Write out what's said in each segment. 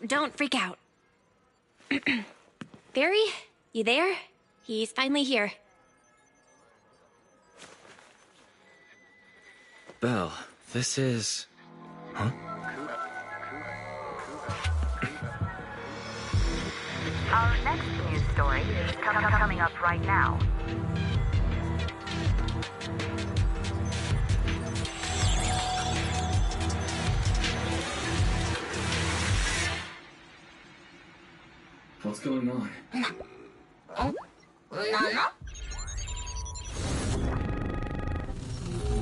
don't freak out. Barry, you there? He's finally here. Belle, this is... Huh? Our next news story is coming up right now. What's going on?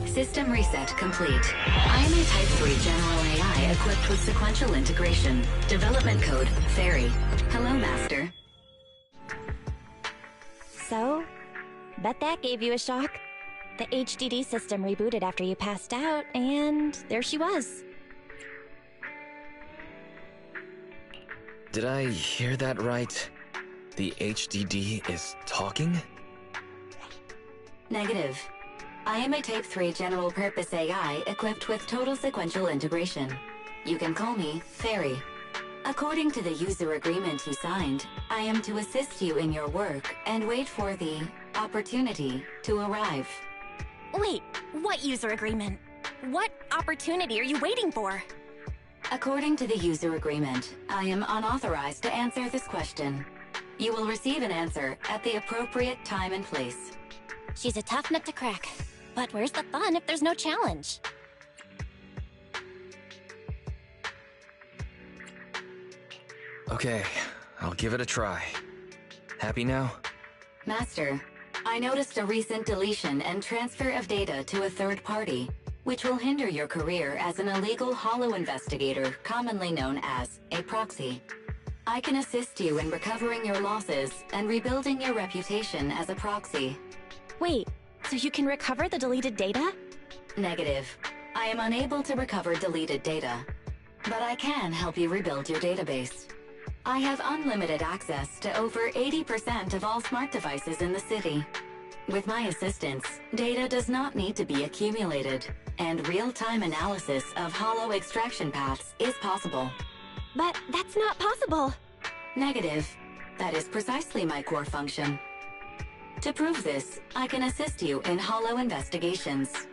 System reset complete. I am a Type 3 General AI equipped with sequential integration. Development code, Fairy. Hello, Master. So? Bet that gave you a shock. The HDD system rebooted after you passed out, and there she was. Did I hear that right? The HDD is talking? Negative. I am a Type 3 General Purpose AI equipped with total sequential integration. You can call me Fairy. According to the user agreement you signed, I am to assist you in your work and wait for the opportunity to arrive. Wait, what user agreement? What opportunity are you waiting for? According to the user agreement, I am unauthorized to answer this question. You will receive an answer at the appropriate time and place. She's a tough nut to crack. But where's the fun if there's no challenge? Okay, I'll give it a try. Happy now? Master, I noticed a recent deletion and transfer of data to a third party, which will hinder your career as an illegal holo investigator, commonly known as a proxy. I can assist you in recovering your losses and rebuilding your reputation as a proxy. Wait, so you can recover the deleted data? Negative. I am unable to recover deleted data, but I can help you rebuild your database. I have unlimited access to over 80% of all smart devices in the city. With my assistance, data does not need to be accumulated, and real-time analysis of holo extraction paths is possible. But that's not possible. Negative. That is precisely my core function. To prove this, I can assist you in holo investigations.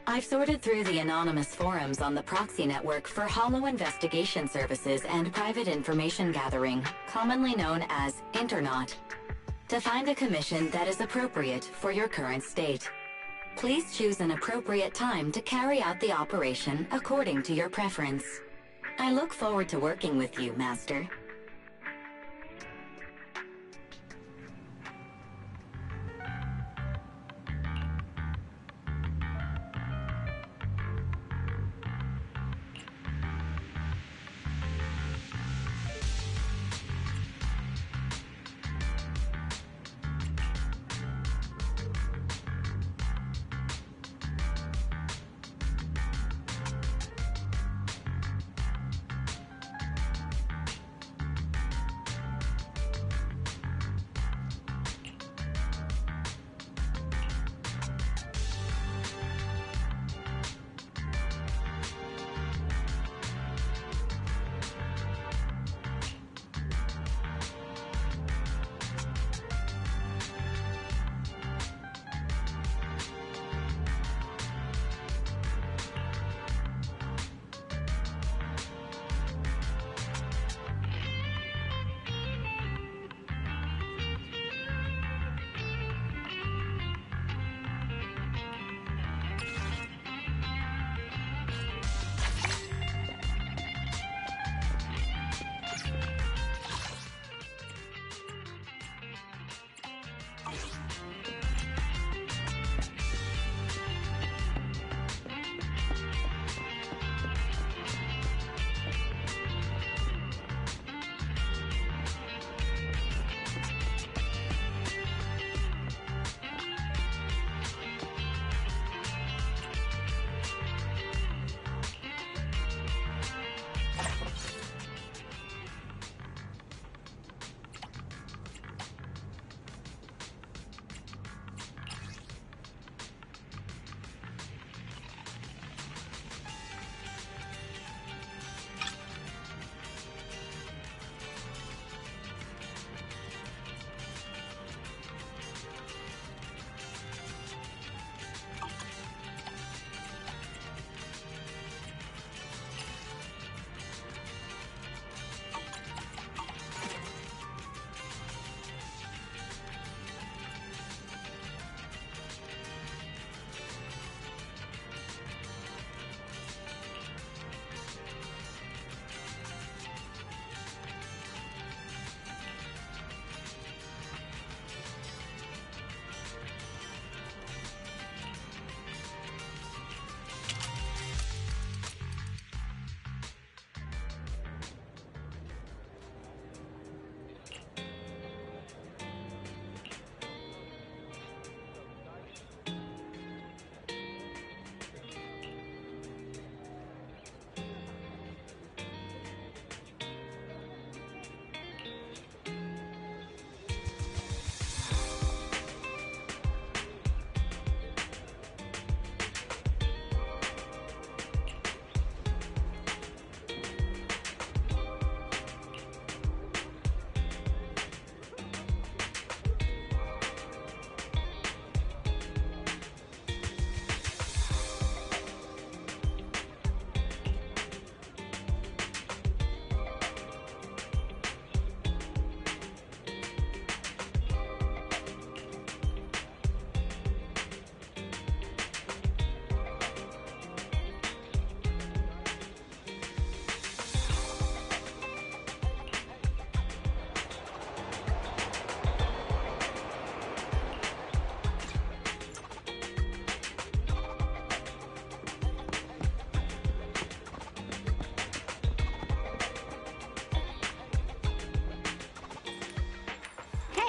I've sorted through the anonymous forums on the proxy network for holo investigation services and private information gathering, commonly known as Internaut, to find a commission that is appropriate for your current state. Please choose an appropriate time to carry out the operation according to your preference. I look forward to working with you, Master.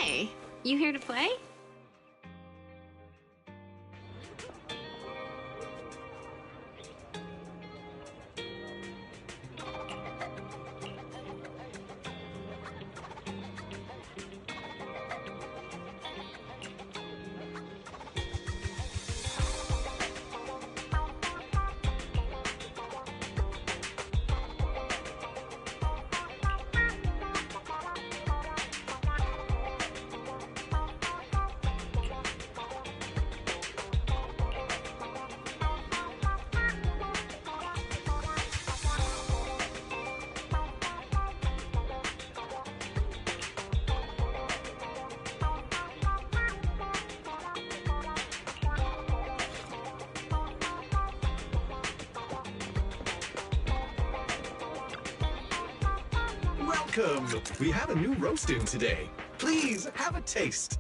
Hey, you here to play? Welcome! We have a new roast in today. Please have a taste.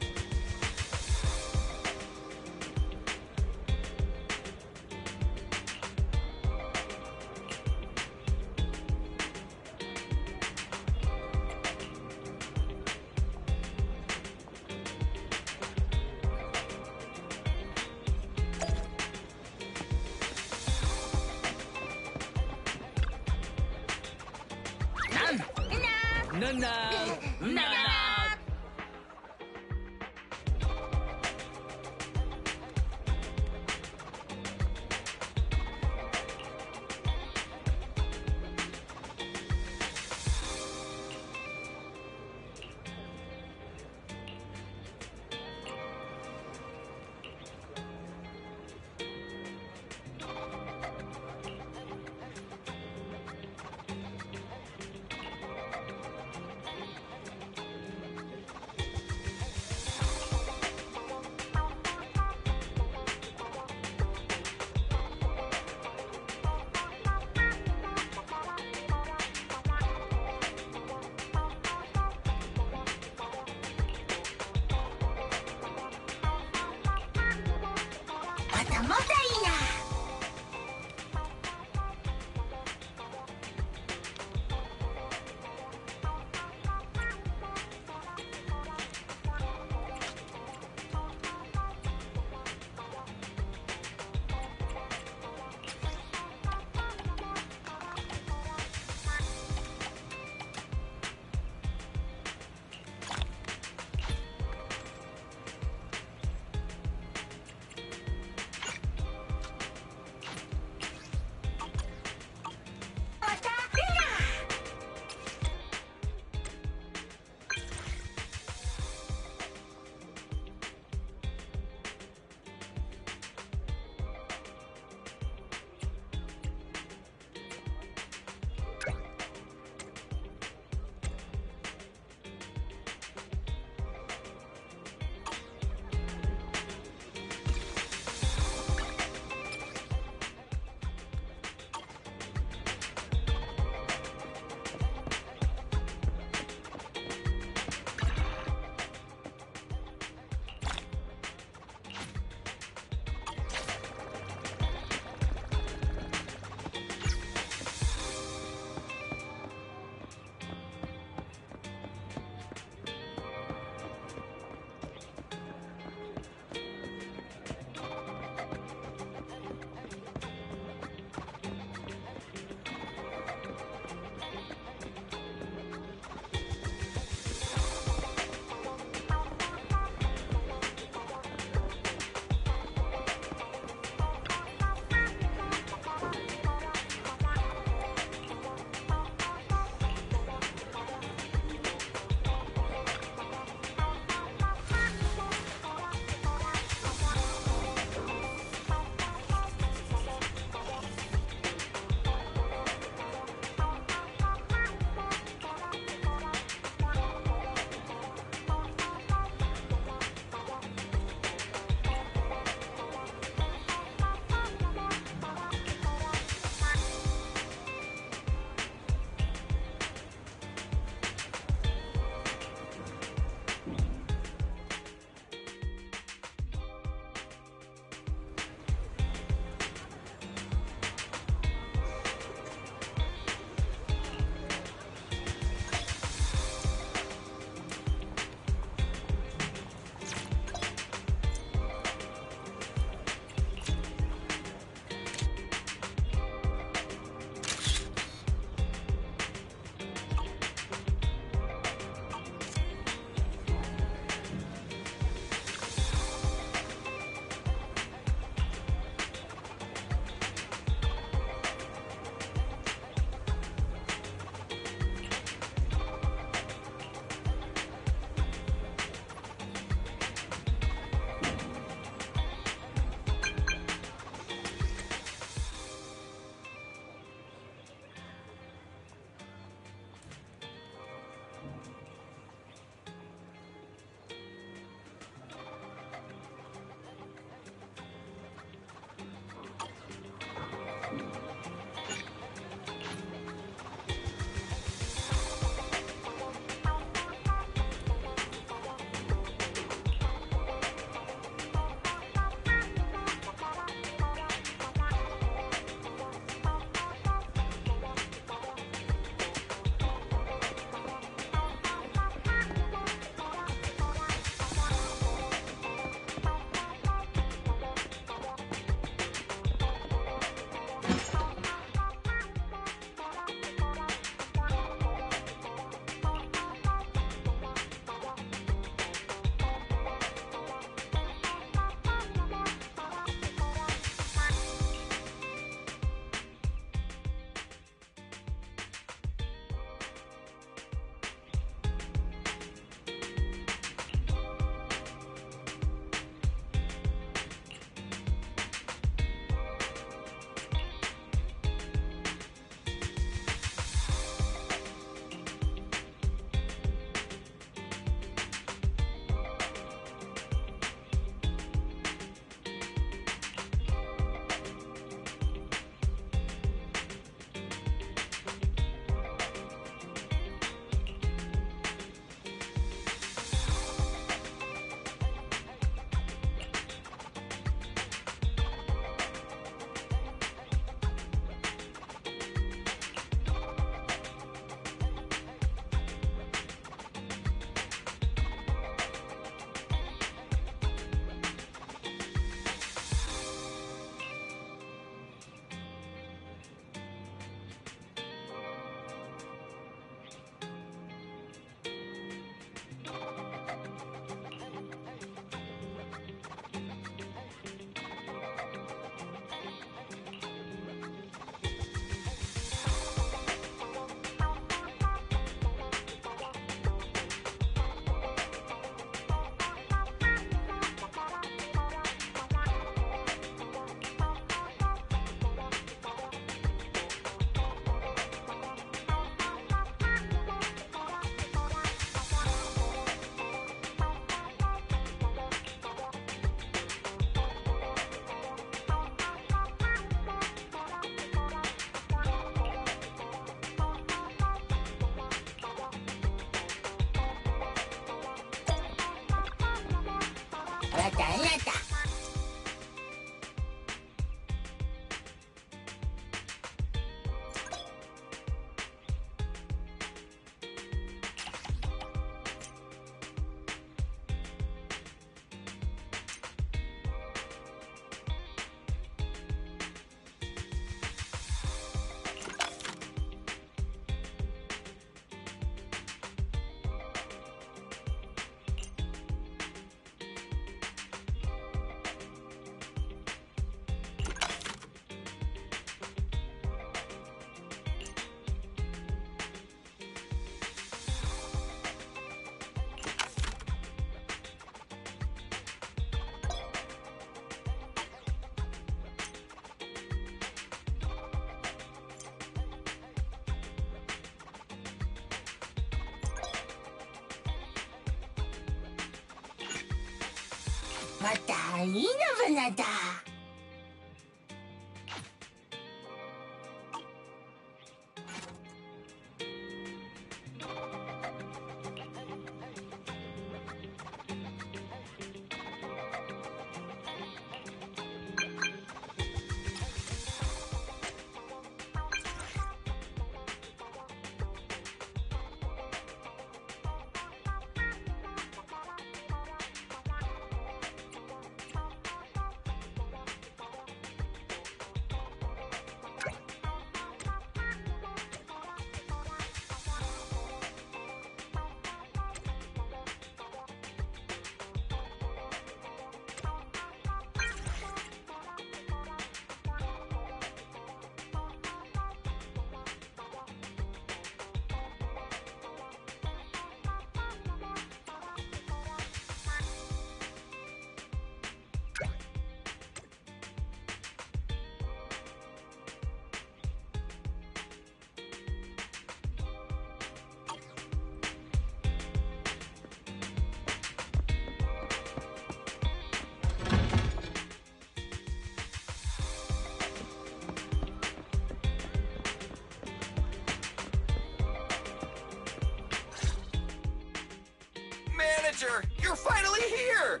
Manager, you're finally here!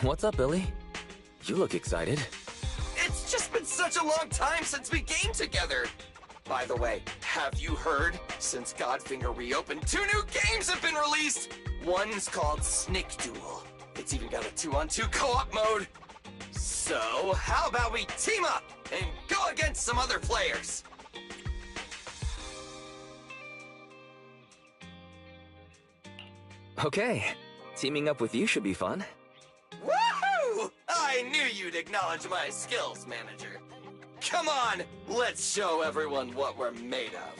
What's up, Billy? You look excited. It's just been such a long time since we gamed together. By the way, have you heard? Since Godfinger reopened, 2 new games have been released! One's called Snake Duel. It's even got a 2-on-2 co-op mode. So, how about we team up and go against some other players? Okay, teaming up with you should be fun. Woohoo! I knew you'd acknowledge my skills, Manager. Come on, let's show everyone what we're made of.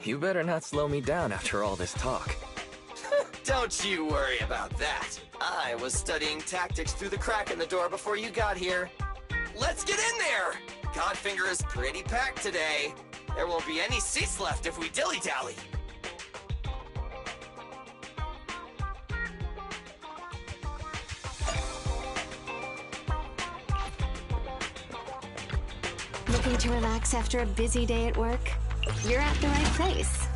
You better not slow me down after all this talk. Don't you worry about that. I was studying tactics through the crack in the door before you got here. Let's get in there! Godfinger is pretty packed today. There won't be any seats left if we dilly-dally. Looking to relax after a busy day at work? You're at the right place.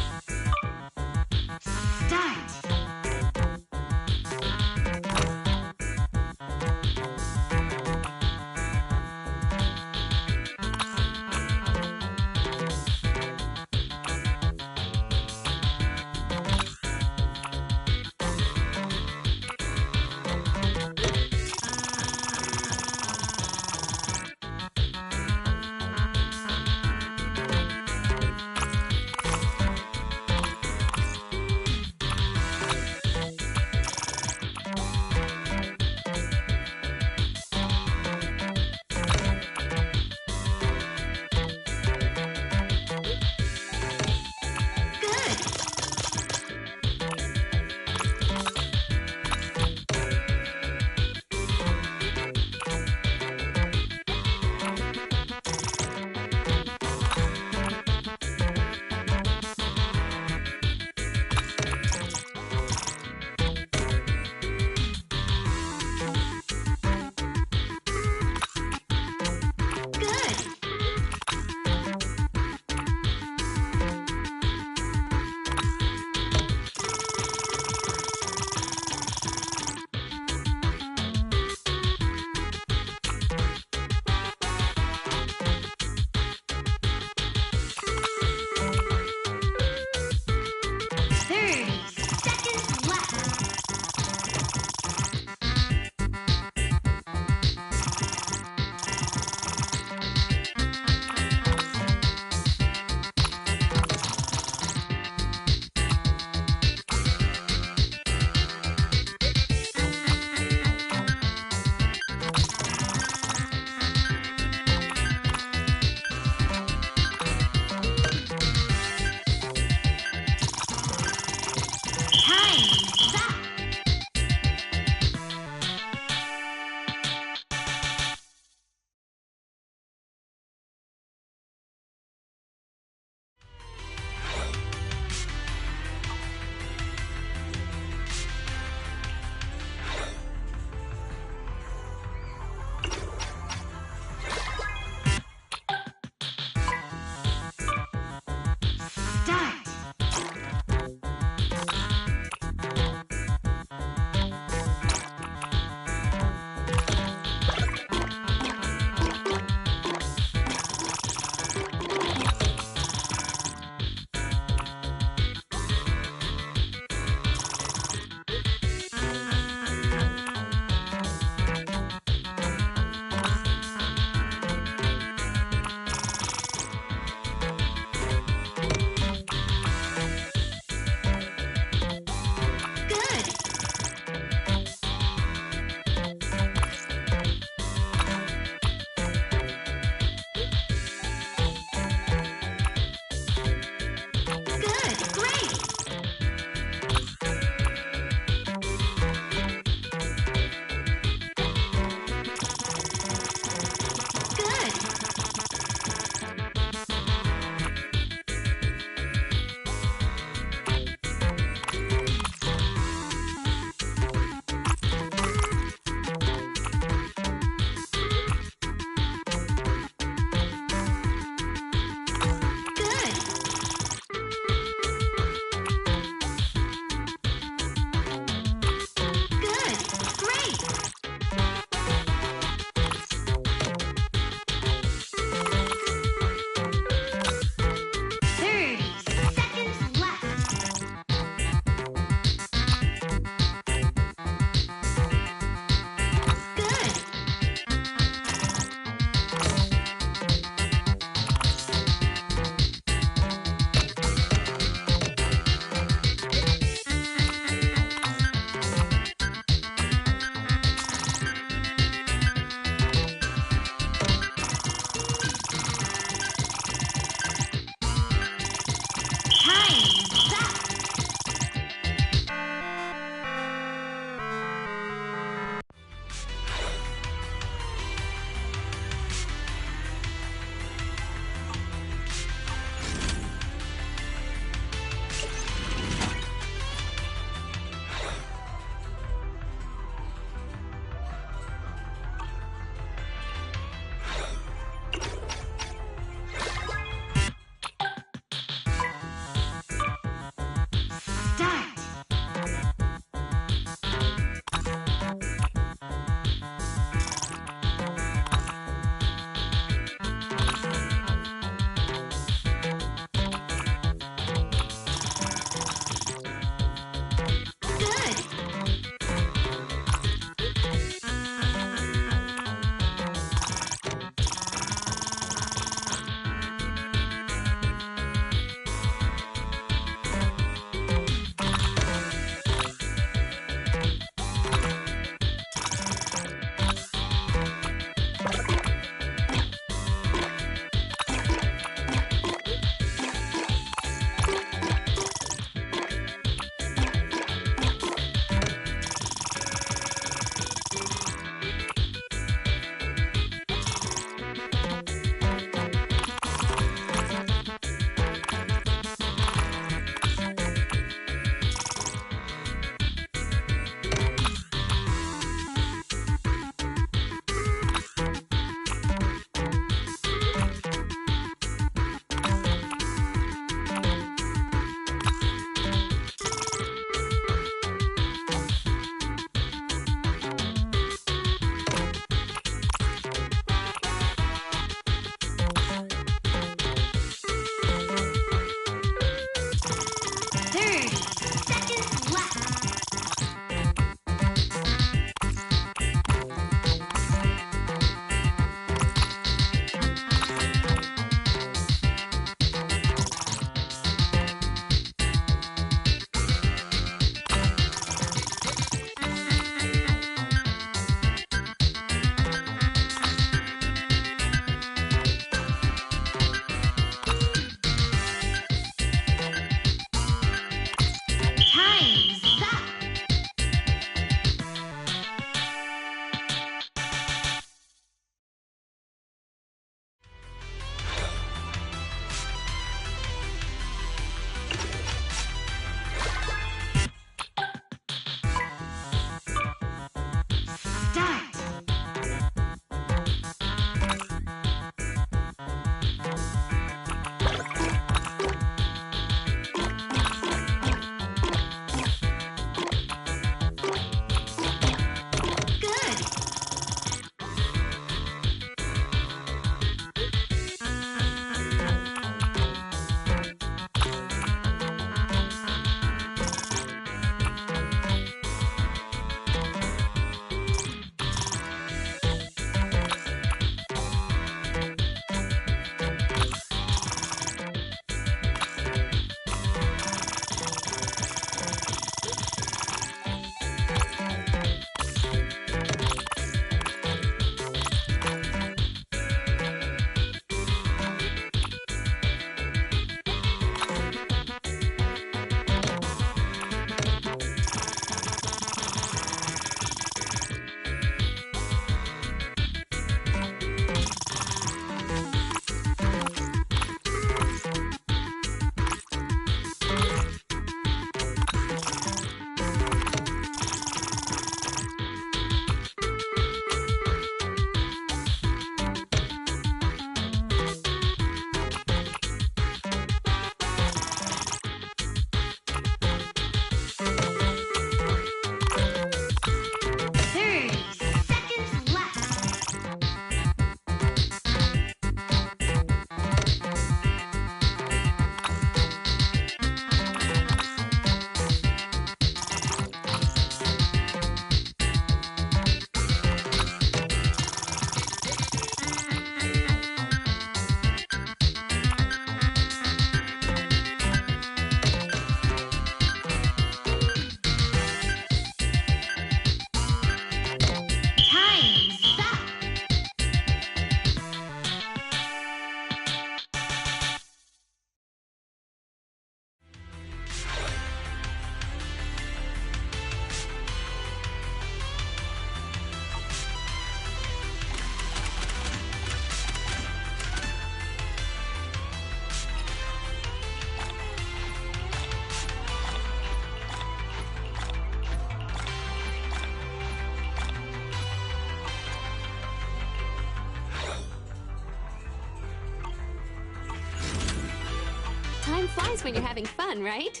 Time flies when you're having fun, right?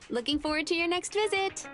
Looking forward to your next visit.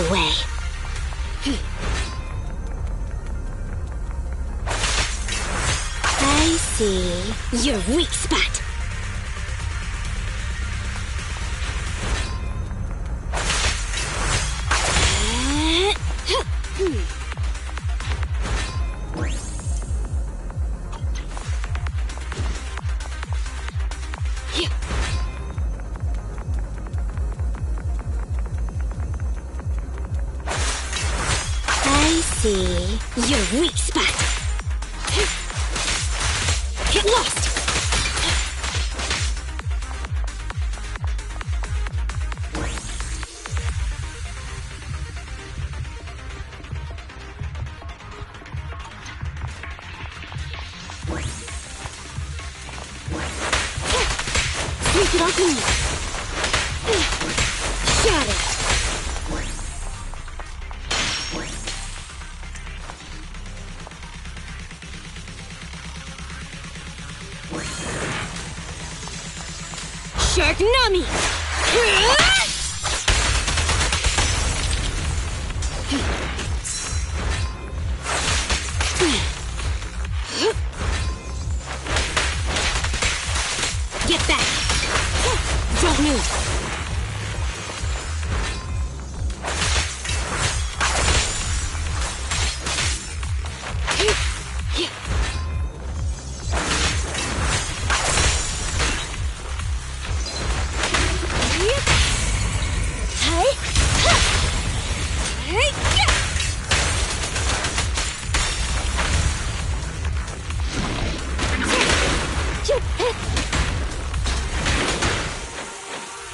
the way. I see your weak spot. I see your weak spot. Get lost! Sneak it off me! Shot it! Shark Nami! Get back! Don't move!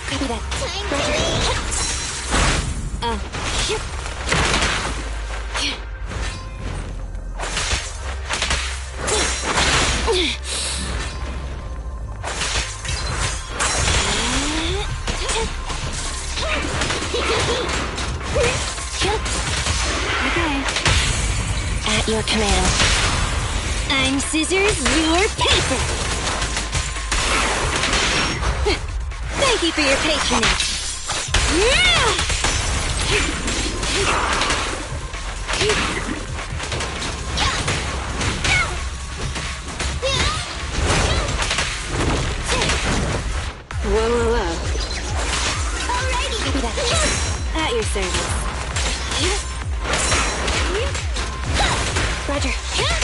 Copy that. Okay. At your command. I'm scissors, you're paper. Thank you for your patronage. Whoa, whoa, whoa. Alrighty. Copy that. At your service. Roger. Here.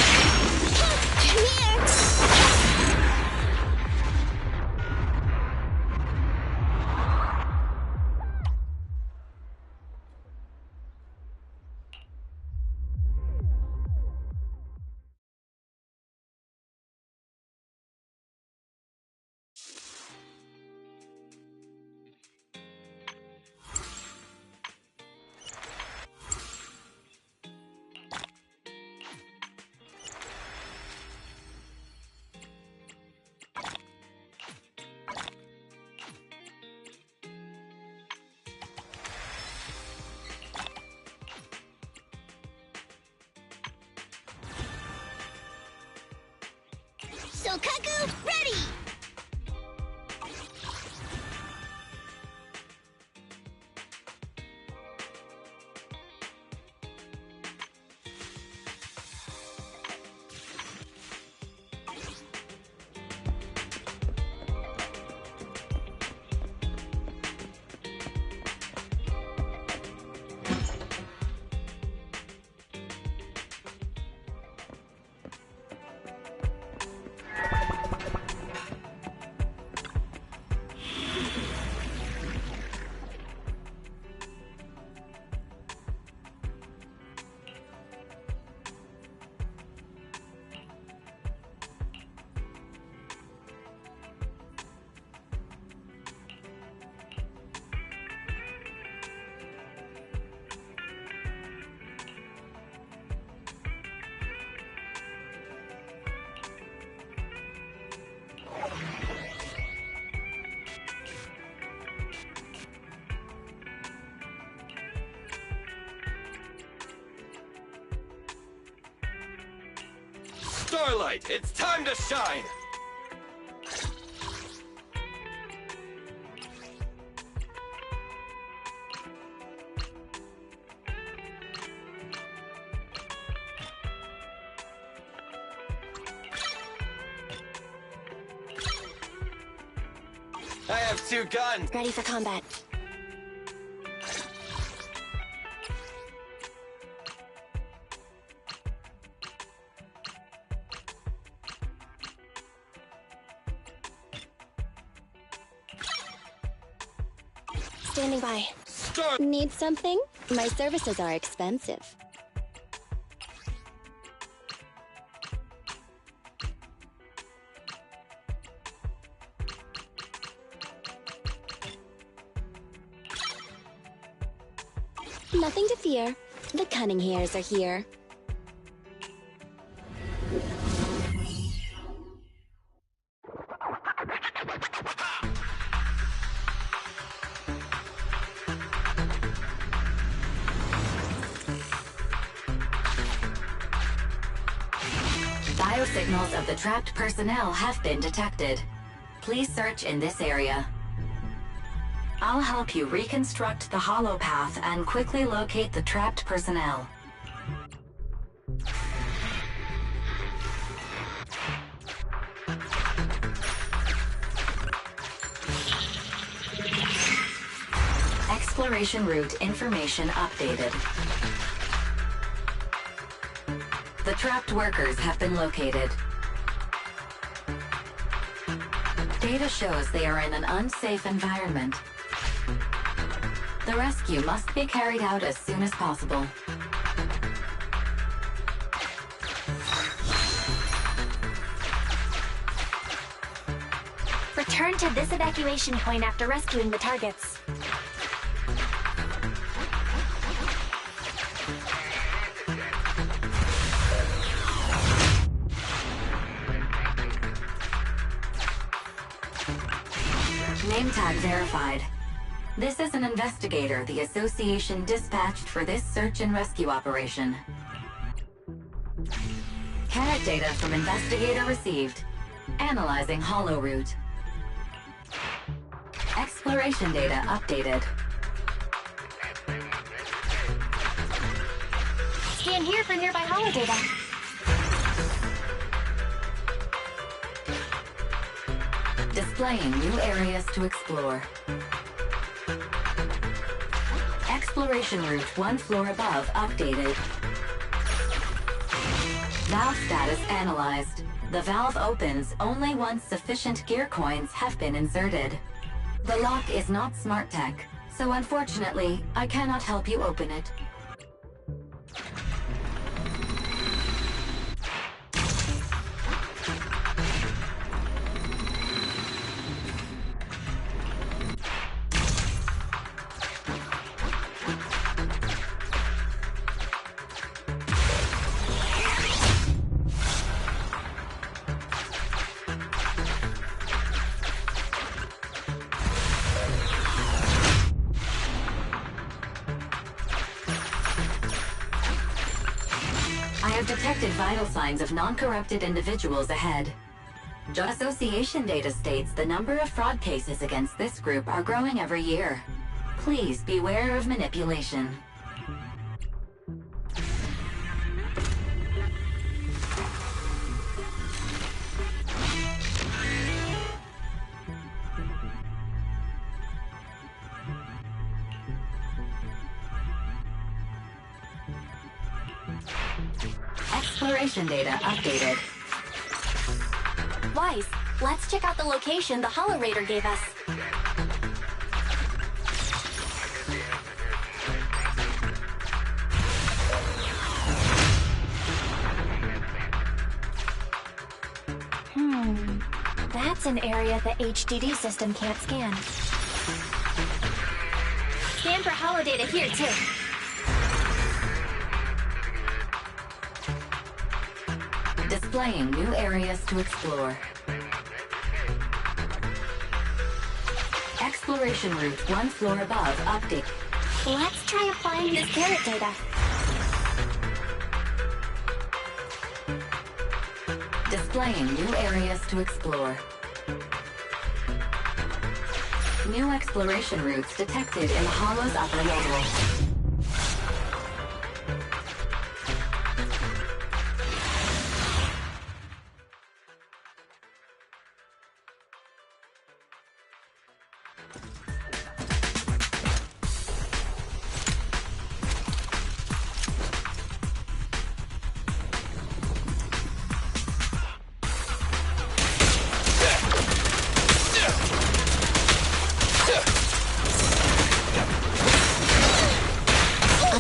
Sokaku, ready! Starlight, it's time to shine! I have 2 guns. Ready for combat. Standing by. Start. Need something? My services are expensive. Nothing to fear. The cunning hairs are here. Biosignals of the trapped personnel have been detected. Please search in this area. I'll help you reconstruct the hollow path and quickly locate the trapped personnel. Exploration route information updated. The trapped workers have been located. Data shows they are in an unsafe environment. The rescue must be carried out as soon as possible. Return to this evacuation point after rescuing the targets. Name tag verified. This is an investigator the Association dispatched for this search and rescue operation. Carrot data from investigator received. Analyzing hollow route. Exploration data updated. Scan here for nearby hollow data. Displaying new areas to explore. Exploration route 1 floor above updated. Valve status analyzed. The valve opens only once sufficient gear coins have been inserted. The lock is not smart tech, so unfortunately, I cannot help you open it. Detected vital signs of non-corrupted individuals ahead. Association data states the number of fraud cases against this group are growing every year. Please beware of manipulation. Exploration data updated. Wise, let's check out the location the Hollow Raider gave us. That's an area the HDD system can't scan. Scan for hollow data here, too. Displaying new areas to explore. Exploration route 1 floor above update. Let's try applying this carrot data. Displaying new areas to explore. New exploration routes detected in the hollow's upper level.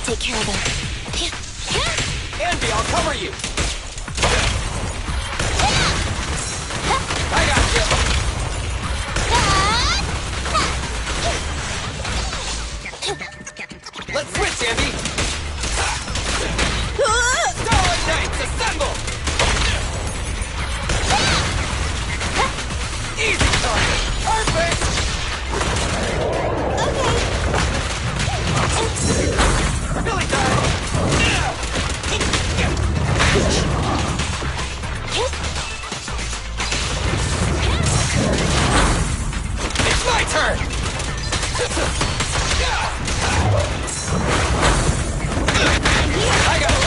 take care of him. Andy, I'll cover you! I got you! Let's switch, Andy! Starlight Knights, assemble! Easy target! Perfect! Billy time! It's my turn! I got it!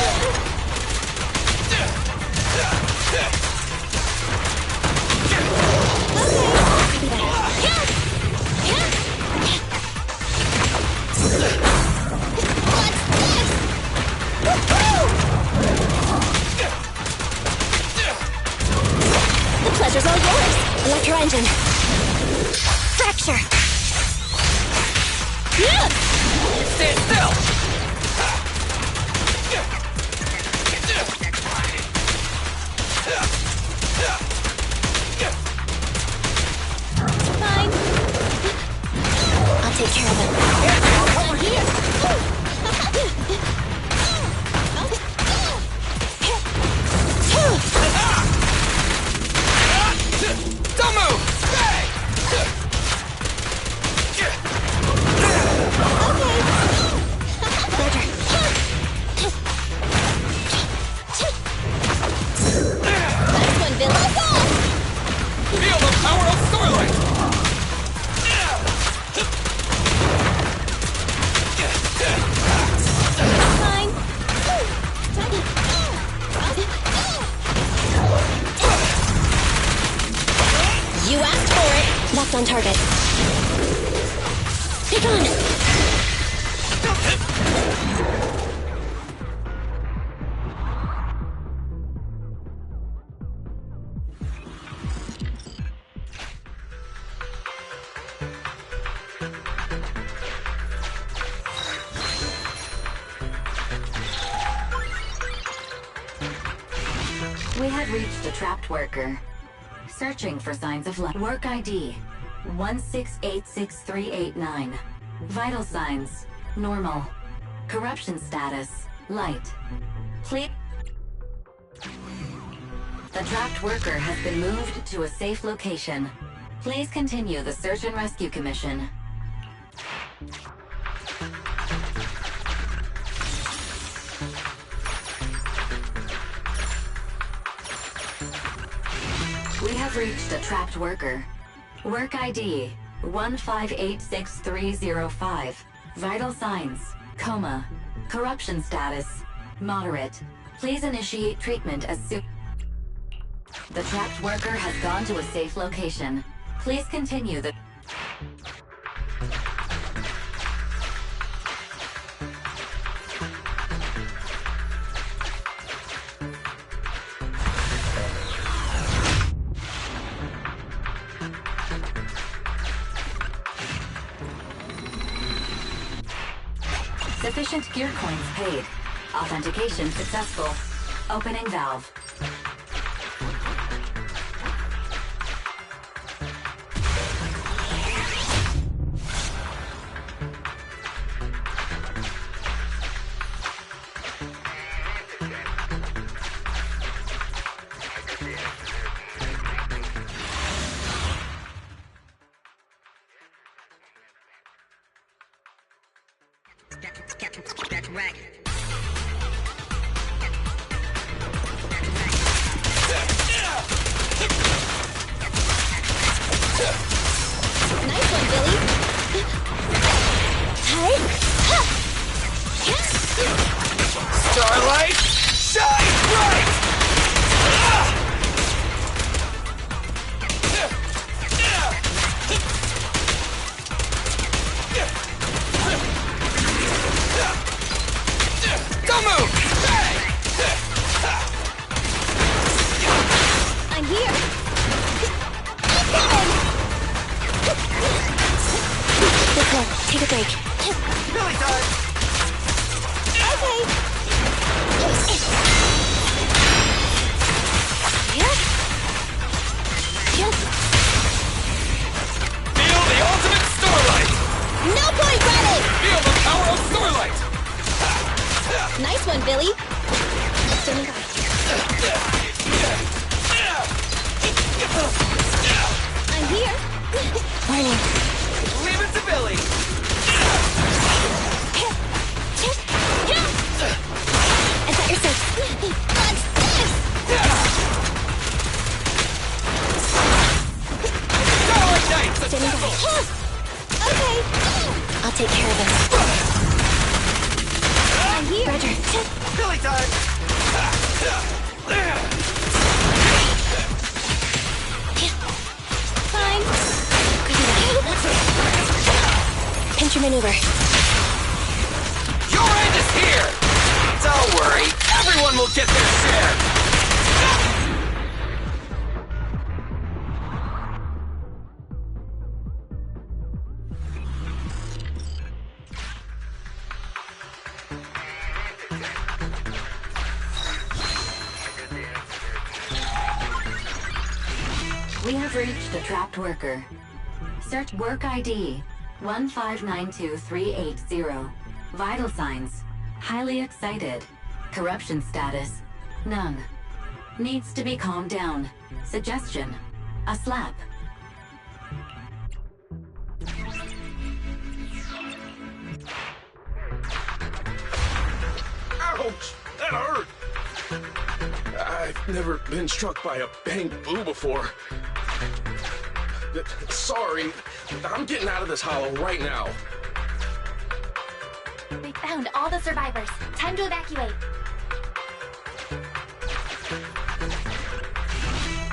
The pleasure's all yours. Electro engine. Fracture. Stand still! Fine. I'll take care of him. I'll cover you! Don't move! Bang! Nice one, Billy. Feel the power of Starlight! Fine. You asked for it. Locked on target. Pick on. We have reached a trapped worker. Searching for signs of life. Work ID 1686389. Vital signs normal. Corruption status light. Please. The trapped worker has been moved to a safe location. Please continue the search and rescue commission. We have reached a trapped worker. Work ID 1586305. Vital signs coma. Corruption status moderate. Please initiate treatment as soon. The trapped worker has gone to a safe location. Please continue the. Sufficient gear coins paid. Authentication successful. Opening valve. That's right. Nice one, Billy. Hey. Starlight, shine bright! Don't move! I'm here. This one. Take a break. Billy time! Okay. Feel the ultimate Starlight! No point, Rabbit! Feel the power of Starlight! Nice one, Billy. Standing by. I'm here. Warning. Leave it to Billy! I thought you're safe. What's this? Starlight Knight! Standing by. Okay. I'll take care of this. I'm here. Roger. Billy time! Fine. Pinch your maneuver. Your end is here! Don't worry, everyone will get their share! We have reached the trapped worker. Search work ID 1592380. Vital signs: highly excited. Corruption status: none. Needs to be calmed down. Suggestion: a slap. Ouch! That hurt! I've never been struck by a bamboo before. Sorry, I'm getting out of this hollow right now. We found all the survivors. Time to evacuate.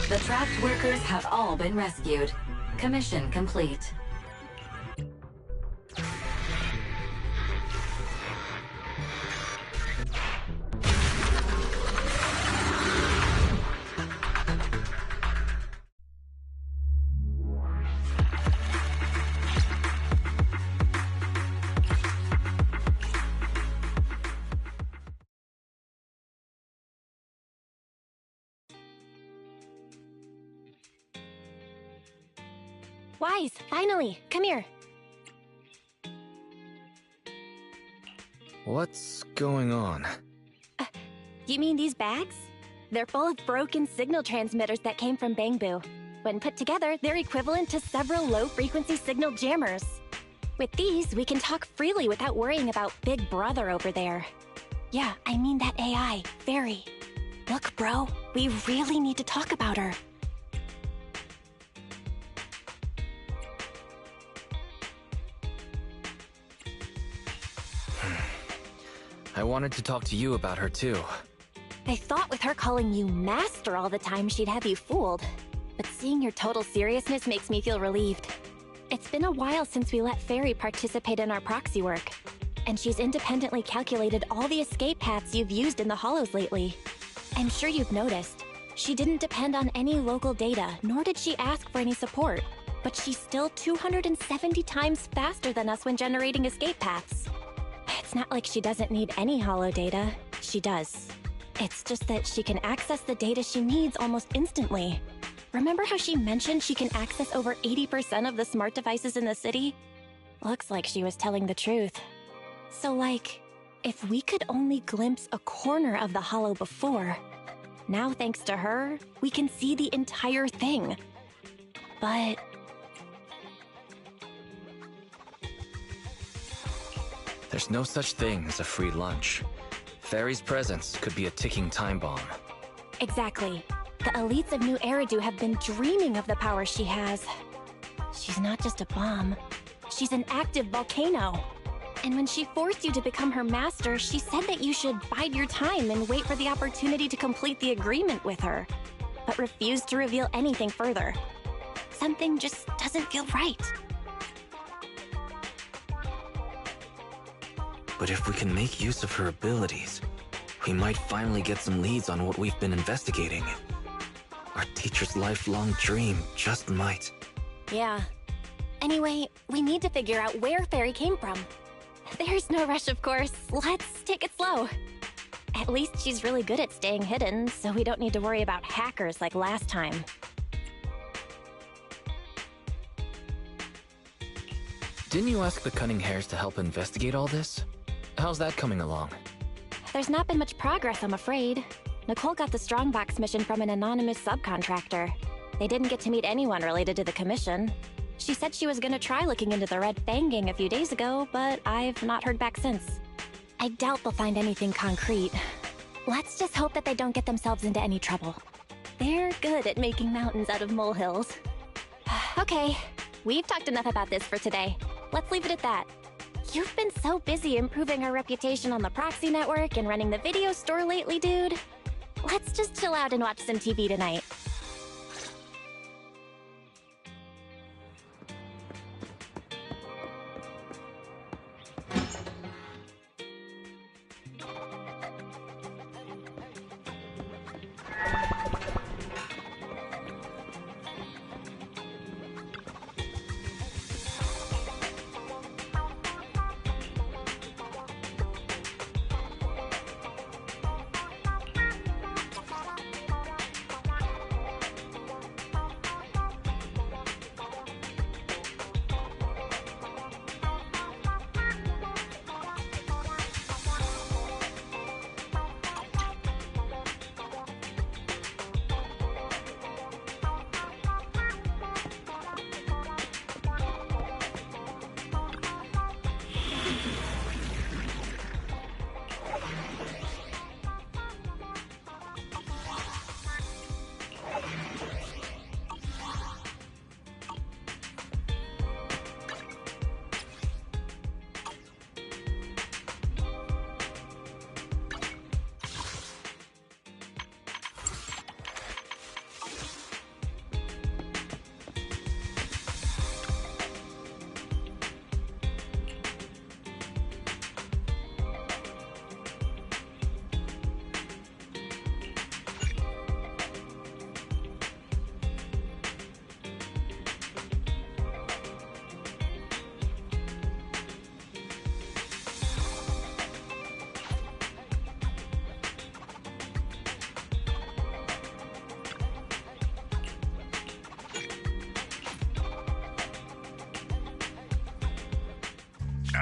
The trapped workers have all been rescued. Commission complete. Wise, finally, come here. What's going on? You mean these bags? They're full of broken signal transmitters that came from Bangbu. When put together, they're equivalent to several low-frequency signal jammers. With these, we can talk freely without worrying about Big Brother over there. Yeah, I mean that AI, Fairy. Look, bro, we really need to talk about her. I wanted to talk to you about her too. I thought with her calling you Master all the time, she'd have you fooled. But seeing your total seriousness makes me feel relieved. It's been a while since we let Fairy participate in our proxy work. And she's independently calculated all the escape paths you've used in the Hollows lately. I'm sure you've noticed. She didn't depend on any local data, nor did she ask for any support. But she's still 270 times faster than us when generating escape paths. It's not like she doesn't need any Hollow data. She does. It's just that she can access the data she needs almost instantly. Remember how she mentioned she can access over 80% of the smart devices in the city? Looks like she was telling the truth. So like, if we could only glimpse a corner of the Hollow before, now thanks to her, we can see the entire thing. But... There's no such thing as a free lunch. Fairy's presence could be a ticking time bomb. Exactly. The elites of New Eridu have been dreaming of the power she has. She's not just a bomb. She's an active volcano. And when she forced you to become her master, she said that you should bide your time and wait for the opportunity to complete the agreement with her, but refused to reveal anything further. Something just doesn't feel right. But if we can make use of her abilities, we might finally get some leads on what we've been investigating. Our teacher's lifelong dream just might. Yeah. Anyway, we need to figure out where Fairy came from. There's no rush, of course. Let's take it slow. At least she's really good at staying hidden, so we don't need to worry about hackers like last time. Didn't you ask the Cunning Hares to help investigate all this? How's that coming along? There's not been much progress, I'm afraid. Nicole got the Strongbox mission from an anonymous subcontractor. They didn't get to meet anyone related to the commission. She said she was gonna try looking into the Red Fang gang a few days ago, but I've not heard back since. I doubt they'll find anything concrete. Let's just hope that they don't get themselves into any trouble. They're good at making mountains out of molehills. Okay, we've talked enough about this for today. Let's leave it at that. You've been so busy improving our reputation on the proxy network and running the video store lately, dude. Let's just chill out and watch some TV tonight.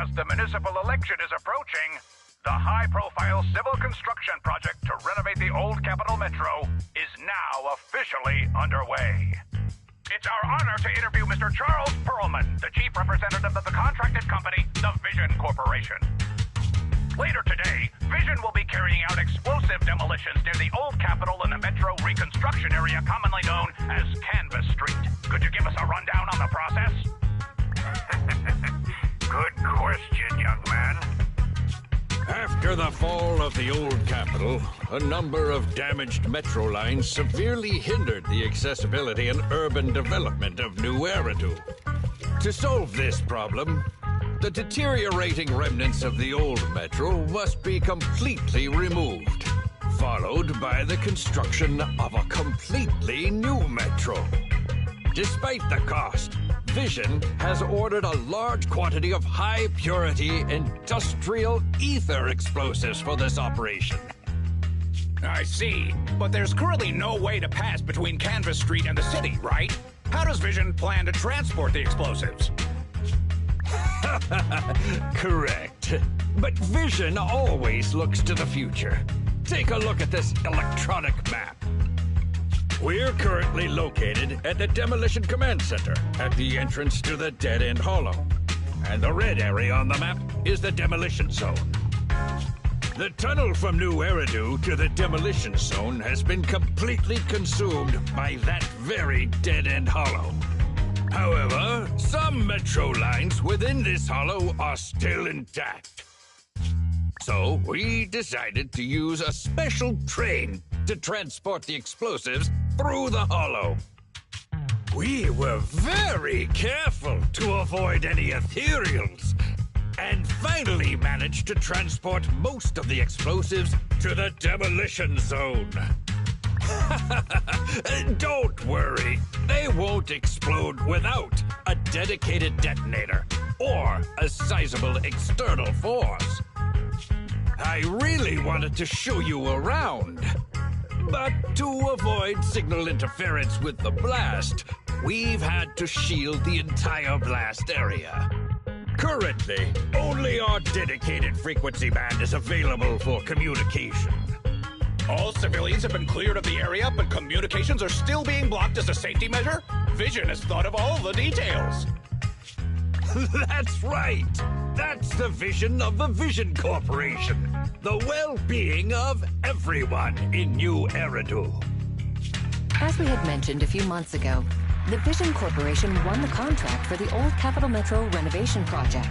As the municipal election is approaching, the high-profile civil construction project to renovate the old Capital Metro is now officially underway. It's our honor to interview Mr. Charles Perlman, the chief representative of the contracted company, the Vision Corporation. Later today, Vision will be carrying out explosive demolitions near the old Capitol in the Metro reconstruction area commonly known as Canvas Street. Could you give us a rundown on the process? Good question, young man. After the fall of the old Capitol, a number of damaged metro lines severely hindered the accessibility and urban development of New Eridu. To solve this problem, the deteriorating remnants of the old metro must be completely removed, followed by the construction of a completely new metro. Despite the cost, Vision has ordered a large quantity of high-purity industrial ether explosives for this operation. I see. But there's currently no way to pass between Canvas Street and the city, right? How does Vision plan to transport the explosives? Correct. But Vision always looks to the future. Take a look at this electronic map. We're currently located at the Demolition Command Center, at the entrance to the Dead-End Hollow. And the red area on the map is the Demolition Zone. The tunnel from New Eridu to the Demolition Zone has been completely consumed by that very Dead-End Hollow. However, some metro lines within this hollow are still intact. So we decided to use a special train to transport the explosives through the hollow. We were very careful to avoid any ethereals, and finally managed to transport most of the explosives to the Demolition Zone. Don't worry, they won't explode without a dedicated detonator. or a sizable external force. I really wanted to show you around, but to avoid signal interference with the blast, we've had to shield the entire blast area. Currently, only our dedicated frequency band is available for communication. All civilians have been cleared of the area, but communications are still being blocked as a safety measure? Vision has thought of all the details. That's right! That's the vision of the Vision Corporation. The well-being of everyone in New Eridu. As we had mentioned a few months ago, the Vision Corporation won the contract for the Old Capital Metro renovation project.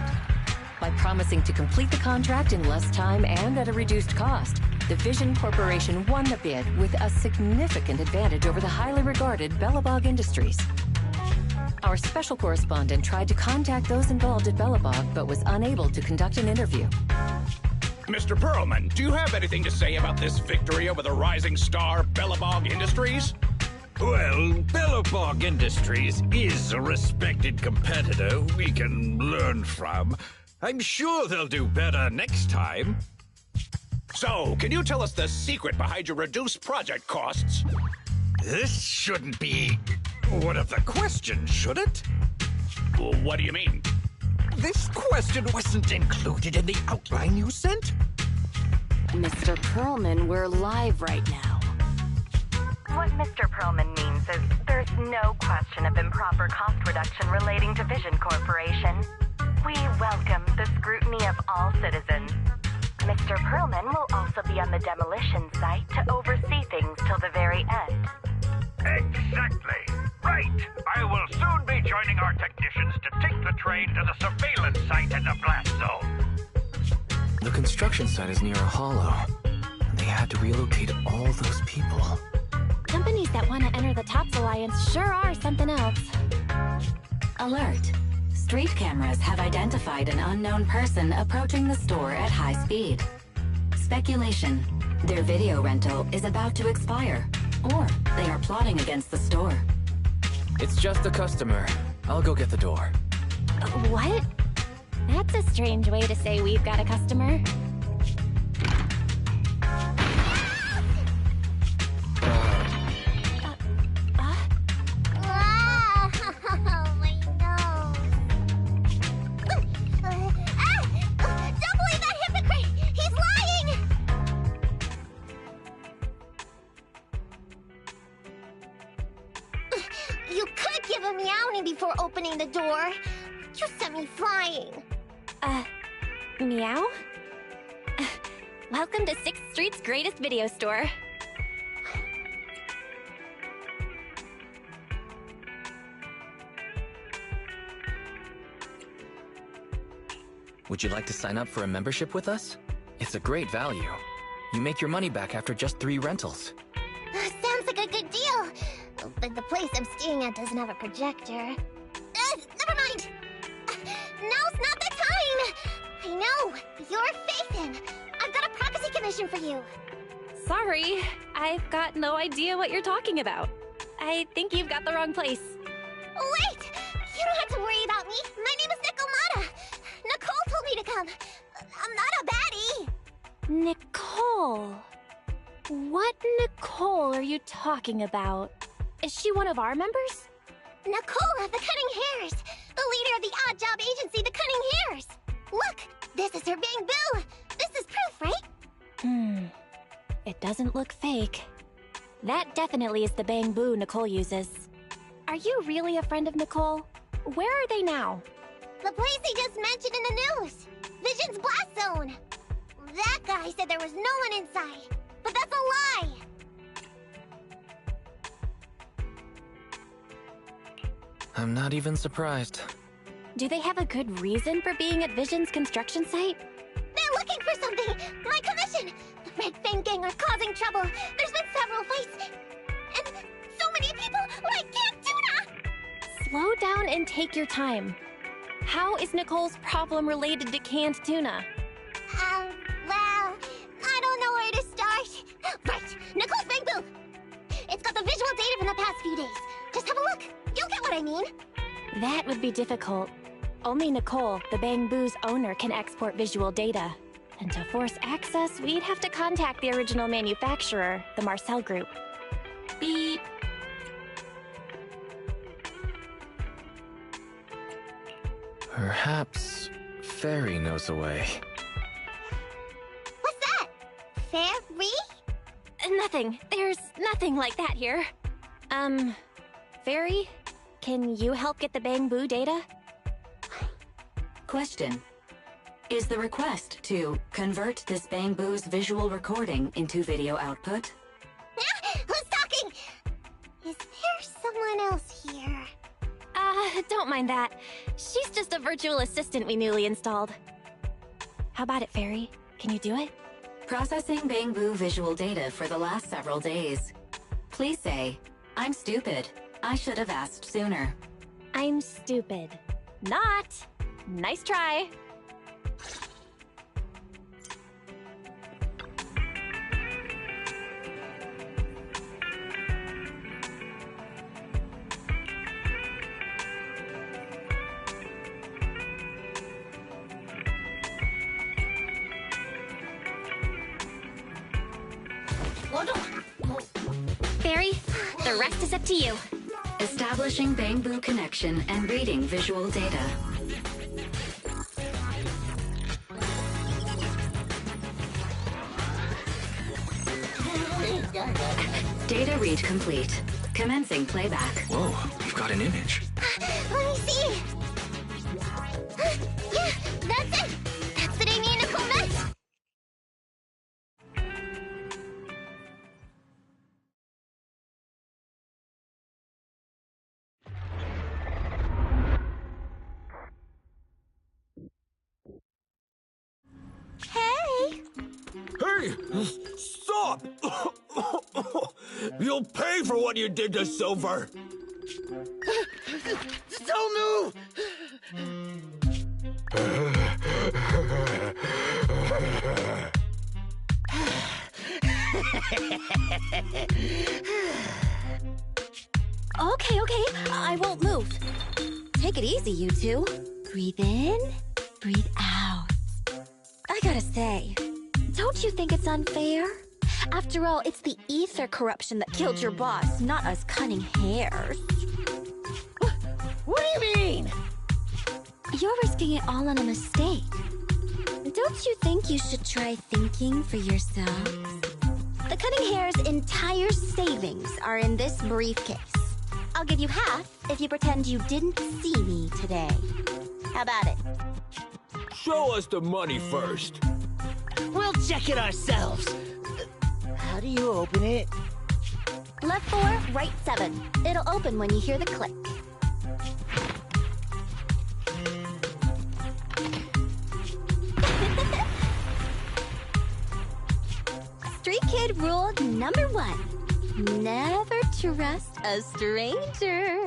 By promising to complete the contract in less time and at a reduced cost, the Vision Corporation won the bid with a significant advantage over the highly regarded Melovybez Industries. Our special correspondent tried to contact those involved at Melovybez, but was unable to conduct an interview. Mr. Perlman, do you have anything to say about this victory over the rising star Melovybez Industries? Well, Melovybez Industries is a respected competitor we can learn from. I'm sure they'll do better next time. So, can you tell us the secret behind your reduced project costs? This shouldn't be one of the questions, should it? What do you mean? This question wasn't included in the outline you sent? Mr. Perlman, we're live right now. What Mr. Perlman means is there's no question of improper cost reduction relating to Vision Corporation. We welcome the scrutiny of all citizens. Mr. Perlman will also be on the demolition site to oversee things till the very end. Exactly. Right. I will soon be joining our technicians to take the train to the surveillance site in the blast zone. The construction site is near a hollow. They had to relocate all those people. Companies that want to enter the TOPS Alliance sure are something else. Alert. Street cameras have identified an unknown person approaching the store at high speed. Speculation. Their video rental is about to expire, or they are plotting against the store. It's just a customer. I'll go get the door. What? That's a strange way to say we've got a customer. Before opening the door. You sent me flying. Meow? Welcome to 6th Street's greatest video store. Would you like to sign up for a membership with us? It's a great value. You make your money back after just 3 rentals. Sounds like a good deal. But the place I'm staying at doesn't have a projector. Never mind. Now's not the time. I know. You're Phaethon. I've got a prophecy commission for you. Sorry. I've got no idea what you're talking about. I think you've got the wrong place. Wait! You don't have to worry about me. My name is Nicole. Nicole told me to come. I'm not a baddie. Nicole. What Nicole are you talking about? Is she one of our members? Nicole of the Cutting Hairs! The leader of the odd job agency, the Cutting Hairs! Look! This is her Bang Boo! This is proof, right? It doesn't look fake. That definitely is the Bang Boo Nicole uses. Are you really a friend of Nicole? Where are they now? The place he just mentioned in the news! Vision's Blast Zone! That guy said there was no one inside, but that's a lie! I'm not even surprised. Do they have a good reason for being at Vision's construction site? They're looking for something! My commission! The Red Fang Gang are causing trouble! There's been several fights! And so many people like Camp Tuna! Slow down and take your time. How is Nicole's problem related to canned tuna? Well, I don't know where to start. Right, Nicole's Bang Boo! It's got the visual data from the past few days. Just have a look. You'll get what I mean. That would be difficult. Only Nicole, the Bangbu's owner, can export visual data. And to force access, we'd have to contact the original manufacturer, the Marcel Group. Beep. Perhaps Fairy knows a way. What's that? Fairy? Nothing. There's nothing like that here. Fairy? Can you help get the Bangbu data? Question. Is the request to convert this Bangbu's visual recording into video output? Who's talking? Is there someone else here? Don't mind that. She's just a virtual assistant we newly installed. How about it, Fairy? Can you do it? Processing Bangbu visual data for the last several days. Please say, I'm stupid. I should have asked sooner. I'm stupid. Not. Nice try. Fairy, the rest is up to you. Establishing Bangbu connection and reading visual data. Data read complete. Commencing playback. Whoa, you've got an image. Let me see. Yeah, that's it. That's the day me and Nicole met. Hey! Hey! Stop! You'll pay for what you did to Silver! Don't move! Okay, I won't move. Take it easy, you two. Breathe in, breathe out. I gotta say, don't you think it's unfair? After all, it's the ether corruption that killed your boss, not us cunning hares. What do you mean? You're risking it all on a mistake. Don't you think you should try thinking for yourselves? The cunning hare's entire savings are in this briefcase. I'll give you half if you pretend you didn't see me today. How about it? Show us the money first. We'll check it ourselves. How do you open it? Left 4, right 7. It'll open when you hear the click. Street Kid rule number 1. Never trust a stranger.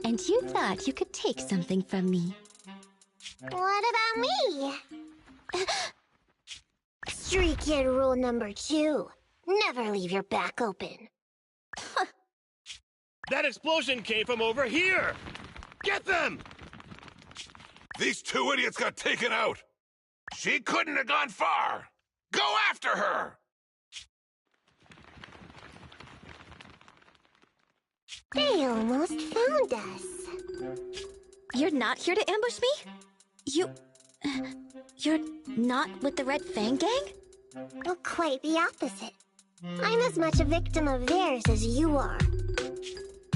And you thought you could take something from me. What about me? Street Kid rule number 2. Never leave your back open. That explosion came from over here! Get them! These two idiots got taken out! She couldn't have gone far! Go after her! They almost found us. You're not here to ambush me? You're not with the Red Fang Gang? Well, quite the opposite. I'm as much a victim of theirs as you are.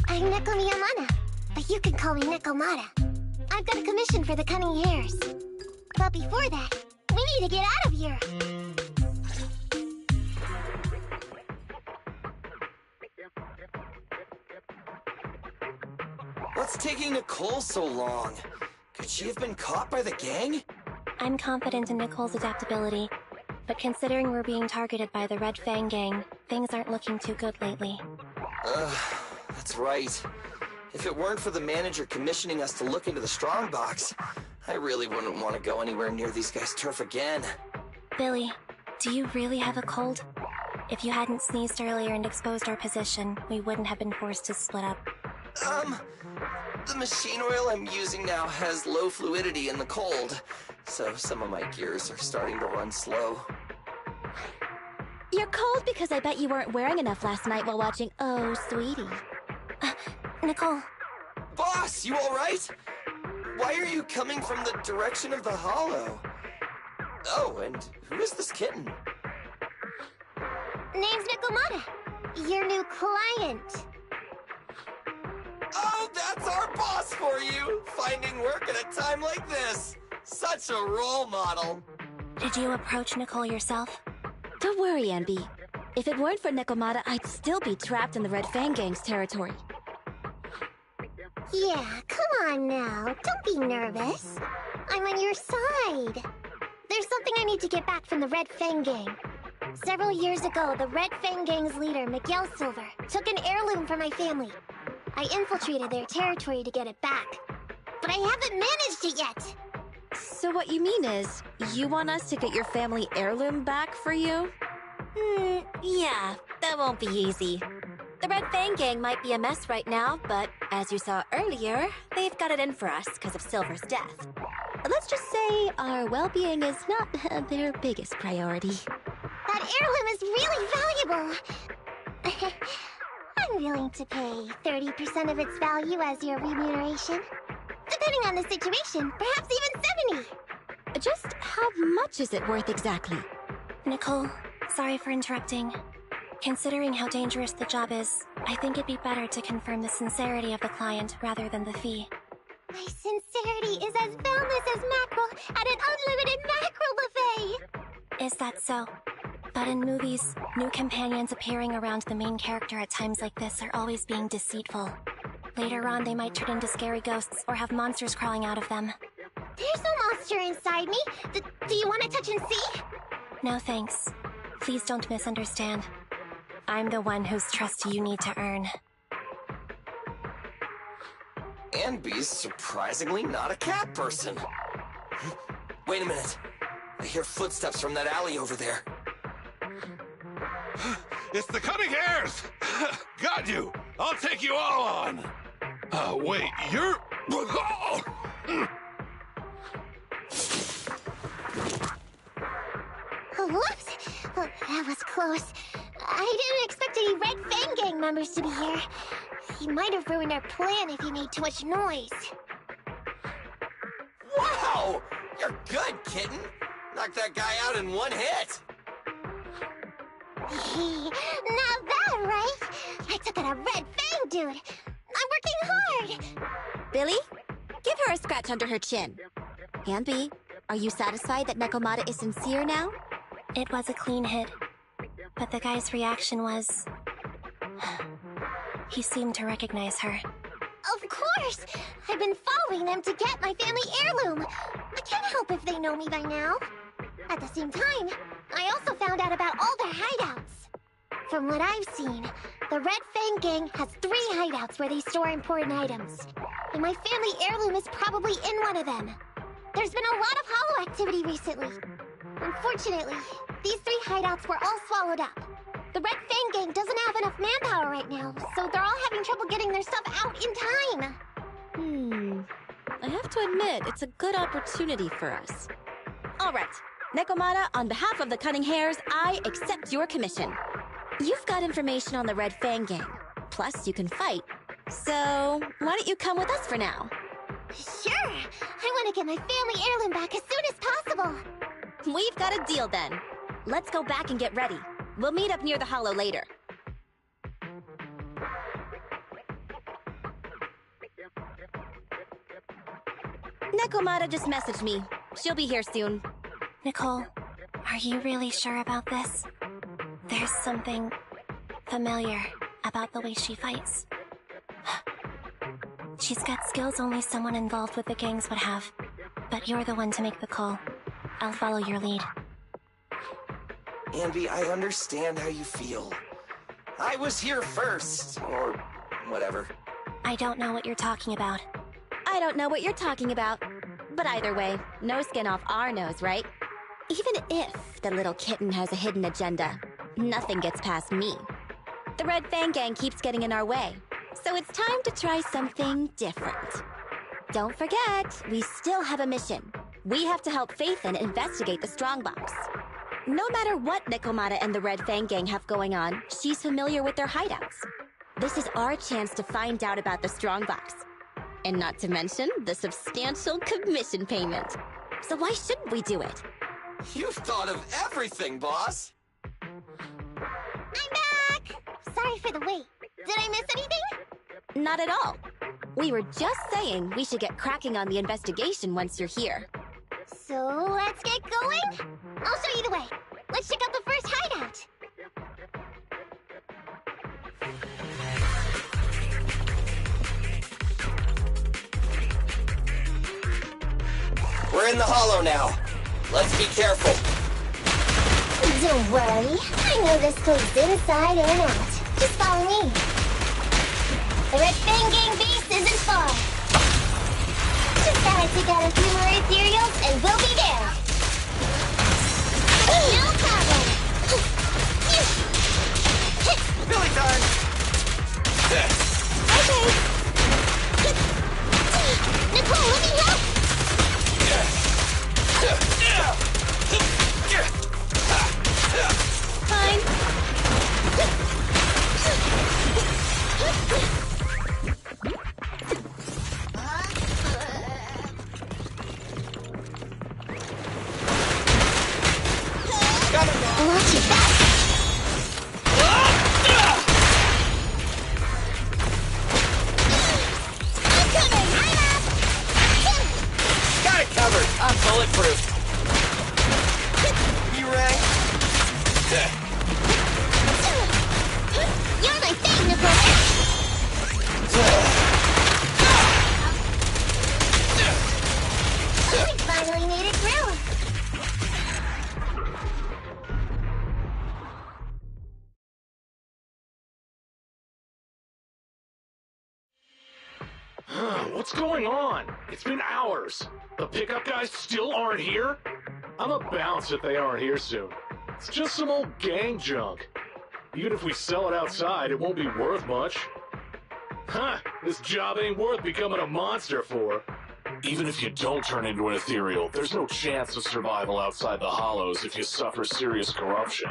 I'm Neko Miyamana, but you can call me Nekomata. I've got a commission for the Cunning Hares. But before that, we need to get out of here. What's taking Nicole so long? Could she have been caught by the gang? I'm confident in Nicole's adaptability, but considering we're being targeted by the Red Fang Gang, things aren't looking too good lately. That's right. If it weren't for the manager commissioning us to look into the strongbox, I really wouldn't want to go anywhere near these guys' turf again. Billy, do you really have a cold? If you hadn't sneezed earlier and exposed our position, we wouldn't have been forced to split up. The machine oil I'm using now has low fluidity in the cold, so some of my gears are starting to run slow. You're cold because I bet you weren't wearing enough last night while watching Oh, Sweetie. Nicole. Boss, you alright? Why are you coming from the direction of the hollow? Oh, and who is this kitten? Name's Nikomata. Your new client. Oh, that's our boss for you! Finding work at a time like this! Such a role model! Did you approach Nicole yourself? Don't worry, Anby. If it weren't for Nikomata, I'd still be trapped in the Red Fang Gang's territory. Yeah, come on now. Don't be nervous. I'm on your side. There's something I need to get back from the Red Fang Gang. Several years ago, the Red Fang Gang's leader, Miguel Silver, took an heirloom from my family. I infiltrated their territory to get it back. But I haven't managed it yet! So what you mean is, you want us to get your family heirloom back for you? Yeah, that won't be easy. The Red Fang Gang might be a mess right now, but as you saw earlier, they've got it in for us because of Silver's death. Let's just say our well-being is not their biggest priority. That heirloom is really valuable! I'm willing to pay 30% of its value as your remuneration. Depending on the situation, perhaps even 70! Just how much is it worth exactly? Nicole, sorry for interrupting. Considering how dangerous the job is, I think it'd be better to confirm the sincerity of the client rather than the fee. My sincerity is as boundless as mackerel at an unlimited mackerel buffet! Is that so? But in movies, new companions appearing around the main character at times like this are always being deceitful. Later on, they might turn into scary ghosts or have monsters crawling out of them. There's no monster inside me. Do you want to touch and see? No thanks. Please don't misunderstand. I'm the one whose trust you need to earn. Anby's surprisingly not a cat person. Wait a minute. I hear footsteps from that alley over there. It's the Cunning Hares! Got you! I'll take you all on! Wait, you're... Whoops! Oh, that was close. I didn't expect any Red Fang Gang members to be here. He might have ruined our plan if he made too much noise. Wow! You're good, kitten! Knocked that guy out in one hit! Not bad, right? I took out a Red Fang dude! I'm working hard! Billy, give her a scratch under her chin. Anby, are you satisfied that Nikomata is sincere now? It was a clean hit. But the guy's reaction was... he seemed to recognize her. Of course! I've been following them to get my family heirloom. I can't help if they know me by now. At the same time, I also found out about all their hideouts. From what I've seen, the Red Fang Gang has 3 hideouts where they store important items. And my family heirloom is probably in one of them. There's been a lot of hollow activity recently. Unfortunately, these 3 hideouts were all swallowed up. The Red Fang Gang doesn't have enough manpower right now, so they're all having trouble getting their stuff out in time. I have to admit, it's a good opportunity for us. All right, Nikomata, on behalf of the Cunning Hares, I accept your commission. You've got information on the Red Fang Gang. Plus, you can fight. So, why don't you come with us for now? Sure! I want to get my family heirloom back as soon as possible! We've got a deal then. Let's go back and get ready. We'll meet up near the hollow later. Nikomata just messaged me. She'll be here soon. Nicole, are you really sure about this? There's something familiar about the way she fights. She's got skills only someone involved with the gangs would have. But you're the one to make the call. I'll follow your lead. Anby, I understand how you feel. I was here first, or whatever. I don't know what you're talking about. I don't know what you're talking about. But either way, no skin off our nose, right? Even if the little kitten has a hidden agenda, nothing gets past me. The Red Fang Gang keeps getting in our way, So it's time to try something different. Don't forget, we still have a mission. We have to help Faithin investigate the Strongbox. No matter what Nekomata and the Red Fang Gang have going on, she's familiar with their hideouts. This is our chance to find out about the Strongbox. And not to mention the substantial commission payment. So why shouldn't we do it? You've thought of everything, boss! I'm back! Sorry for the wait. Did I miss anything? Not at all. We were just saying we should get cracking on the investigation once you're here. So let's get going? I'll show you the way. Let's check out the first hideout. We're in the hollow now. Let's be careful. Don't worry. I know this place inside and out. Just follow me. The Red Fang Gang base isn't far. Just gotta take out a few more ethereals and we'll be there. No problem. Billy time! Okay. Nicole, let me help! Fine. Watch your back! I'm coming! I'm up! Got it covered! I'm bulletproof! You rang? You're my thing, Nicole! We finally made it through! What's going on? It's been hours. The pickup guys still aren't here? I'm a bounce if they aren't here soon. It's just some old gang junk. Even if we sell it outside, it won't be worth much. Huh, this job ain't worth becoming a monster for. Even if you don't turn into an ethereal, there's no chance of survival outside the hollows if you suffer serious corruption.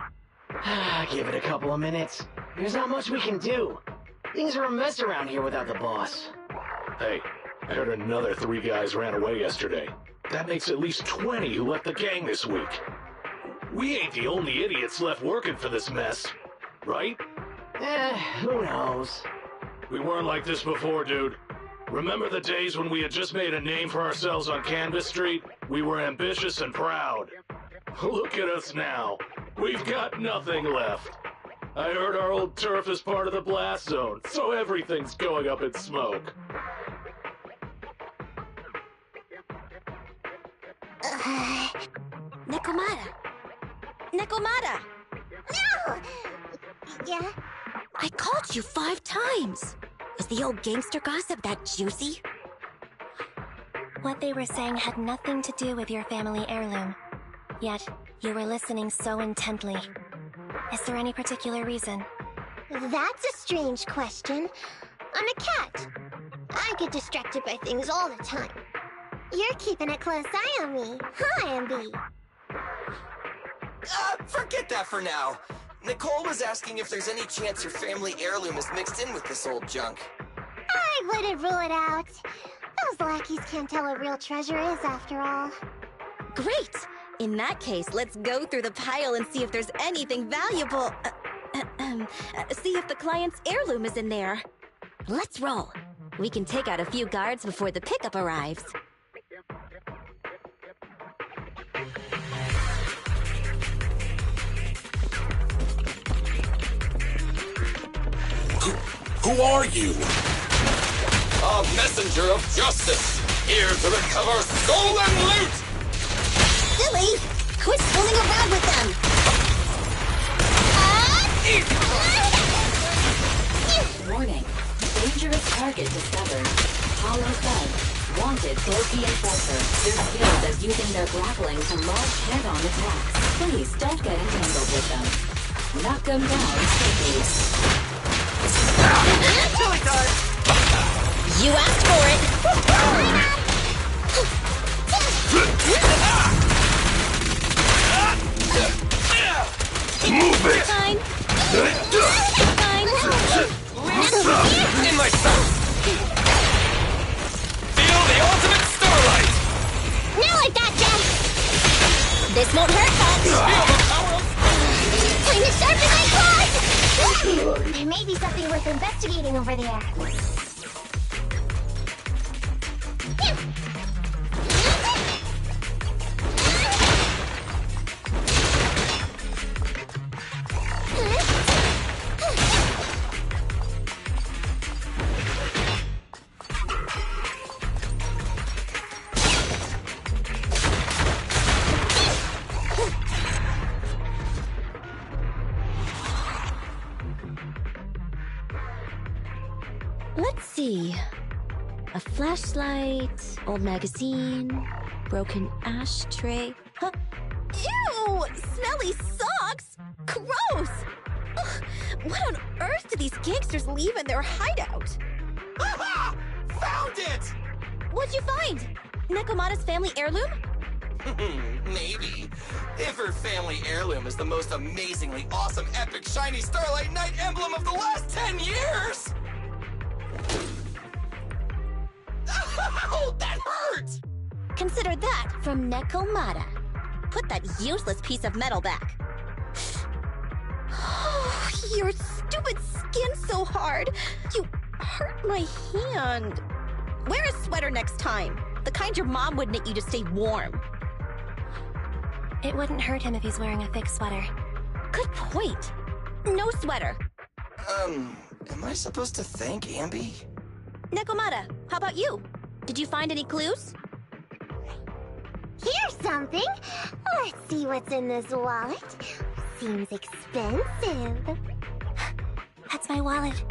Give it a couple of minutes. There's not much we can do. Things are a mess around here without the boss. Hey, I heard another 3 guys ran away yesterday. That makes at least 20 who left the gang this week. We ain't the only idiots left working for this mess, right? Who knows? We weren't like this before, dude. Remember the days when we had just made a name for ourselves on Canvas Street? We were ambitious and proud. Look at us now. We've got nothing left. I heard our old turf is part of the blast zone, so everything's going up in smoke. Nekomata! Nekomata! No! Yeah? I called you 5 times. Is the old gangster gossip that juicy? What they were saying had nothing to do with your family heirloom. Yet, you were listening so intently. Is there any particular reason? That's a strange question. I'm a cat. I get distracted by things all the time. You're keeping a close eye on me, huh, MB? Forget that for now. Nicole was asking if there's any chance your family heirloom is mixed in with this old junk. I wouldn't rule it out. Those lackeys can't tell what real treasure is, after all. Great! In that case, let's go through the pile and see if there's anything valuable. See if the client's heirloom is in there. Let's roll. We can take out a few guards before the pickup arrives. Who are you? A messenger of justice, here to recover stolen loot! Silly! Quit fooling around with them! Warning. Dangerous target discovered. Hollow Thug. Wanted bulky enforcer. They're skilled at using their grappling to launch head-on attacks. Please don't get entangled with them. Knock them down quickly. Chili time! You asked for it! Move it! Fine. Fine. In my sight! Feel the ultimate starlight! Now I gotcha! This won't hurt much. Feel the power of... Time to sharpen my claws! There may be something worth investigating over there. Let's see. A flashlight, old magazine, broken ashtray. Huh? Ew! Smelly socks! Gross! Ugh, what on earth do these gangsters leave in their hideout? Aha! Found it! What'd you find? Nekomata's family heirloom? Maybe. If her family heirloom is the most amazingly awesome, epic, shiny Starlight Knight emblem of the last 10 years! Oh, that hurt! Consider that from Nekomata. Put that useless piece of metal back. Your stupid skin's so hard. You hurt my hand. Wear a sweater next time. The kind your mom would knit you to stay warm. It wouldn't hurt him if he's wearing a thick sweater. Good point. No sweater. Am I supposed to thank Ambi? Nekomata, how about you? Did you find any clues? Here's something. Let's see what's in this wallet. Seems expensive. That's my wallet.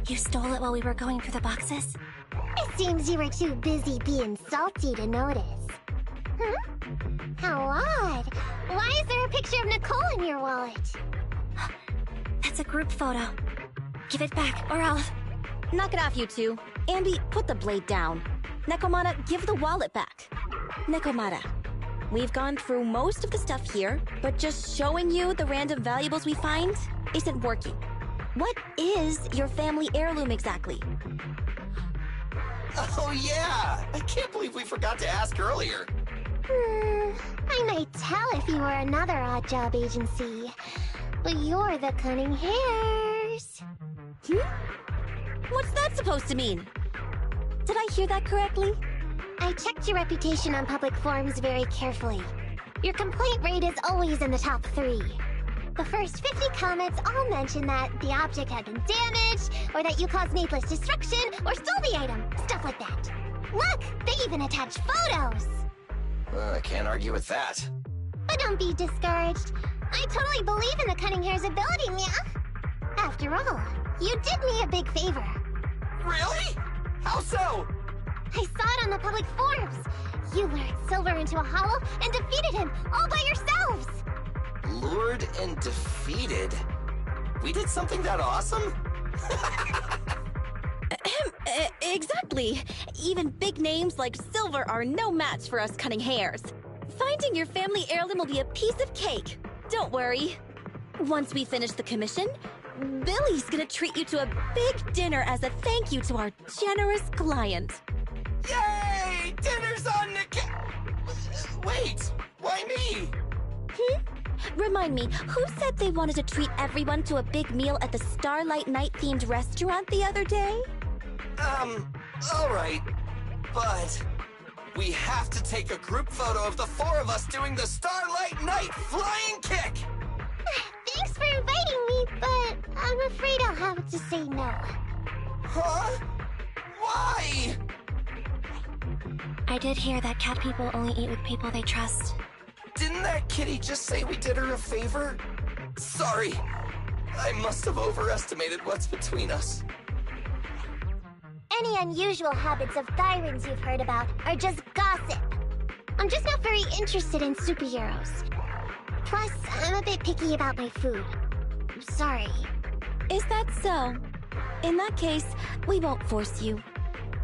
You stole it while we were going through the boxes? It seems you were too busy being salty to notice. How odd. Why is there a picture of Nicole in your wallet? That's a group photo. Give it back, or I'll... Knock it off, you two. Ambi, put the blade down. Nekomata, give the wallet back. Nekomata, we've gone through most of the stuff here, but just showing you the random valuables we find isn't working. What is your family heirloom exactly? Oh yeah! I can't believe we forgot to ask earlier. I might tell if you were another odd job agency, but you're the Cunning Hairs. What's that supposed to mean? Did I hear that correctly? I checked your reputation on public forums very carefully. Your complaint rate is always in the top 3. The first 50 comments all mention that the object had been damaged, or that you caused needless destruction, or stole the item, stuff like that. Look, they even attach photos! I can't argue with that. But don't be discouraged. I totally believe in the Cunning Hair's ability, Mia. After all, you did me a big favor. Really? How so? I saw it on the public forums. You lured Silver into a hollow and defeated him all by yourselves. Lured and defeated? We did something that awesome? Exactly. Even big names like Silver are no match for us Cunning Hairs. Finding your family heirloom will be a piece of cake. Don't worry. Once we finish the commission, Billy's gonna treat you to a big dinner as a thank you to our generous client. Yay! Dinner's on Wait, why me? Remind me, who said they wanted to treat everyone to a big meal at the Starlight Night-themed restaurant the other day? Alright. But we have to take a group photo of the 4 of us doing the Starlight Night flying kick! Thanks for inviting me, but I'm afraid I'll have to say no. Huh? Why? I did hear that cat people only eat with people they trust. Didn't that kitty just say we did her a favor? Sorry. I must have overestimated what's between us. Any unusual habits of Thyrans you've heard about are just gossip. I'm just not very interested in superheroes. Plus, I'm a bit picky about my food. I'm sorry. Is that so? In that case, we won't force you.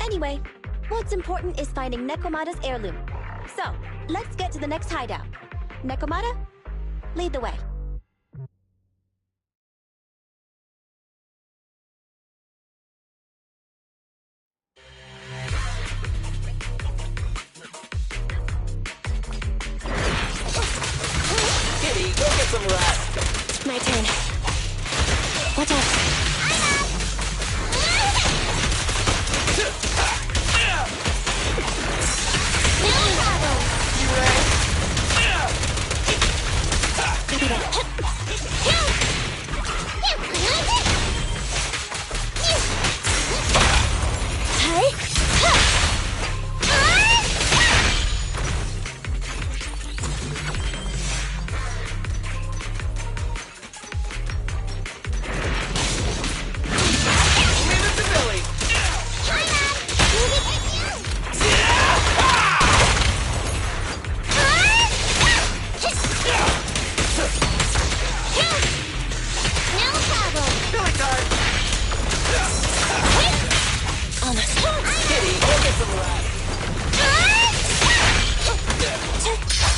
Anyway, what's important is finding Nekomata's heirloom. So, let's get to the next hideout. Nekomata, lead the way. Kitty, go get some rest. My turn. Watch out.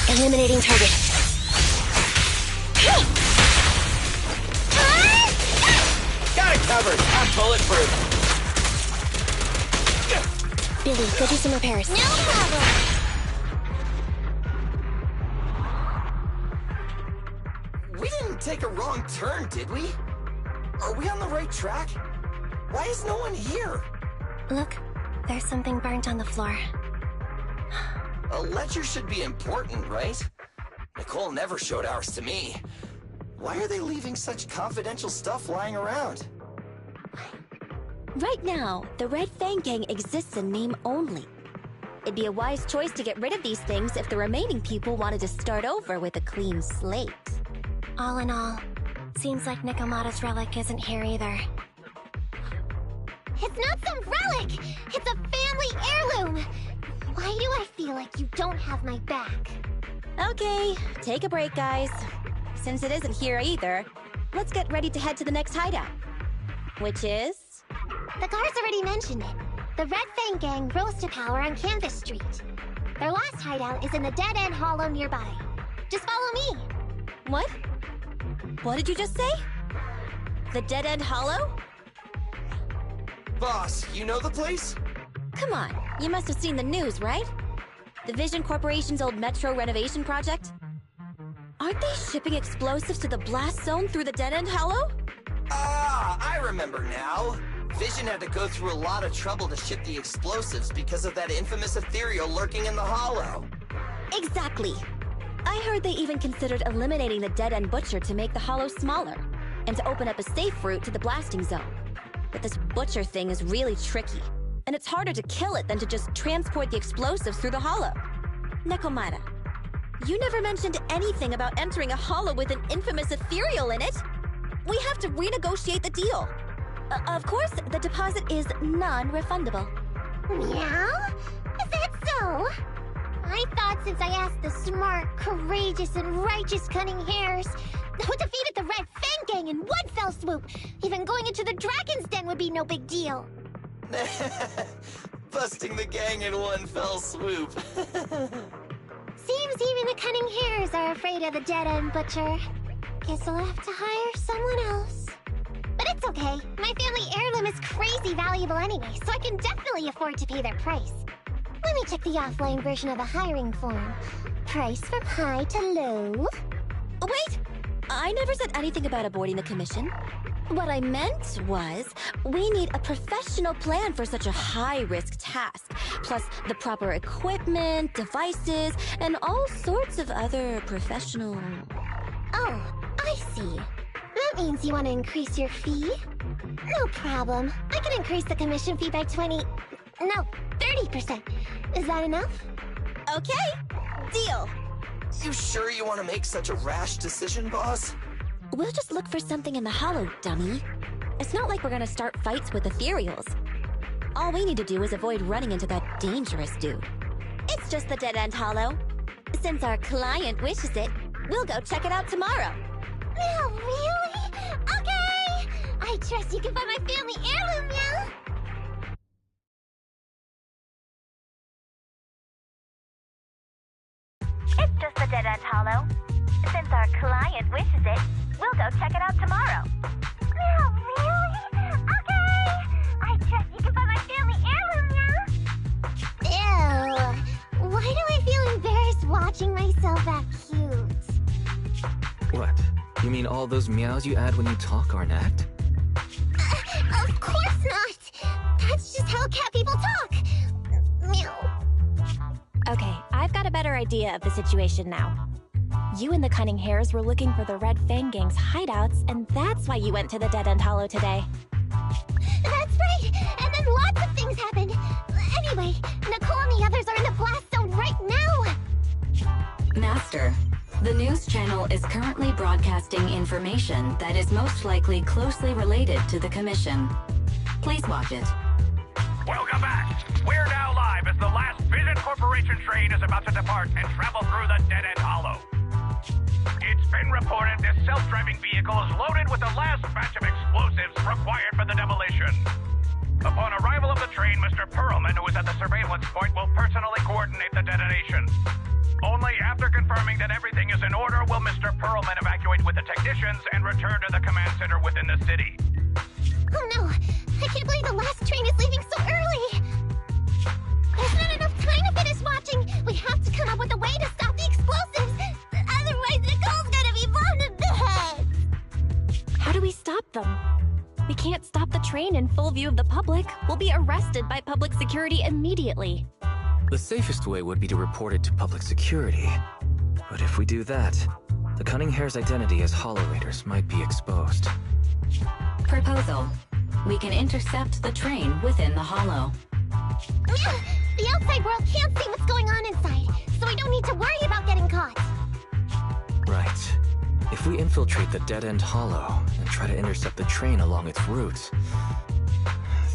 Eliminating target. Got it covered. I'm bulletproof. Billy, go do some repairs. No problem. We didn't take a wrong turn, did we? Are we on the right track? Why is no one here? Look, there's something burnt on the floor. A ledger should be important, right? Nicole never showed ours to me. Why are they leaving such confidential stuff lying around? Right now, the Red Fang Gang exists in name only. It'd be a wise choice to get rid of these things if the remaining people wanted to start over with a clean slate. All in all, seems like Nekomata's relic isn't here either. It's not some relic! It's a family heirloom! Why do I feel like you don't have my back? Okay, take a break, guys. Since it isn't here either, let's get ready to head to the next hideout. Which is? The guards already mentioned it. The Red Fang Gang rose to power on Canvas Street. Their last hideout is in the dead-end hollow nearby. Just follow me. What? What did you just say? The dead-end hollow? Boss, you know the place? Come on, you must have seen the news, right? The Vision Corporation's old metro renovation project? Aren't they shipping explosives to the blast zone through the dead-end hollow? Ah, I remember now. Vision had to go through a lot of trouble to ship the explosives because of that infamous ethereal lurking in the hollow. Exactly. I heard they even considered eliminating the dead-end butcher to make the hollow smaller, and to open up a safe route to the blasting zone. But this butcher thing is really tricky, and it's harder to kill it than to just transport the explosives through the hollow. Nekomata, you never mentioned anything about entering a hollow with an infamous ethereal in it. We have to renegotiate the deal. Of course, the deposit is non-refundable. Meow? Is that so? I thought since I asked the smart, courageous, and righteous Cunning Hares who defeated the Red Fang Gang in one fell swoop, even going into the Dragon's Den would be no big deal. Busting the gang in one fell swoop. Seems even the Cunning Hares are afraid of the dead-end butcher. Guess I'll have to hire someone else. But it's okay. My family heirloom is crazy valuable anyway, so I can definitely afford to pay their price. Let me check the offline version of the hiring form. Price from high to low. Wait! I never said anything about aborting the commission. What I meant was, we need a professional plan for such a high-risk task, plus the proper equipment, devices, and all sorts of other professional... Oh, I see. That means you want to increase your fee? No problem. I can increase the commission fee by 30%. Is that enough? Okay, deal. You sure you want to make such a rash decision, boss? We'll just look for something in the hollow, dummy. It's not like we're gonna start fights with ethereals. All we need to do is avoid running into that dangerous dude. It's just the dead-end hollow. Since our client wishes it, we'll go check it out tomorrow. Oh, really? Okay! I trust you can find my family heirloom, Meow! It's just the Dead End Hollow. Since our client wishes it, we'll go check it out tomorrow. Meow, really? Okay! I trust you can find my family heirloom, Meow! Ew. Why do I feel embarrassed watching myself act cute? What? You mean all those meows you add when you talk aren't act? Of course not! That's just how cat people talk! Meow. Okay, I've got a better idea of the situation now. You and the Cunning Hares were looking for the Red Fang Gang's hideouts, and that's why you went to the Dead End Hollow today. That's right! And then lots of things happened! Anyway, Nicole and the others are in the blast zone right now! Master, the news channel is currently broadcasting information that is most likely closely related to the Commission. Please watch it. Welcome back. We're now live as the last Vision Corporation train is about to depart and travel through the Dead End Hollow. It's been reported this self-driving vehicle is loaded with the last batch of explosives required for the demolition. Upon arrival of the train, Mr. Perlman, who is at the surveillance point, will personally coordinate the detonation. Only after confirming that everything is in order will Mr. Perlman evacuate with the technicians and return to the command center within the city. Oh no! I can't believe the last train is leaving so early! There's not enough time to finish watching! We have to come up with a way to stop the explosives! Otherwise, Nicole's gonna be bombed to death! How do we stop them? We can't stop the train in full view of the public. We'll be arrested by public security immediately. The safest way would be to report it to public security. But if we do that, the Cunning Hare's identity as Hollow Raiders might be exposed. Proposal. We can intercept the train within the Hollow. The outside world can't see what's going on inside, so we don't need to worry about getting caught. Right. If we infiltrate the Dead End Hollow and try to intercept the train along its route,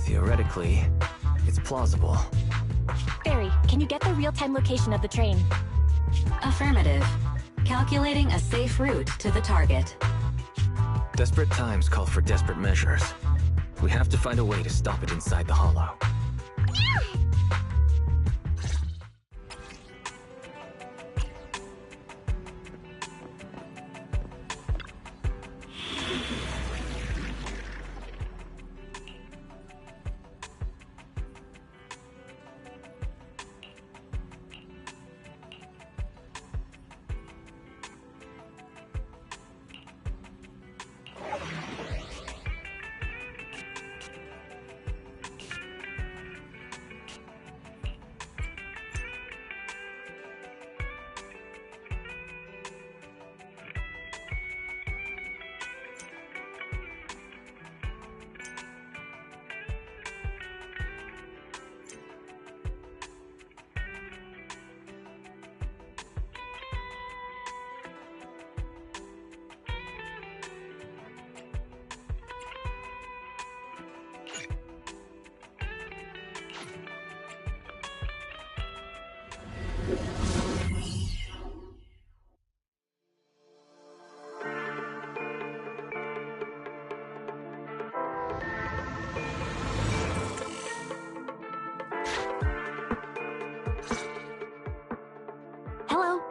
theoretically, it's plausible. Barry, can you get the real-time location of the train? Affirmative. Calculating a safe route to the target. Desperate times call for desperate measures. We have to find a way to stop it inside the Hollow.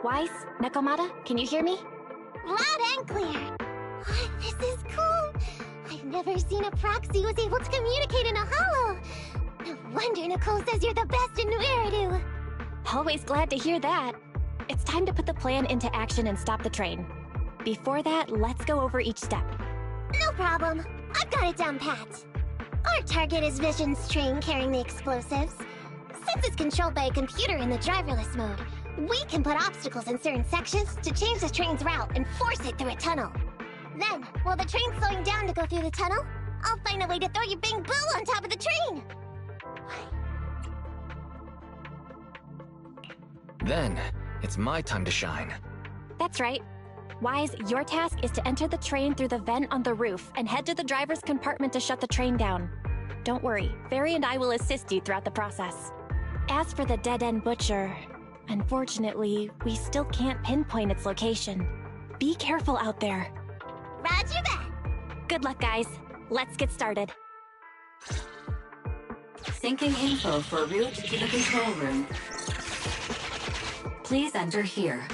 Wise, Nekomata, can you hear me? Loud and clear. This is cool. I've never seen a proxy who's able to communicate in a hollow. No wonder Nicole says you're the best in New Eridu. Always glad to hear that. It's time to put the plan into action and stop the train. Before that, let's go over each step. No problem. I've got it down pat. Our target is Vision's train carrying the explosives. Since it's controlled by a computer in the driverless mode, we can put obstacles in certain sections to change the train's route and force it through a tunnel. Then, while the train's slowing down to go through the tunnel, I'll find a way to throw your Bing Boo on top of the train! Then, it's my time to shine. That's right. Wise, your task is to enter the train through the vent on the roof and head to the driver's compartment to shut the train down. Don't worry, Barry and I will assist you throughout the process. As for the Dead-End Butcher, unfortunately, we still can't pinpoint its location. Be careful out there. Roger that! Good luck, guys. Let's get started. Syncing info for route to the control room. Please enter here.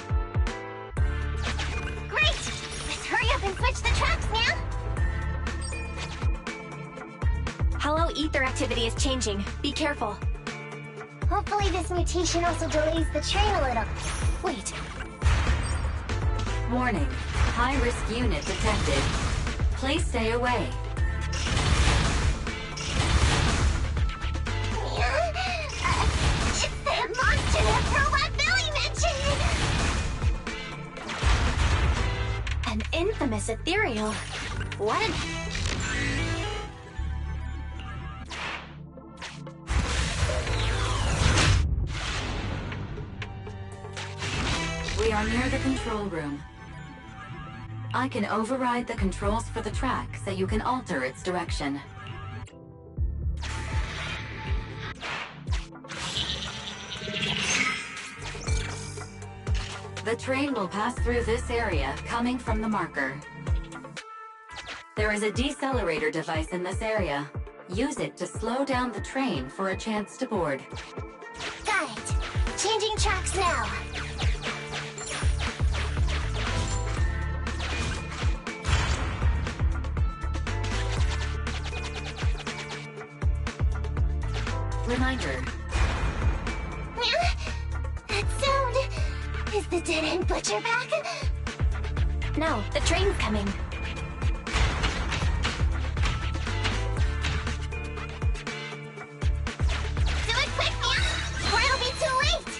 Great! Let's hurry up and switch the tracks now! Hollow ether activity is changing. Be careful. Hopefully this mutation also delays the train a little. Wait. Warning. High-risk unit detected. Please stay away. It's that monster that Robot Billy mentioned! An infamous ethereal. What? We are near the control room. I can override the controls for the track so you can alter its direction. The train will pass through this area, coming from the marker. There is a decelerator device in this area. Use it to slow down the train for a chance to board. Got it. Changing tracks now. Reminder. That sound... Is the dead-end butcher back? No, the train's coming. Do it quick, man! Or it'll be too late!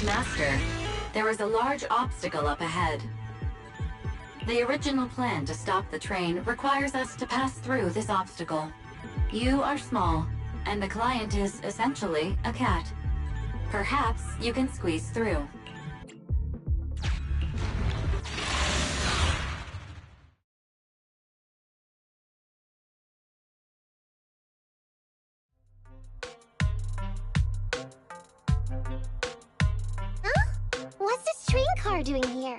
Master, there is a large obstacle up ahead. The original plan to stop the train requires us to pass through this obstacle. You are small, and the client is essentially a cat. Perhaps you can squeeze through. What's this train car doing here?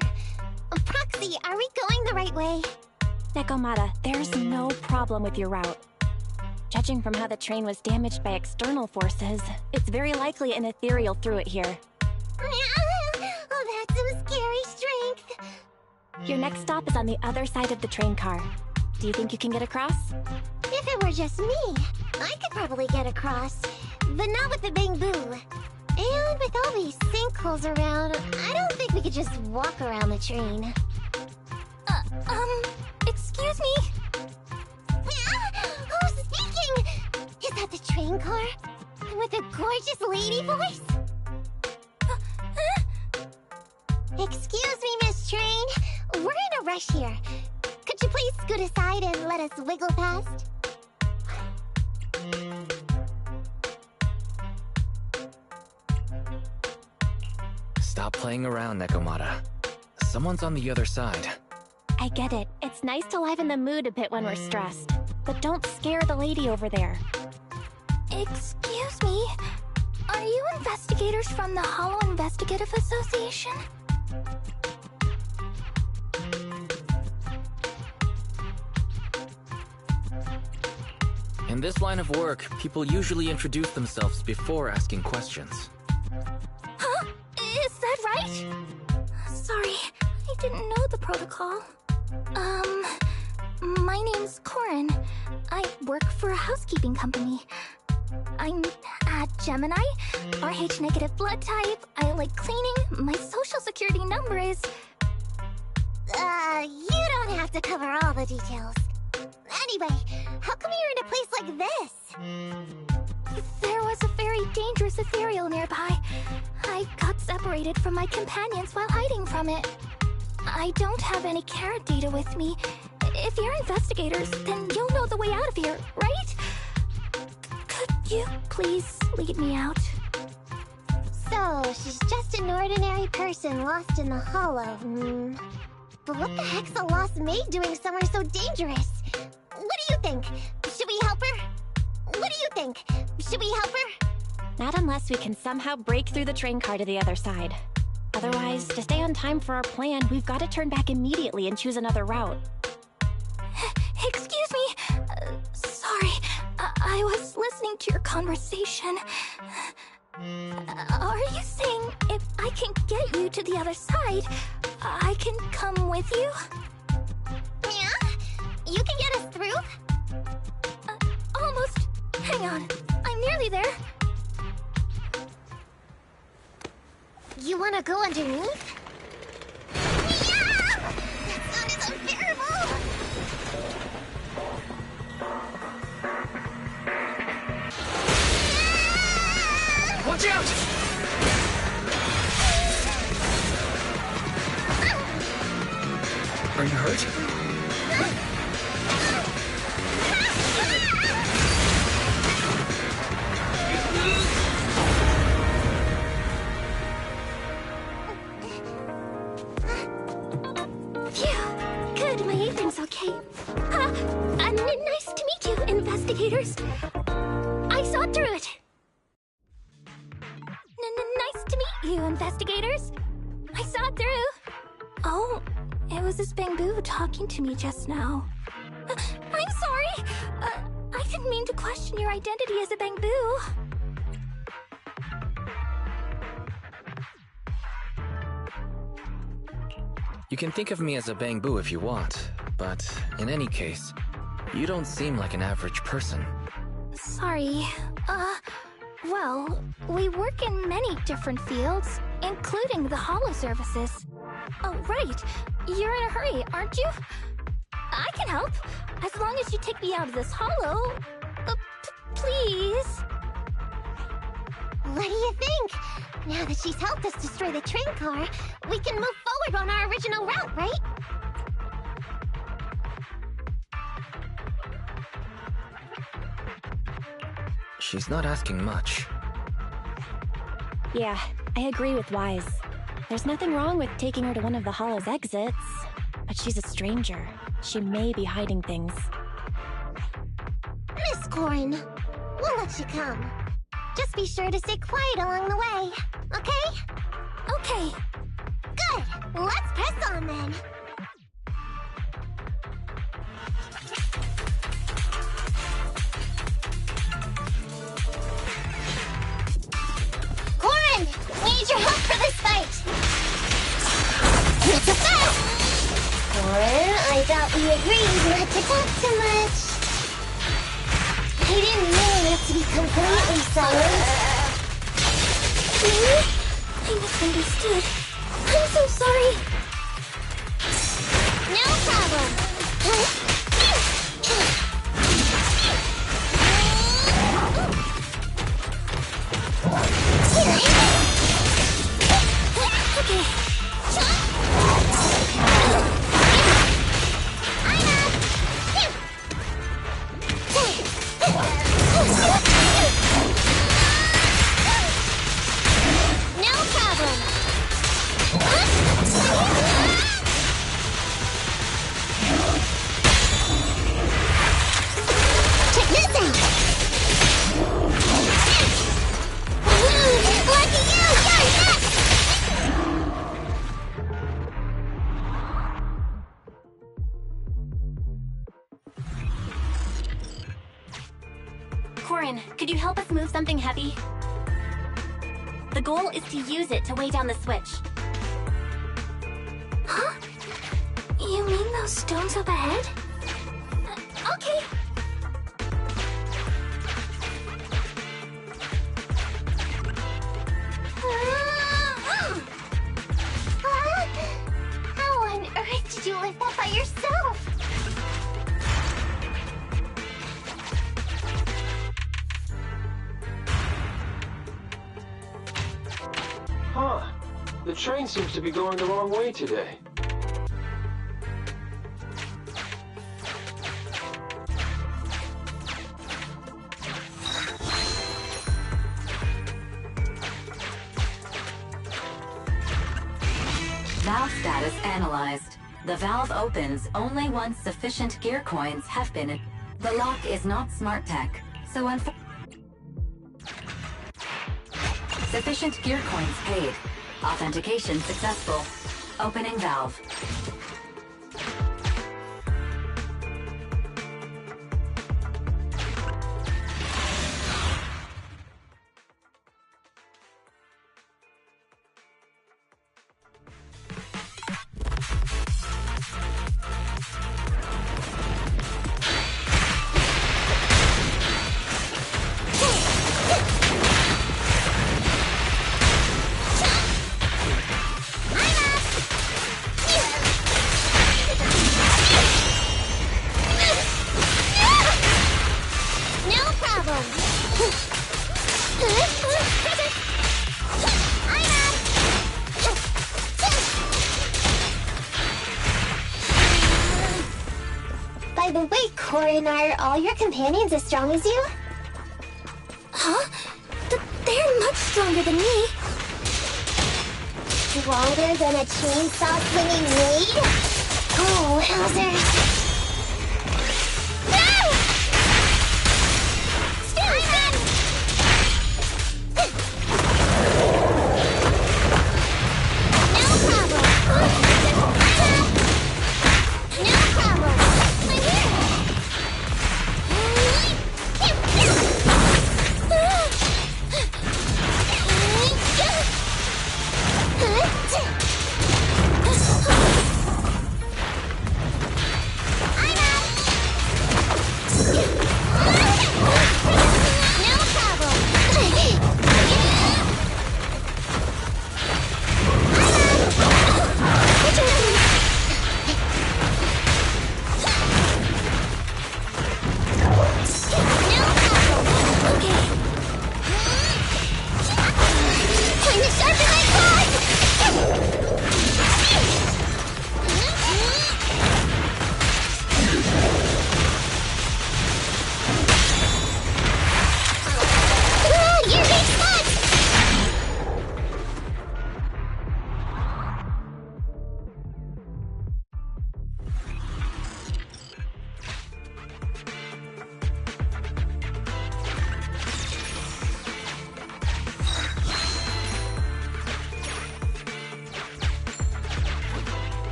Proxy, are we going the right way? Nekomata, there's no problem with your route. Judging from how the train was damaged by external forces, it's very likely an ethereal threw it here. Oh, that's some scary strength. Your next stop is on the other side of the train car. Do you think you can get across? If it were just me, I could probably get across. But not with the bamboo. And with all these sinkholes around, I don't think we could just walk around the train. Excuse me? Who's speaking? Is that the train car? With a gorgeous lady voice? Excuse me, Miss Train. We're in a rush here. Could you please scoot aside and let us wiggle past? Stop playing around, Nekomata. Someone's on the other side. I get it. It's nice to liven the mood a bit when we're stressed. But don't scare the lady over there. Excuse me? Are you investigators from the Hollow Investigative Association? In this line of work, people usually introduce themselves before asking questions. Huh? Is that right? Sorry, I didn't know the protocol. My name's Corin. I work for a housekeeping company. I'm a Gemini, RH negative blood type, I like cleaning, my social security number is... You don't have to cover all the details. Anyway, how come you're in a place like this? There was a very dangerous ethereal nearby. I got separated from my companions while hiding from it. I don't have any carrot data with me. If you're investigators, then you'll know the way out of here, right? Could you please lead me out? So, she's just an ordinary person lost in the hollow. But what the heck's a lost maid doing somewhere so dangerous? What do you think? Should we help her? What do you think? Should we help her? Not unless we can somehow break through the train car to the other side. Otherwise, to stay on time for our plan, we've got to turn back immediately and choose another route. Excuse me. Sorry. I was listening to your conversation. Are you saying if I can get you to the other side, I can come with you? Yeah? You can get us through? Almost. Hang on. I'm nearly there. You wanna go underneath? Yeah! That sound is unbearable! Watch out! Are you hurt? Good, my apron's okay. Nice to meet you, investigators. I saw through it. Nice to meet you, investigators. I saw it through. Oh, it was this bamboo talking to me just now. I'm sorry. I didn't mean to question your identity as a bamboo. You can think of me as a bamboo if you want, but in any case, you don't seem like an average person. Sorry. Well, we work in many different fields, including the holo services. Oh, right. You're in a hurry, aren't you? I can help, as long as you take me out of this holo. Please. What do you think? Now that she's helped us destroy the train car, we can move forward on our original route, right? She's not asking much. Yeah, I agree with Wise. There's nothing wrong with taking her to one of the holo's exits, but she's a stranger. She may be hiding things. Miss Corin, we'll let you come. Just be sure to stay quiet along the way, okay? Okay. Good! Let's press on then! Corin! We need your help for this fight! It's a fight! Corin, I thought we agreed not to talk too much. I didn't mean it to be completely silent. Me? I misunderstood. I'm so sorry. No problem. Okay. No problem. Check this out. Lucky you! You're next! Corin, could you help us move something heavy? The goal is to use it to weigh down the switch. Huh? You mean those stones up ahead? Okay. How on earth did you lift that by yourself? Huh. The train seems to be going the wrong way today. Valve status analyzed. The valve opens only once sufficient gear coins have been in. The lock is not smart tech, so sufficient gear coins paid. Authentication successful. Opening valve. By the way, Corin, are all your companions as strong as you? Huh? They're much stronger than me. Stronger than a chainsaw-swinging maid? Oh, Hauser.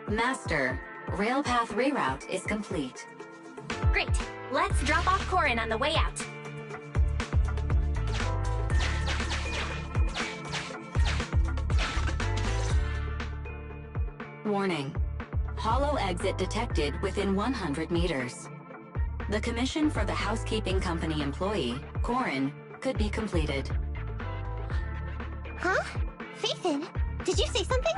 Master, rail path reroute is complete. Great. Let's drop off Corin on the way out. Warning. Hollow exit detected within 100 meters. The commission for the housekeeping company employee, Corin, could be completed. Huh? Faithin, did you say something?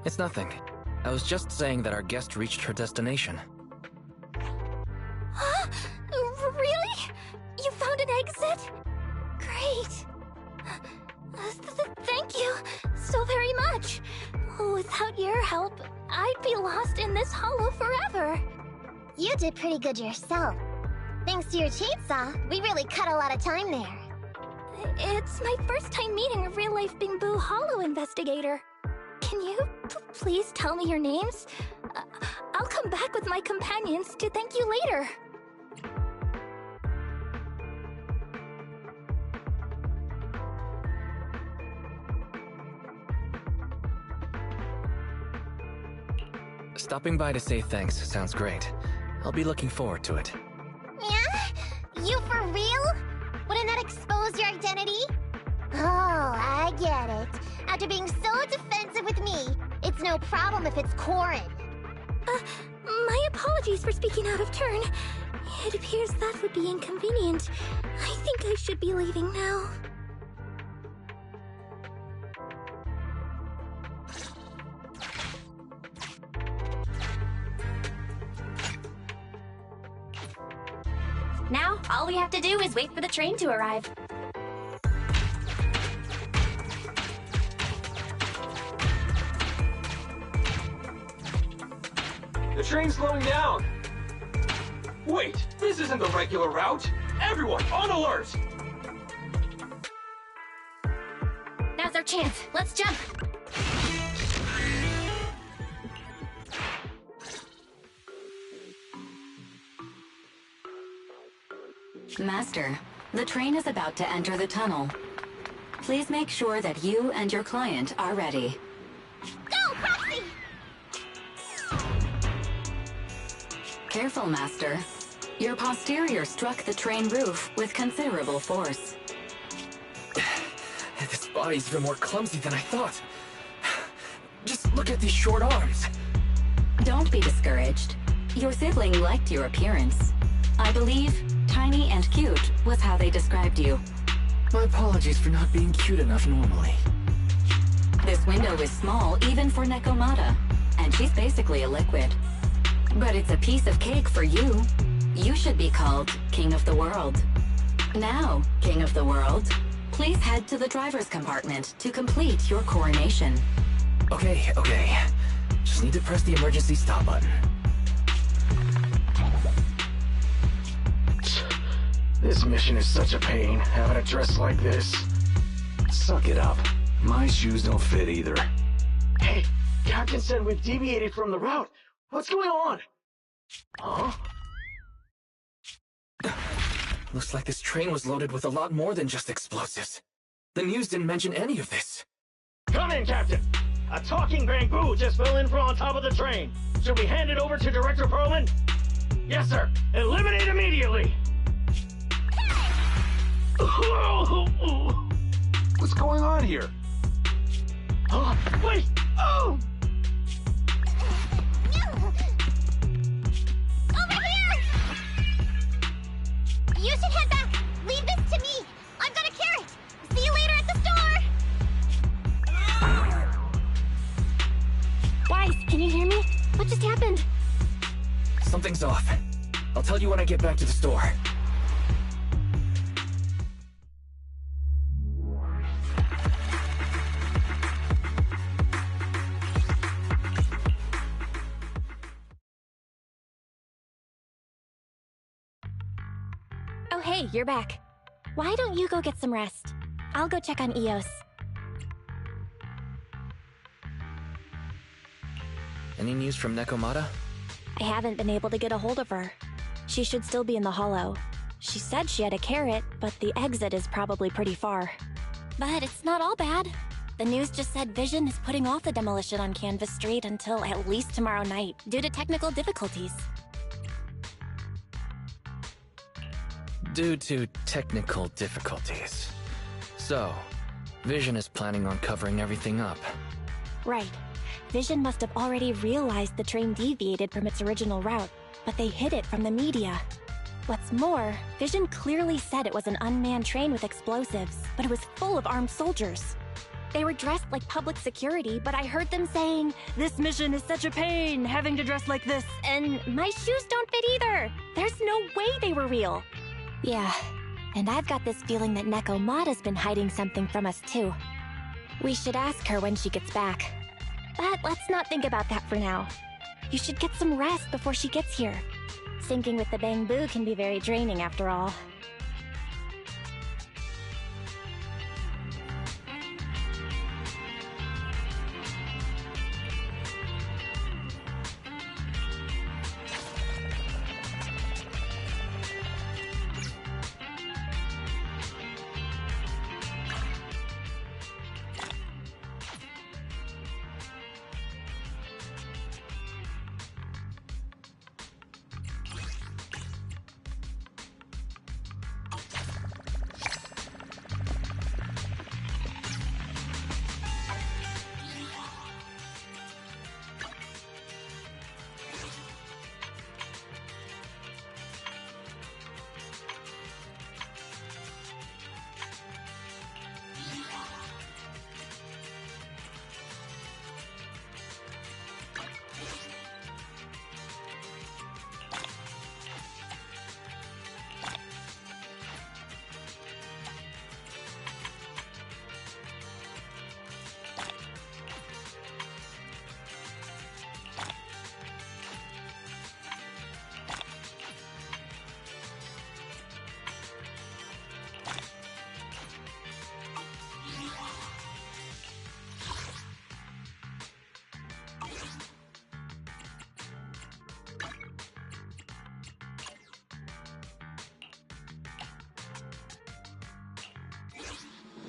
It's nothing. I was just saying that our guest reached her destination. Huh? Really? You found an exit? Great. Thank you so very much. Without your help, I'd be lost in this hollow forever. You did pretty good yourself. Thanks to your chainsaw, we really cut a lot of time there. It's my first time meeting a real-life Bing-Boo Hollow investigator. Can you please tell me your names? I'll come back with my companions to thank you later. Stopping by to say thanks sounds great. I'll be looking forward to it. Yeah? You for real? Wouldn't that expose expose your identity? Oh, I get it. After being so defensive with me, it's no problem if it's Corin. My apologies for speaking out of turn. It appears that would be inconvenient. I think I should be leaving now. Now, all we have to do is wait for the train to arrive. The train's slowing down! Wait, this isn't the regular route! Everyone, on alert! Now's our chance. Let's jump! Master, the train is about to enter the tunnel. Please make sure that you and your client are ready. Go, Proxy! Careful, Master. Your posterior struck the train roof with considerable force. This body's even more clumsy than I thought. Just look at these short arms. Don't be discouraged. Your sibling liked your appearance. I believe tiny and cute was how they described you. My apologies for not being cute enough normally. This window is small even for Nekomata, and she's basically a liquid. But it's a piece of cake for you. You should be called King of the World. Now, King of the World, please head to the driver's compartment to complete your coronation. Okay. Just need to press the emergency stop button. This mission is such a pain, having a dress like this. Suck it up. My shoes don't fit either. Hey, Captain said we've deviated from the route. What's going on? Huh? Looks like this train was loaded with a lot more than just explosives. The news didn't mention any of this. Come in, Captain! A talking bamboo just fell in from on top of the train. Should we hand it over to Director Perlman? Yes, sir. Eliminate immediately! What's going on here? Wait! Oh! Over here! You should head back. Leave this to me. I've got a carrot. See you later at the store. Guys, can you hear me? What just happened? Something's off. I'll tell you when I get back to the store. Oh, hey, you're back. Why don't you go get some rest? I'll go check on Eos. Any news from Nekomata? I haven't been able to get a hold of her. She should still be in the hollow. She said she had a carrot, but the exit is probably pretty far. But it's not all bad. The news just said Vision is putting off the demolition on Canvas Street until at least tomorrow night, due to technical difficulties. Due to technical difficulties. So, Vision is planning on covering everything up. Right. Vision must have already realized the train deviated from its original route, but they hid it from the media. What's more, Vision clearly said it was an unmanned train with explosives, but it was full of armed soldiers. They were dressed like public security, but I heard them saying, "This mission is such a pain, having to dress like this," and my shoes don't fit either. There's no way they were real. Yeah, and I've got this feeling that Nekomata's been hiding something from us too. We should ask her when she gets back. But let's not think about that for now. You should get some rest before she gets here. Syncing with the bamboo can be very draining after all.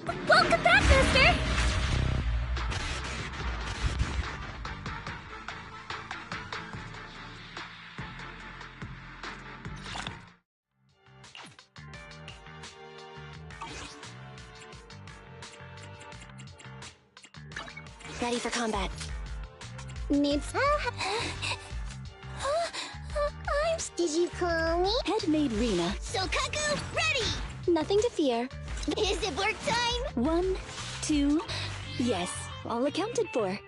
Welcome back, mister! Ready for combat. Needs... Did you call me? Headmaid Rena. Sokaku, ready! Nothing to fear. Is it work time? 1, 2... Yes, all accounted for.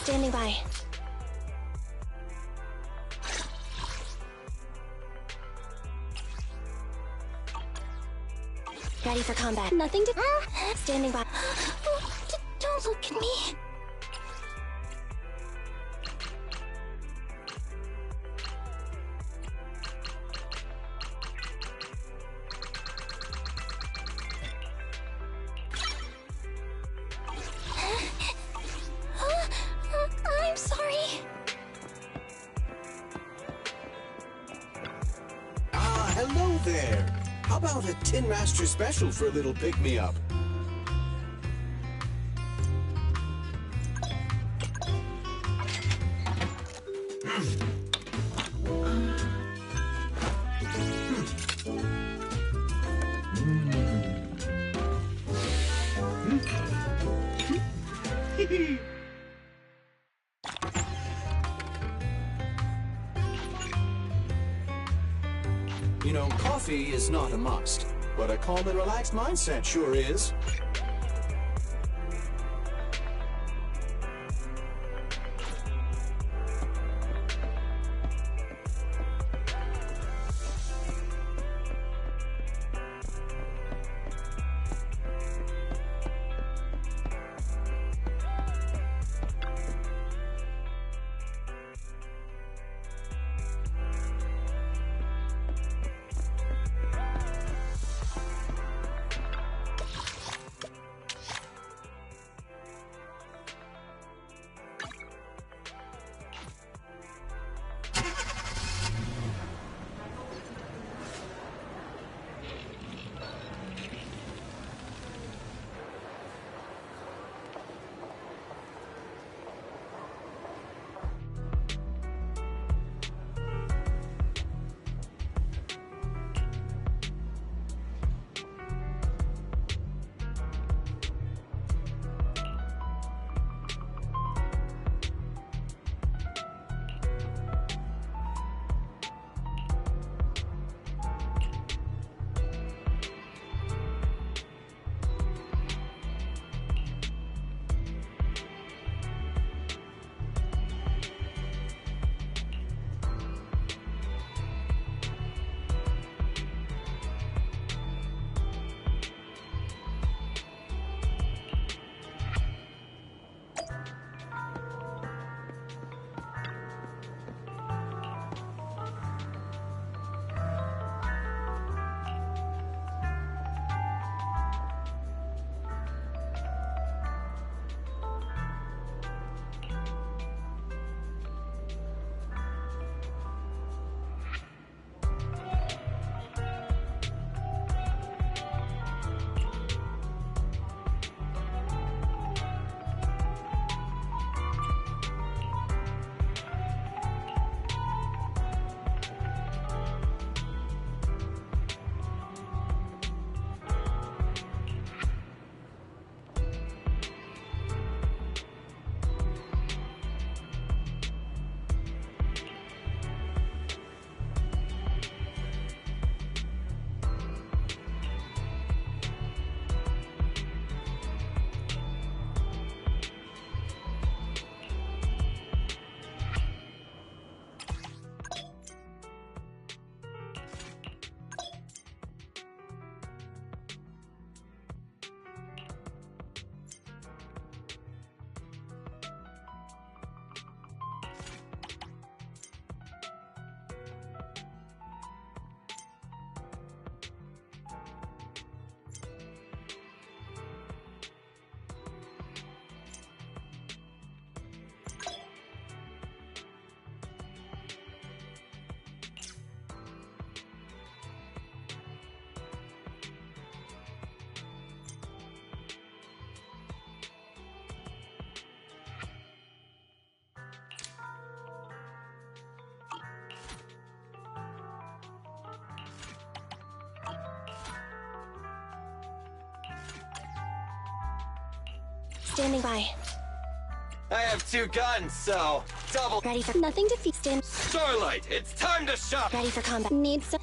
Standing by. Ready for combat. Nothing to... Standing by. Don't look at me. I'm sorry. Ah, hello there. How about a Tin Master special for a little pick-me-up? You know, coffee is not a must, but a calm and relaxed mindset sure is. Standing by. I have 2 guns, so double. Ready for nothing to feed. Stand. Starlight, it's time to shop. Ready for combat. Need some.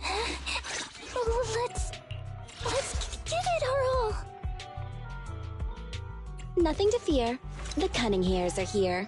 Let's give it our all. Nothing to fear. The cunning hairs are here.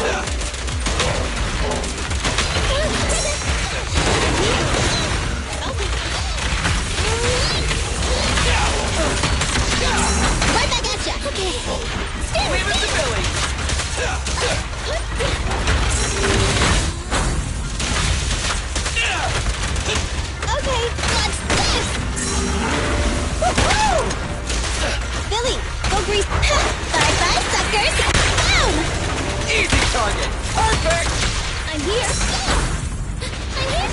Right back at ya! Okay. Leave it to Billy! Okay, what's this? Woohoo! Billy, go grease. Bye-bye, suckers! Boom! Easy target! Perfect! I'm here. I'm here.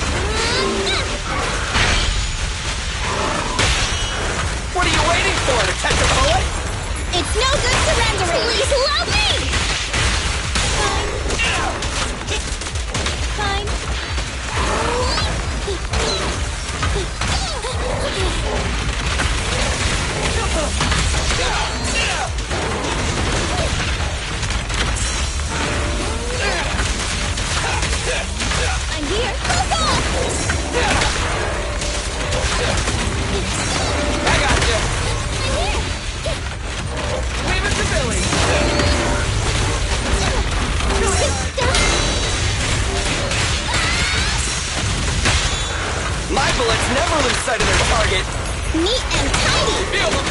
What are you waiting for, to catch a bullet? It's no good surrendering! Please love me! Fine. I'm here. I got you. I'm here. Leave it to Billy. My bullets never lose sight of their target. Neat and tidy. Feel them.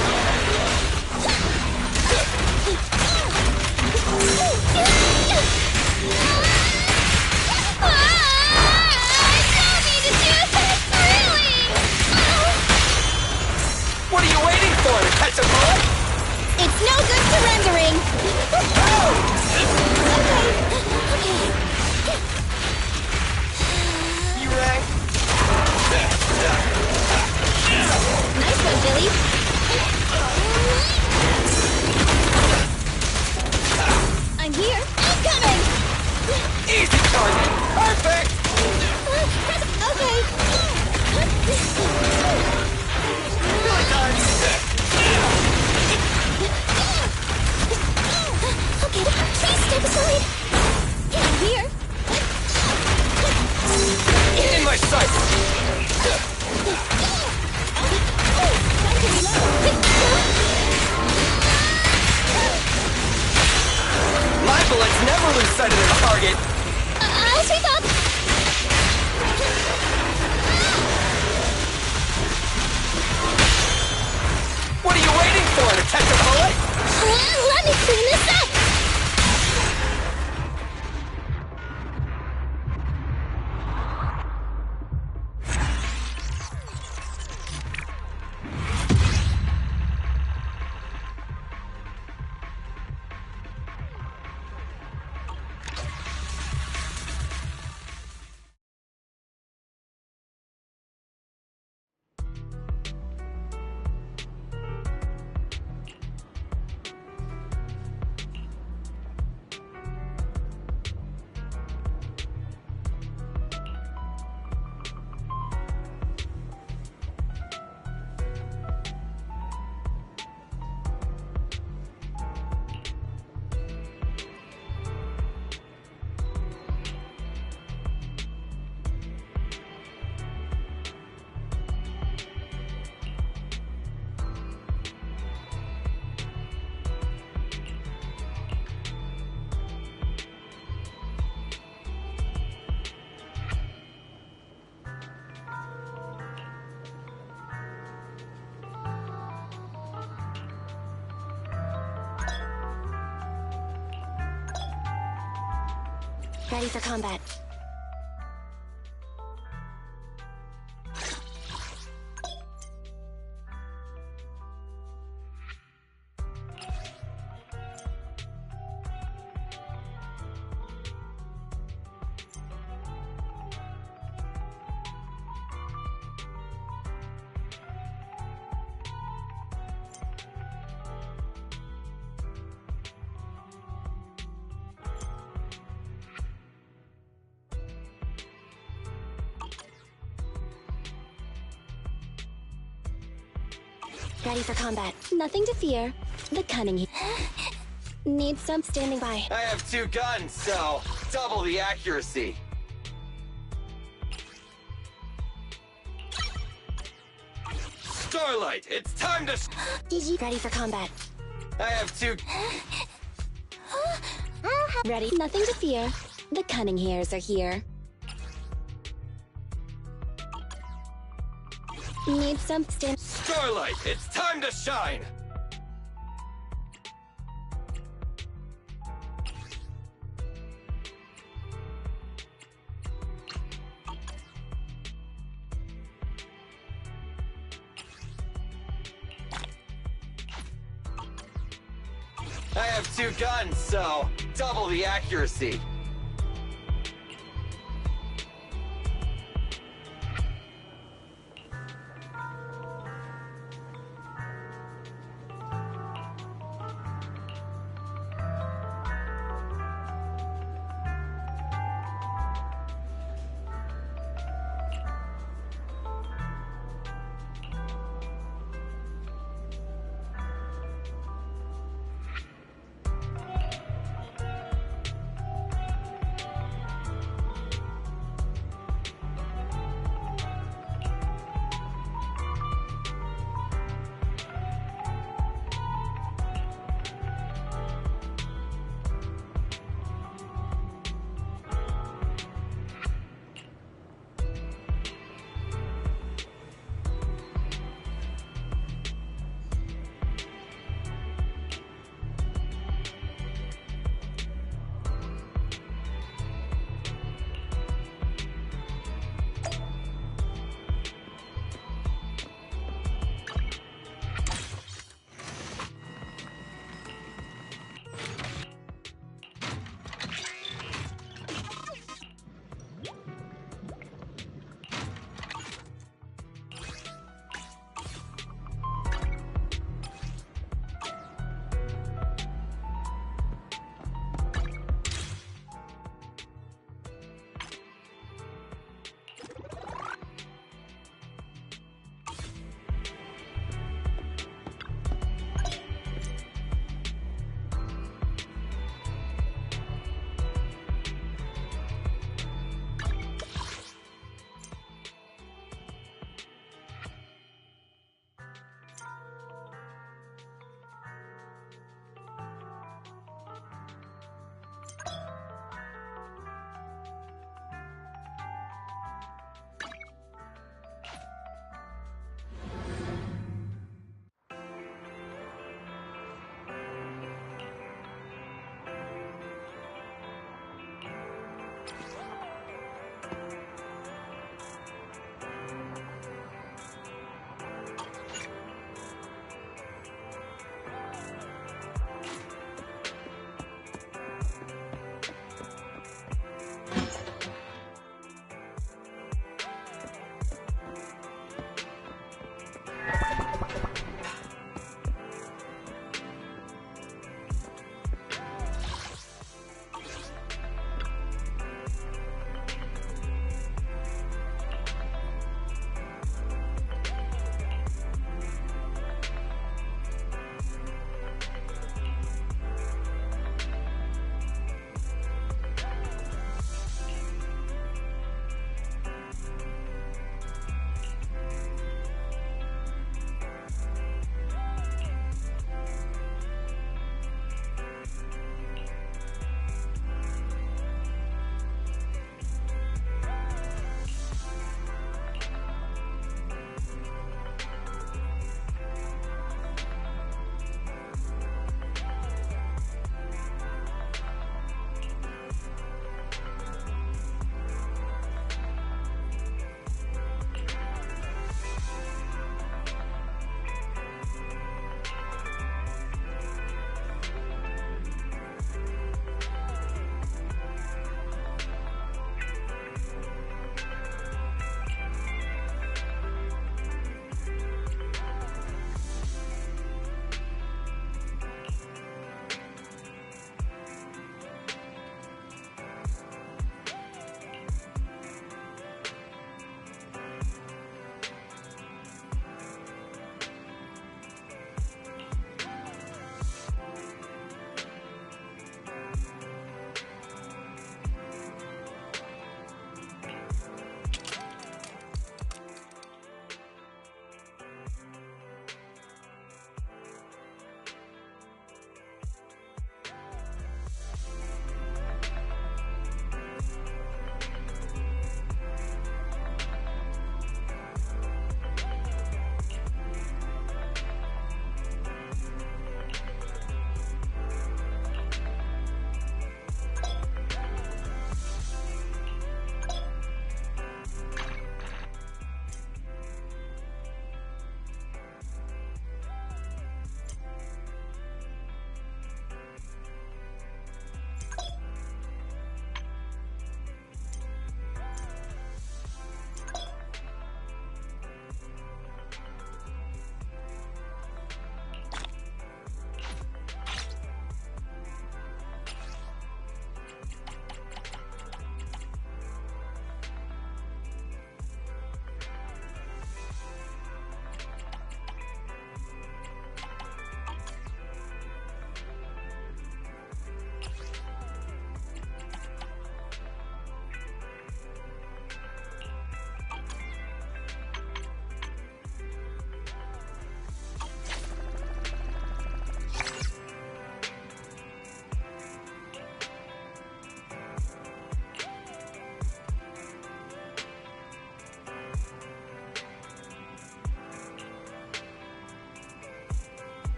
What are you waiting for, to catch a bullet? It's no good surrendering. You rang. Nice one, Billy. I'm here. I'm coming. Easy target. Perfect. Okay. Okay, please step aside. I'm here. In my sight. My bullets never lose sight of their target. I'll sweep up. What are you waiting for, to catch a bullet? Let me clean this up. Ready for combat. Ready for combat. Nothing to fear. The cunning needs some standing by. I have 2 guns, so double the accuracy. Starlight, it's time to... Ready for combat. I have 2... Oh, Ready? Nothing to fear. The cunning hairs are here. Need something. Starlight, it's time to shine! I have 2 guns, so double the accuracy.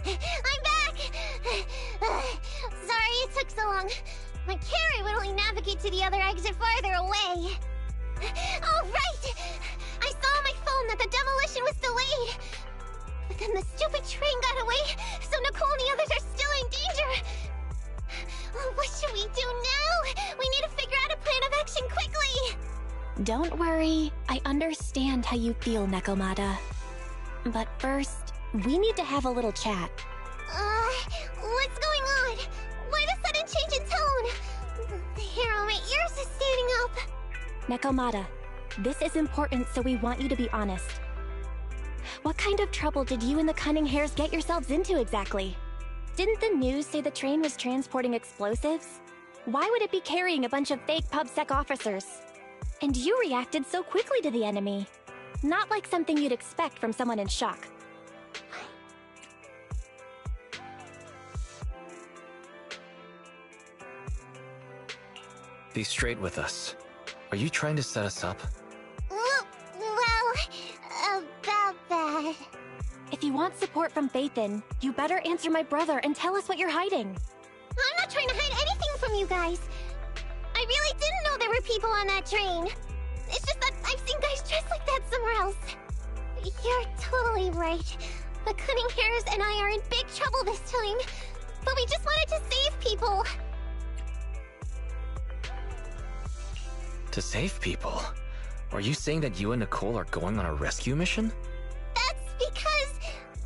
I'm back! Sorry it took so long. My carrot would only navigate to the other exit farther away. Oh, right! I saw on my phone that the demolition was delayed. But then the stupid train got away, so Nicole and the others are still in danger. What should we do now? We need to figure out a plan of action quickly! Don't worry. I understand how you feel, Nekomata. But first, we need to have a little chat. What's going on? Why the sudden change in tone? The hair on my ears is standing up. Nekomata, this is important, so we want you to be honest. What kind of trouble did you and the Cunning Hares get yourselves into exactly? Didn't the news say the train was transporting explosives? Why would it be carrying a bunch of fake PubSec officers? And you reacted so quickly to the enemy. Not like something you'd expect from someone in shock. Be straight with us. Are you trying to set us up? Well, about that. If you want support from Phaethon, you better answer my brother and tell us what you're hiding. I'm not trying to hide anything from you guys. I really didn't know there were people on that train. It's just that I've seen guys dressed like that somewhere else. You're totally right. The Cunning Hares and I are in big trouble this time. But we just wanted to save people. To save people? Are you saying that you and Nicole are going on a rescue mission? That's because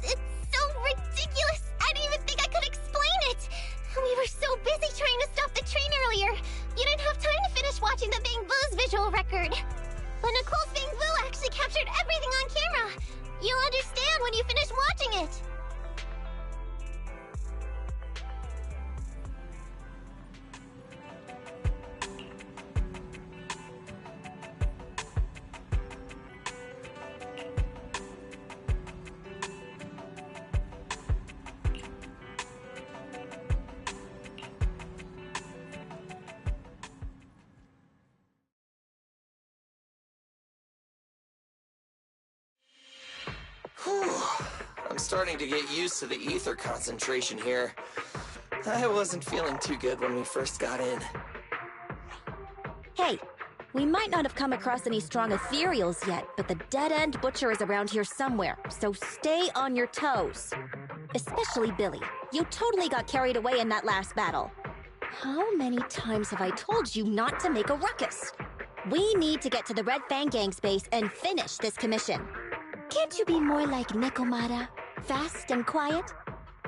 it's so ridiculous. I didn't even think I could explain it. We were so busy trying to stop the train earlier. You didn't have time to finish watching the Bang Boo's visual record. But Nicole's Bang Boo actually captured everything on camera. You'll understand when you finish watching it. I'm starting to get used to the ether concentration here. I wasn't feeling too good when we first got in. Hey, we might not have come across any strong ethereals yet, but the dead-end butcher is around here somewhere, so stay on your toes. Especially Billy. You totally got carried away in that last battle. How many times have I told you not to make a ruckus? We need to get to the Red Fang Gang's base and finish this commission. Can't you be more like Nekomata? Fast and quiet?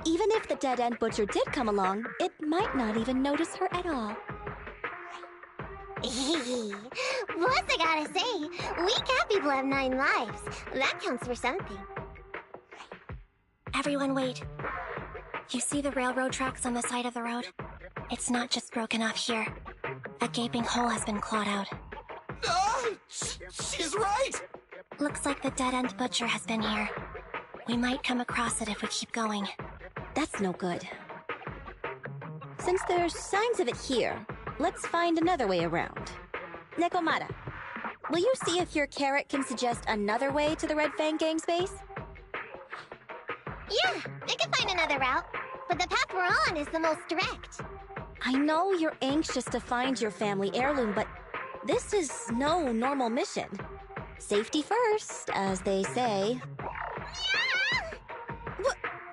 Even if the dead-end butcher did come along, it might not even notice her at all. Plus, I gotta say, we cat people have 9 lives. That counts for something. Everyone wait. You see the railroad tracks on the side of the road? It's not just broken off here. A gaping hole has been clawed out. She's right! Looks like the dead-end butcher has been here. We might come across it if we keep going. That's no good. Since there's signs of it here, let's find another way around. Nekomata, will you see if your carrot can suggest another way to the Red Fang Gang's base? Yeah, I can find another route, but the path we're on is the most direct. I know you're anxious to find your family heirloom, but this is no normal mission. Safety first, as they say.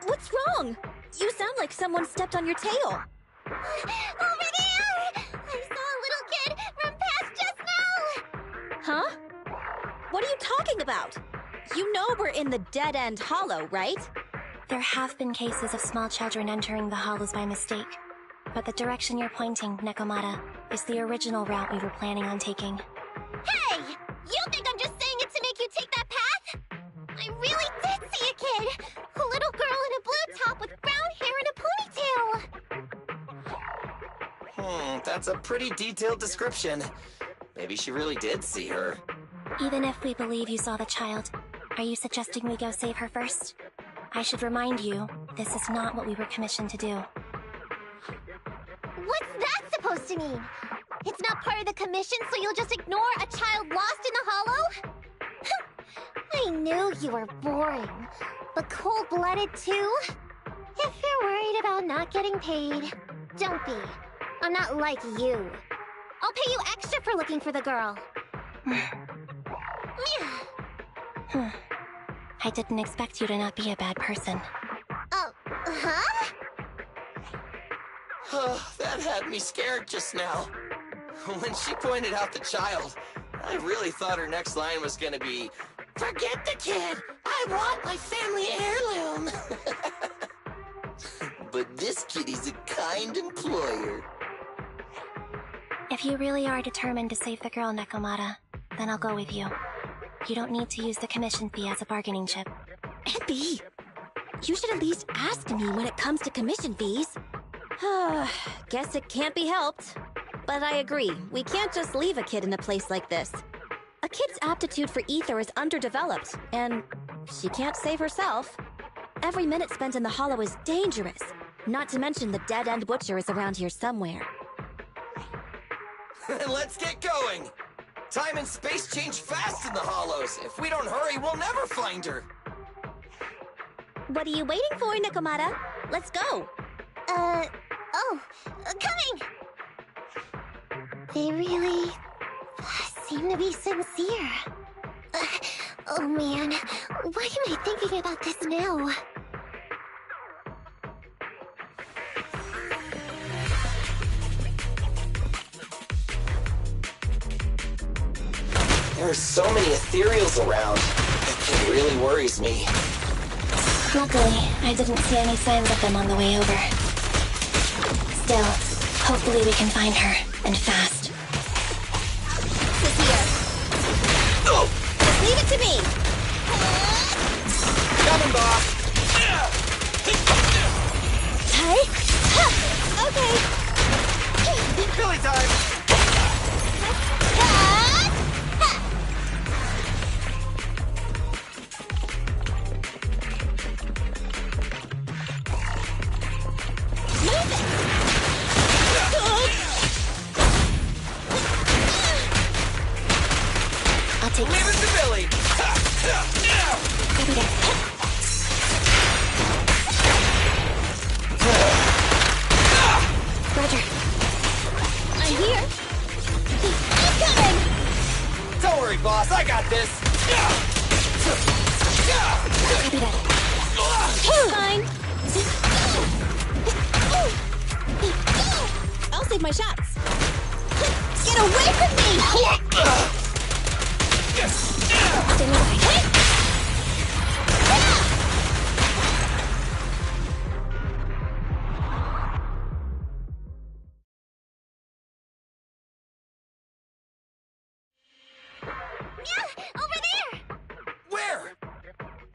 What's wrong? You sound like someone stepped on your tail. Over there! I saw a little kid run past just now! Huh? What are you talking about? You know we're in the dead-end hollow, right? There have been cases of small children entering the hollows by mistake. But the direction you're pointing, Nekomata, is the original route we were planning on taking. Hey! You think I'm just saying it to make you take that path? I really did see a kid! A little girl in a blue top with brown hair and a ponytail! That's a pretty detailed description. Maybe she really did see her. Even if we believe you saw the child, are you suggesting we go save her first? I should remind you, this is not what we were commissioned to do. What's that supposed to mean? It's not part of the commission, so you'll just ignore a child lost in the hollow? I knew you were boring, but cold-blooded too? about not getting paid. Don't be. I'm not like you. I'll pay you extra for looking for the girl. I didn't expect you to not be a bad person. Oh, huh? That had me scared just now. When she pointed out the child, I really thought her next line was gonna be, "Forget the kid! I want my family heirloom!" But this kitty's a kind employer. If you really are determined to save the girl, Nekomata, then I'll go with you. You don't need to use the commission fee as a bargaining chip. Abby, you should at least ask me when it comes to commission fees. Guess it can't be helped. But I agree, we can't just leave a kid in a place like this. A kid's aptitude for ether is underdeveloped, and she can't save herself. Every minute spent in the hollow is dangerous, not to mention the dead-end butcher is around here somewhere. Let's get going! Time and space change fast in the hollows. If we don't hurry, we'll never find her. What are you waiting for, Nekomata? Let's go! Coming! They really seem to be sincere. Oh man, why am I thinking about this now? There are so many ethereals around. It really worries me. Luckily, I didn't see any signs of them on the way over. Still, hopefully we can find her, and fast. This here. Oh! Just leave it to me! Coming, boss! Hey? Okay. Billy time! Leave it to Billy! Copy that. Roger. I'm here. I'm coming! Don't worry, boss. I got this. Copy that. Fine. I'll save my shots. Get away from me! Stay nearby. Over there! Where?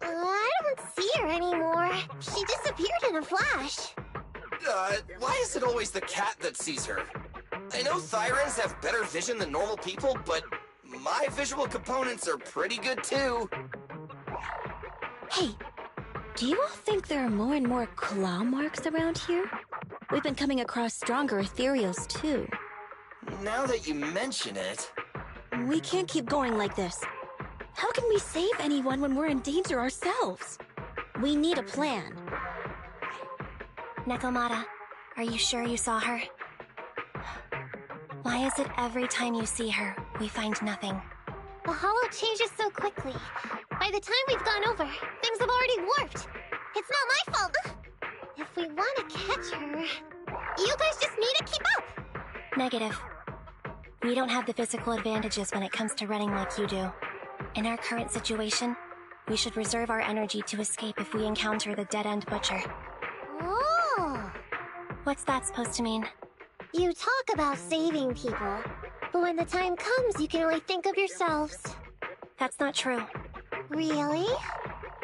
I don't see her anymore. She disappeared in a flash. Why is it always the cat that sees her? I know Thyrans have better vision than normal people, but my visual components are pretty good too. Hey, do you all think there are more and more claw marks around here? We've been coming across stronger ethereals too. Now that you mention it... We can't keep going like this. How can we save anyone when we're in danger ourselves? We need a plan. Nekomata, are you sure you saw her? Why is it every time you see her, we find nothing? The hollow changes so quickly. By the time we've gone over, things have already warped. It's not my fault. If we want to catch her, you guys just need to keep up. Negative. We don't have the physical advantages when it comes to running like you do. In our current situation, we should reserve our energy to escape if we encounter the dead-end butcher. Oh! What's that supposed to mean? You talk about saving people, but when the time comes, you can only think of yourselves. That's not true. Really?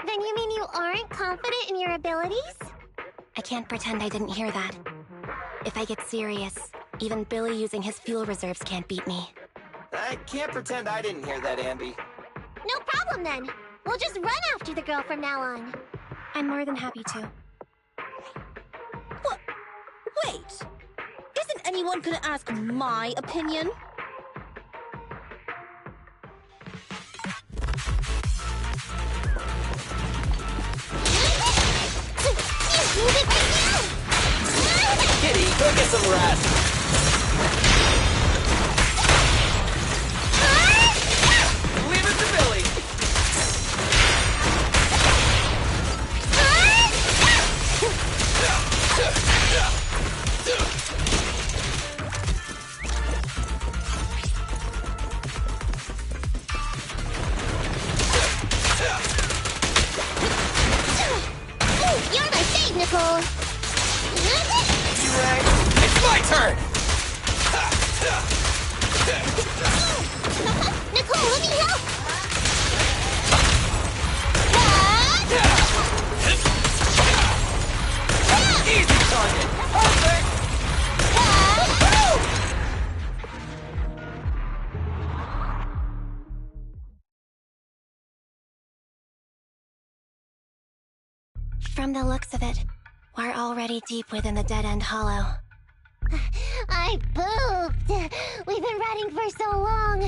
Then you mean you aren't confident in your abilities? I can't pretend I didn't hear that. If I get serious, even Billy using his fuel reserves can't beat me. I can't pretend I didn't hear that, Ambi. No problem then. We'll just run after the girl from now on. I'm more than happy to. What? Wait! Isn't anyone gonna ask my opinion? Move it right now! Alrighty, go get some rest. Leave it to Billy. You're my fave, Nicole. It's my turn. Nicole, let me help. Easy target. Perfect. From the looks of it, we're already deep within the dead-end hollow. I pooped. We've been running for so long.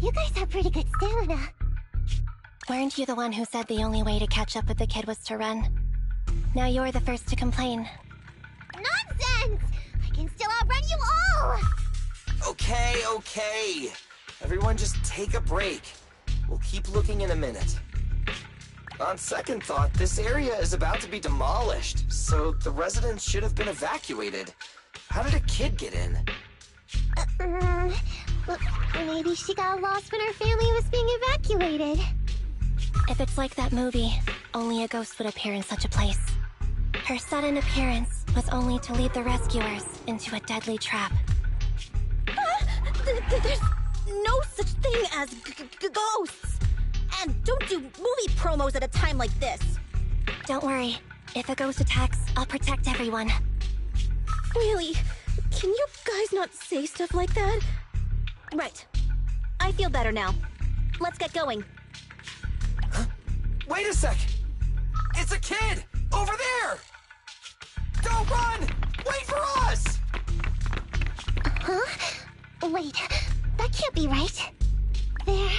You guys have pretty good stamina. Weren't you the one who said the only way to catch up with the kid was to run? Now you're the first to complain. Nonsense! I can still outrun you all! Okay. Everyone just take a break. We'll keep looking in a minute. On second thought, this area is about to be demolished, so the residents should have been evacuated. How did a kid get in? Look, maybe she got lost when her family was being evacuated. If it's like that movie, only a ghost would appear in such a place. Her sudden appearance was only to lead the rescuers into a deadly trap. There's no such thing as ghosts! And don't do movie promos at a time like this. Don't worry. If a ghost attacks, I'll protect everyone. Really? Can you guys not say stuff like that? Right. I feel better now. Let's get going. Huh? Wait a sec! It's a kid! Over there! Don't run! Wait for us! Huh? Wait, that can't be right. There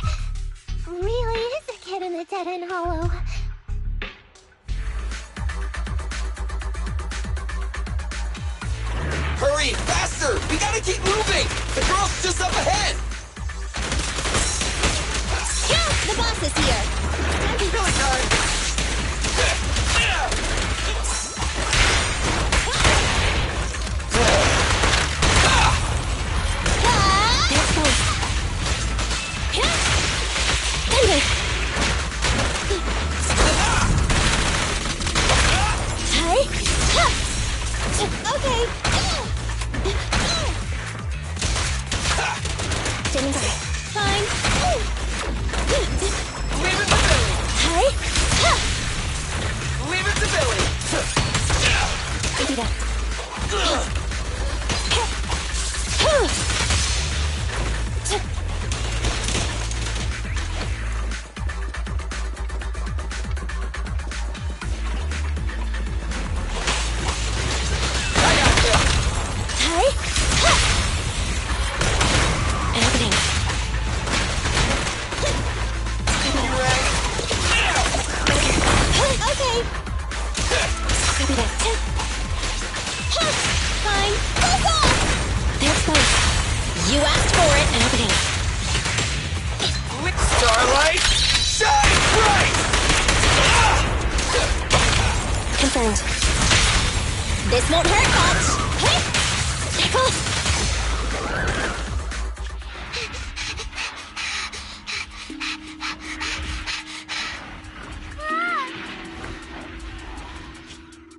really is a kid in the dead-end hollow. Hurry! Faster! We gotta keep moving! The girl's just up ahead! Yeah, the boss is here! Billy time! Okay. Standing by. Fine. Leave it to Billy! Hey. Leave it to Billy! Give it up. This won't hurt much. Hey, Nicole.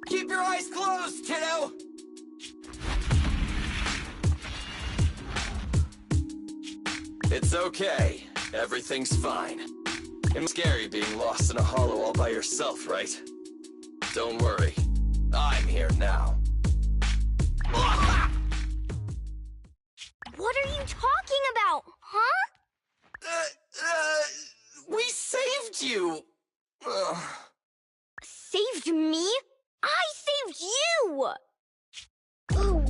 Keep your eyes closed, kiddo! It's okay. Everything's fine. It's scary being lost in a hollow all by yourself, right? Don't worry. I'm here now. What are you talking about, huh? We saved you! Saved me? I saved you!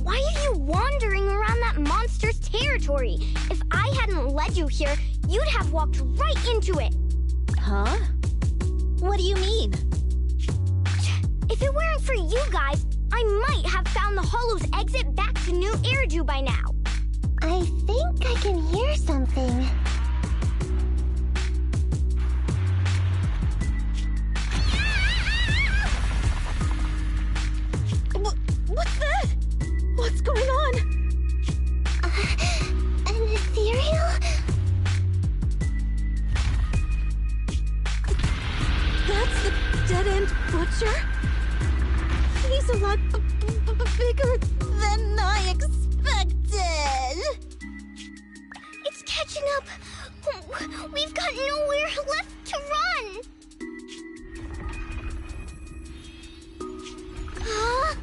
Why are you wandering around that monster's territory? If I hadn't led you here, you'd have walked right into it. Huh? What do you mean? If it weren't for you guys, I might have found the Hollow's exit back to New Eridu by now. I think I can hear something. What's that? What's going on? An ethereal? That's the dead-end butcher? He's a lot bigger than I expected. It's catching up. We've got nowhere left to run. Huh?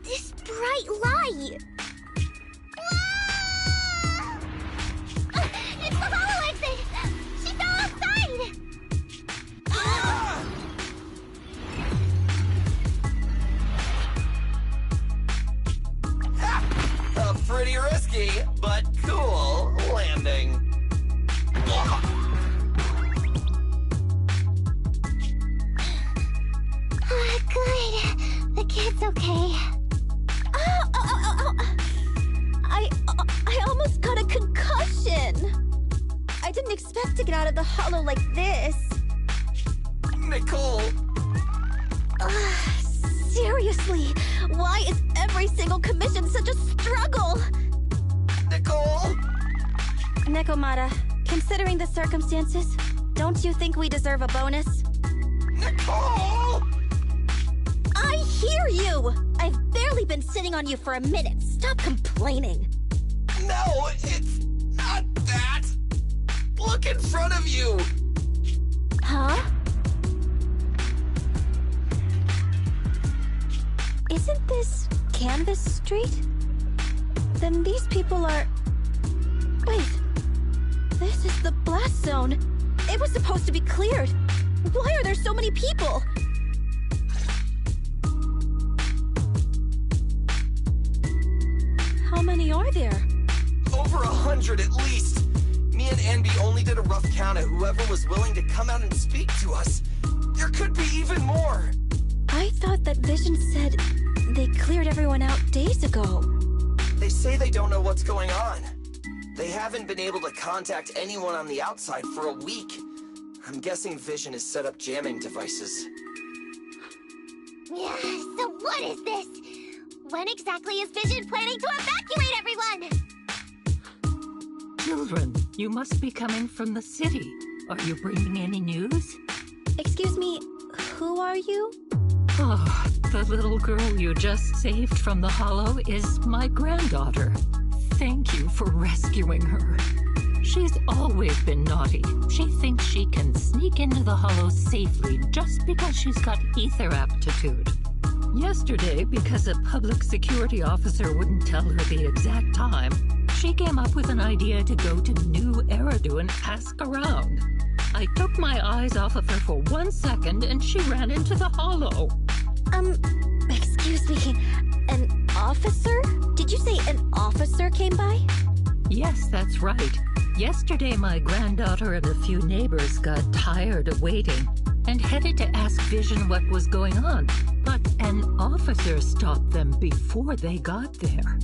This bright light. It's the Hollow exit. She fell outside. A pretty risky, but cool landing. Good. The kid's okay. Ow. I almost got a concussion. I didn't expect to get out of the Hollow like this. Nicole! Seriously, why is every single commission such a struggle? Nicole! Nekomata, considering the circumstances, don't you think we deserve a bonus? Nicole! I hear you! I've barely been sitting on you for a minute. Stop complaining. No, it's not that! Look in front of you! Huh? Isn't this Canvas Street? Then these people are... Wait. This is the blast zone. It was supposed to be cleared. Why are there so many people? How many are there? Over 100 at least. Me and Envy only did a rough count of whoever was willing to come out and speak to us. There could be even more. I thought that Vision said they cleared everyone out days ago. They say they don't know what's going on. They haven't been able to contact anyone on the outside for a week. I'm guessing Vision has set up jamming devices. Yeah, so what is this? When exactly is Vision planning to evacuate everyone? Children, you must be coming from the city. Are you bringing any news? Excuse me, who are you? Oh, the little girl you just saved from the Hollow is my granddaughter. Thank you for rescuing her. She's always been naughty. She thinks she can sneak into the Hollow safely just because she's got ether aptitude. Yesterday, because a public security officer wouldn't tell her the exact time, she came up with an idea to go to New Eridu and ask around. I took my eyes off of her for 1 second and she ran into the Hollow. Excuse me, an officer? Did you say an officer came by? Yes, that's right. Yesterday, my granddaughter and a few neighbors got tired of waiting and headed to ask Vision what was going on, but an officer stopped them before they got there.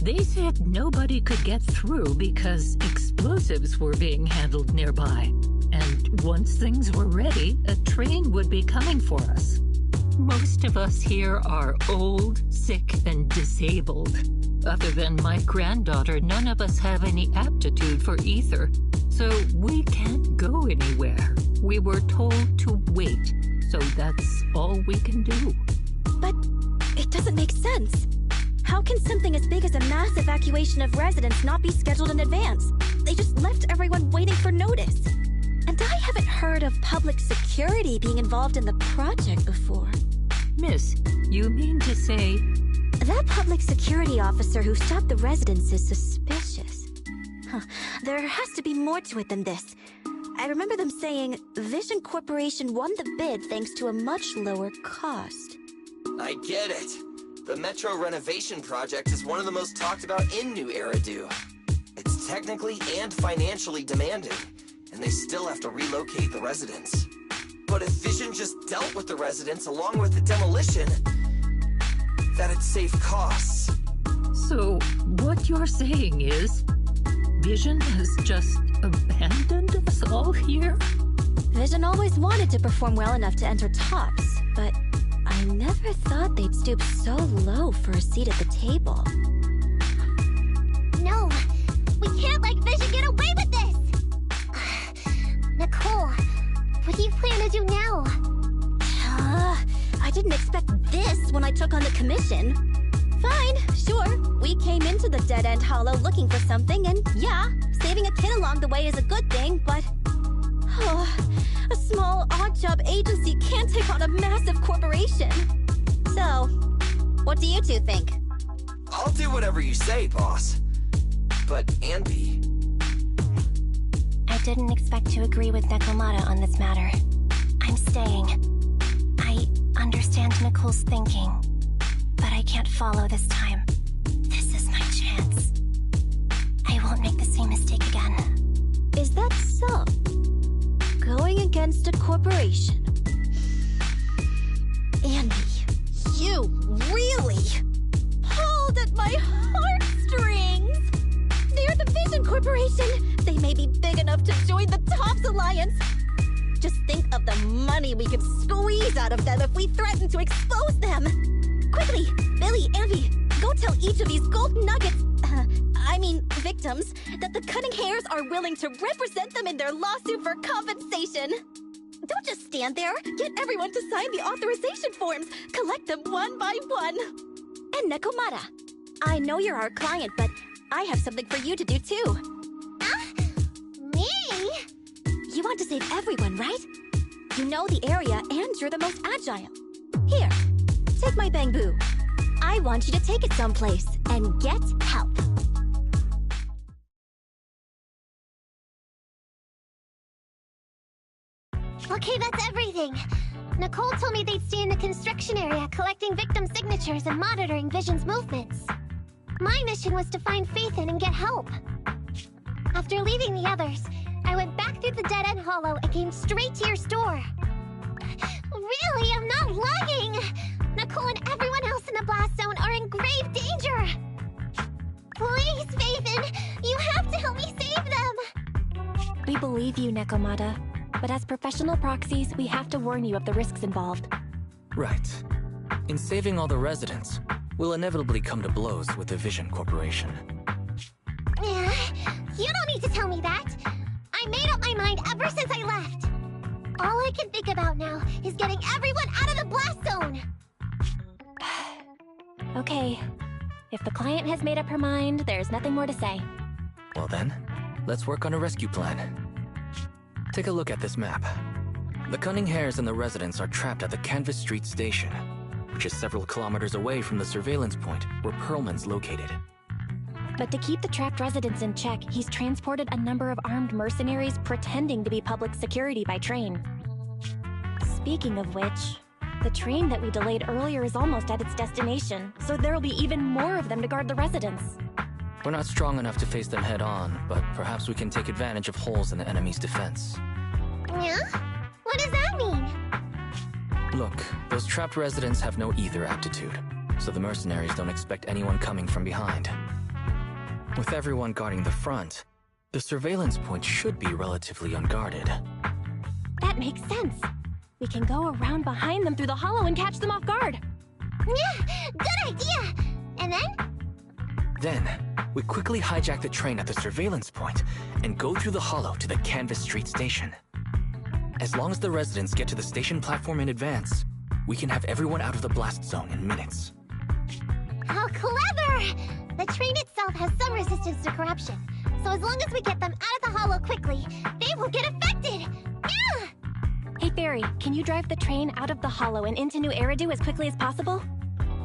They said nobody could get through because explosives were being handled nearby, and once things were ready, a train would be coming for us. Most of us here are old, sick, and disabled. Other than my granddaughter, none of us have any aptitude for ether, so we can't go anywhere. We were told to wait, so that's all we can do. But it doesn't make sense. How can something as big as a mass evacuation of residents not be scheduled in advance? They just left everyone waiting for notice. And I haven't heard of public security being involved in the project before. Miss, you mean to say... That public security officer who stopped the residents is suspicious. There has to be more to it than this. I remember them saying Vision Corporation won the bid thanks to a much lower cost. I get it. The Metro renovation project is one of the most talked about in New Eridu. It's technically and financially demanding, and they still have to relocate the residents. But if Vision just dealt with the residents along with the demolition, that'd save costs. So, what you're saying is, Vision has just abandoned us all here? Vision always wanted to perform well enough to enter tops, but I never thought they'd stoop so low for a seat at the table. No, we can't let Vision get away with this! Nicole, what do you plan to do now? I didn't expect this when I took on the commission. Fine, sure. We came into the dead-end hollow looking for something, and yeah, saving a kid along the way is a good thing, but... a small, odd-job agency can't take on a massive corporation. So, what do you two think? I'll do whatever you say, boss. But Andy... I didn't expect to agree with Nekomata on this matter. I'm staying. I understand Nicole's thinking, but I can't follow this time. This is my chance. I won't make the same mistake again. Is that so? Going against a corporation? Andy, you really pulled at my heartstrings! They're the Vision Corporation! They may be big enough to join the TOPS Alliance! Just think of the money we could squeeze out of them if we threaten to expose them! Quickly, Billy, Andy, go tell each of these gold nuggets, victims, that the Cunning Hairs are willing to represent them in their lawsuit for compensation. Don't just stand there. Get everyone to sign the authorization forms. Collect them one by one. And Nekomata, I know you're our client, but I have something for you to do too. Me? You want to save everyone, right? You know the area and you're the most agile. Here, take my bamboo. I want you to take it someplace and get help. Okay, that's everything. Nicole told me they'd stay in the construction area collecting victim signatures and monitoring Vision's movements. My mission was to find Faithin and get help. After leaving the others, I went back through the dead-end hollow and came straight to your store. Really, I'm not lying! Nicole and everyone else in the blast zone are in grave danger! Please, Faithin, you have to help me save them! We believe you, Nekomata. But as professional proxies, we have to warn you of the risks involved. Right. In saving all the residents, we'll inevitably come to blows with the Vision Corporation. You don't need to tell me that! I made up my mind ever since I left! All I can think about now is getting everyone out of the blast zone! Okay. If the client has made up her mind, there's nothing more to say. Well then, let's work on a rescue plan. Take a look at this map. The Cunning Hairs and the residents are trapped at the Canvas Street station, which is several kilometers away from the surveillance point where Perlman's located. But to keep the trapped residents in check, he's transported a number of armed mercenaries pretending to be public security by train. Speaking of which, the train that we delayed earlier is almost at its destination, so there'll be even more of them to guard the residents. We're not strong enough to face them head-on, but perhaps we can take advantage of holes in the enemy's defense. Yeah? What does that mean? Look, those trapped residents have no ether aptitude, so the mercenaries don't expect anyone coming from behind. With everyone guarding the front, the surveillance point should be relatively unguarded. That makes sense. We can go around behind them through the hollow and catch them off guard. Yeah, good idea! And then? Then, we quickly hijack the train at the surveillance point and go through the hollow to the Canvas Street station. As long as the residents get to the station platform in advance, we can have everyone out of the blast zone in minutes. How clever! The train itself has some resistance to corruption, so as long as we get them out of the hollow quickly, they will get affected! Yeah! Hey Fairy, can you drive the train out of the hollow and into New Eridu as quickly as possible?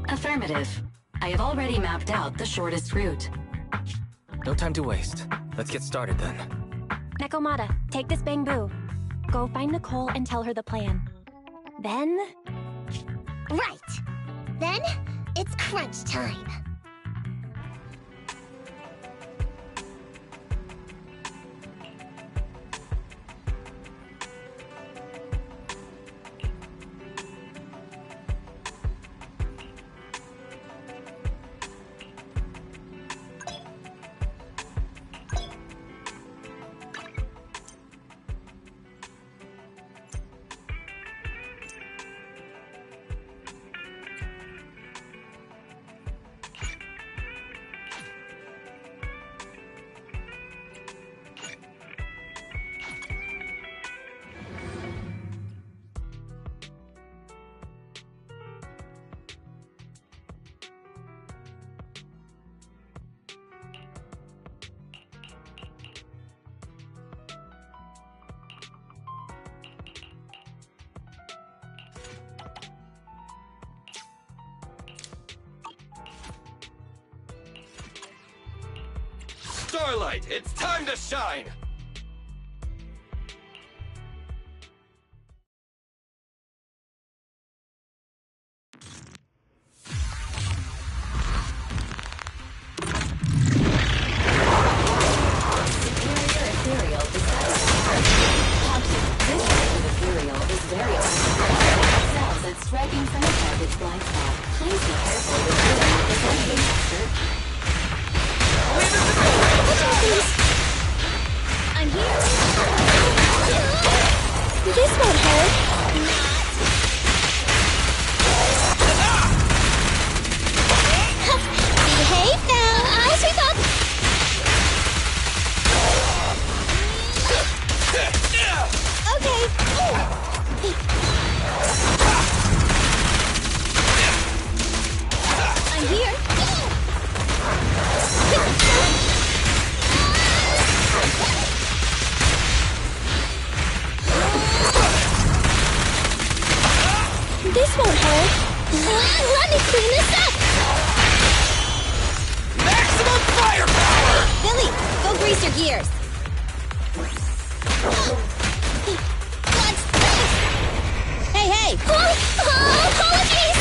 Affirmative. I have already mapped out the shortest route. No time to waste. Let's get started then. Nekomata, take this bamboo. Go find Nicole and tell her the plan. Then... Right! Then, it's crunch time. Starlight, it's time to shine! Striking from a target's blind spot. Please be careful with the I'm here. This won't hurt. Behave now. I'll sweep up. Okay. I'm here. This won't hurt. Let me clean this up. Maximum firepower! Billy, go grease your gears. What's this? Hey! Apologies!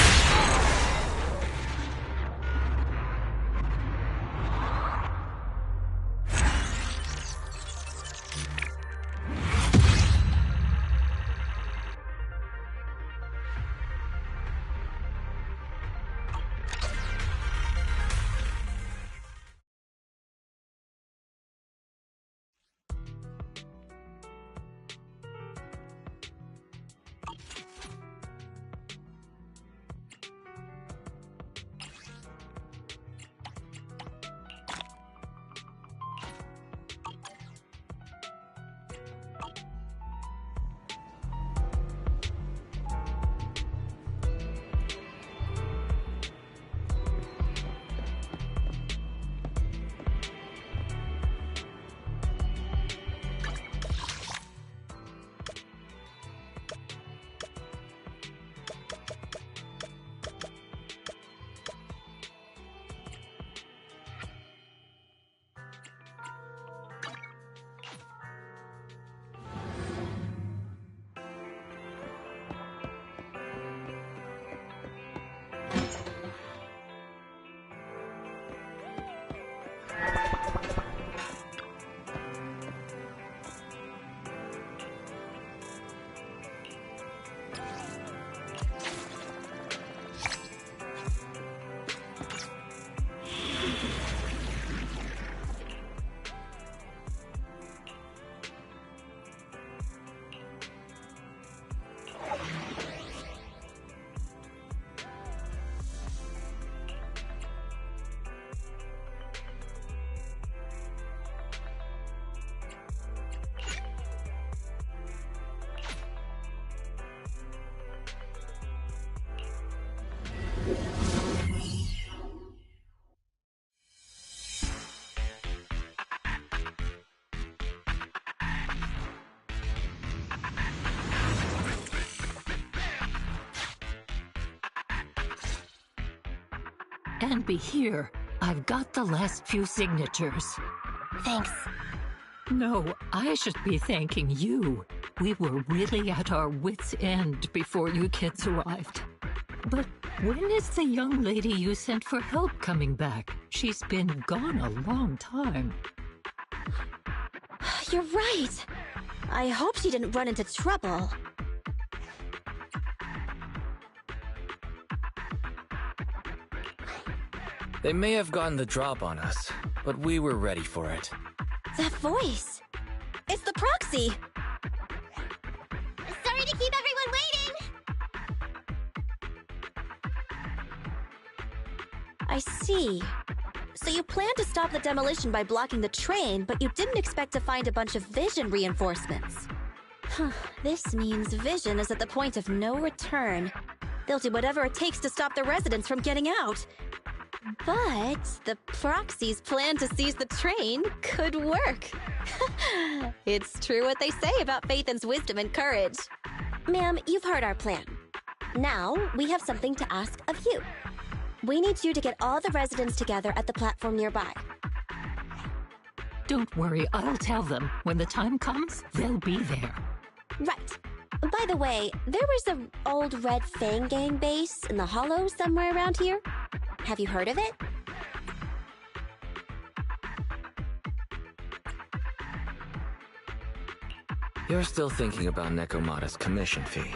And be here. I've got the last few signatures. Thanks. No, I should be thanking you. We were really at our wits' end before you kids arrived. But when is the young lady you sent for help coming back? She's been gone a long time. You're right. I hope she didn't run into trouble. They may have gotten the drop on us, but we were ready for it. That voice! It's the proxy! Sorry to keep everyone waiting! I see. So you planned to stop the demolition by blocking the train, but you didn't expect to find a bunch of vision reinforcements. This means Vision is at the point of no return. They'll do whatever it takes to stop the residents from getting out. But the proxy's plan to seize the train could work. It's true what they say about Phaethon's wisdom and courage. Ma'am, you've heard our plan. Now, we have something to ask of you. We need you to get all the residents together at the platform nearby. Don't worry, I'll tell them. When the time comes, they'll be there. Right. By the way, there was an old Red Fang Gang base in the Hollow somewhere around here. Have you heard of it? You're still thinking about Nekomata's commission fee.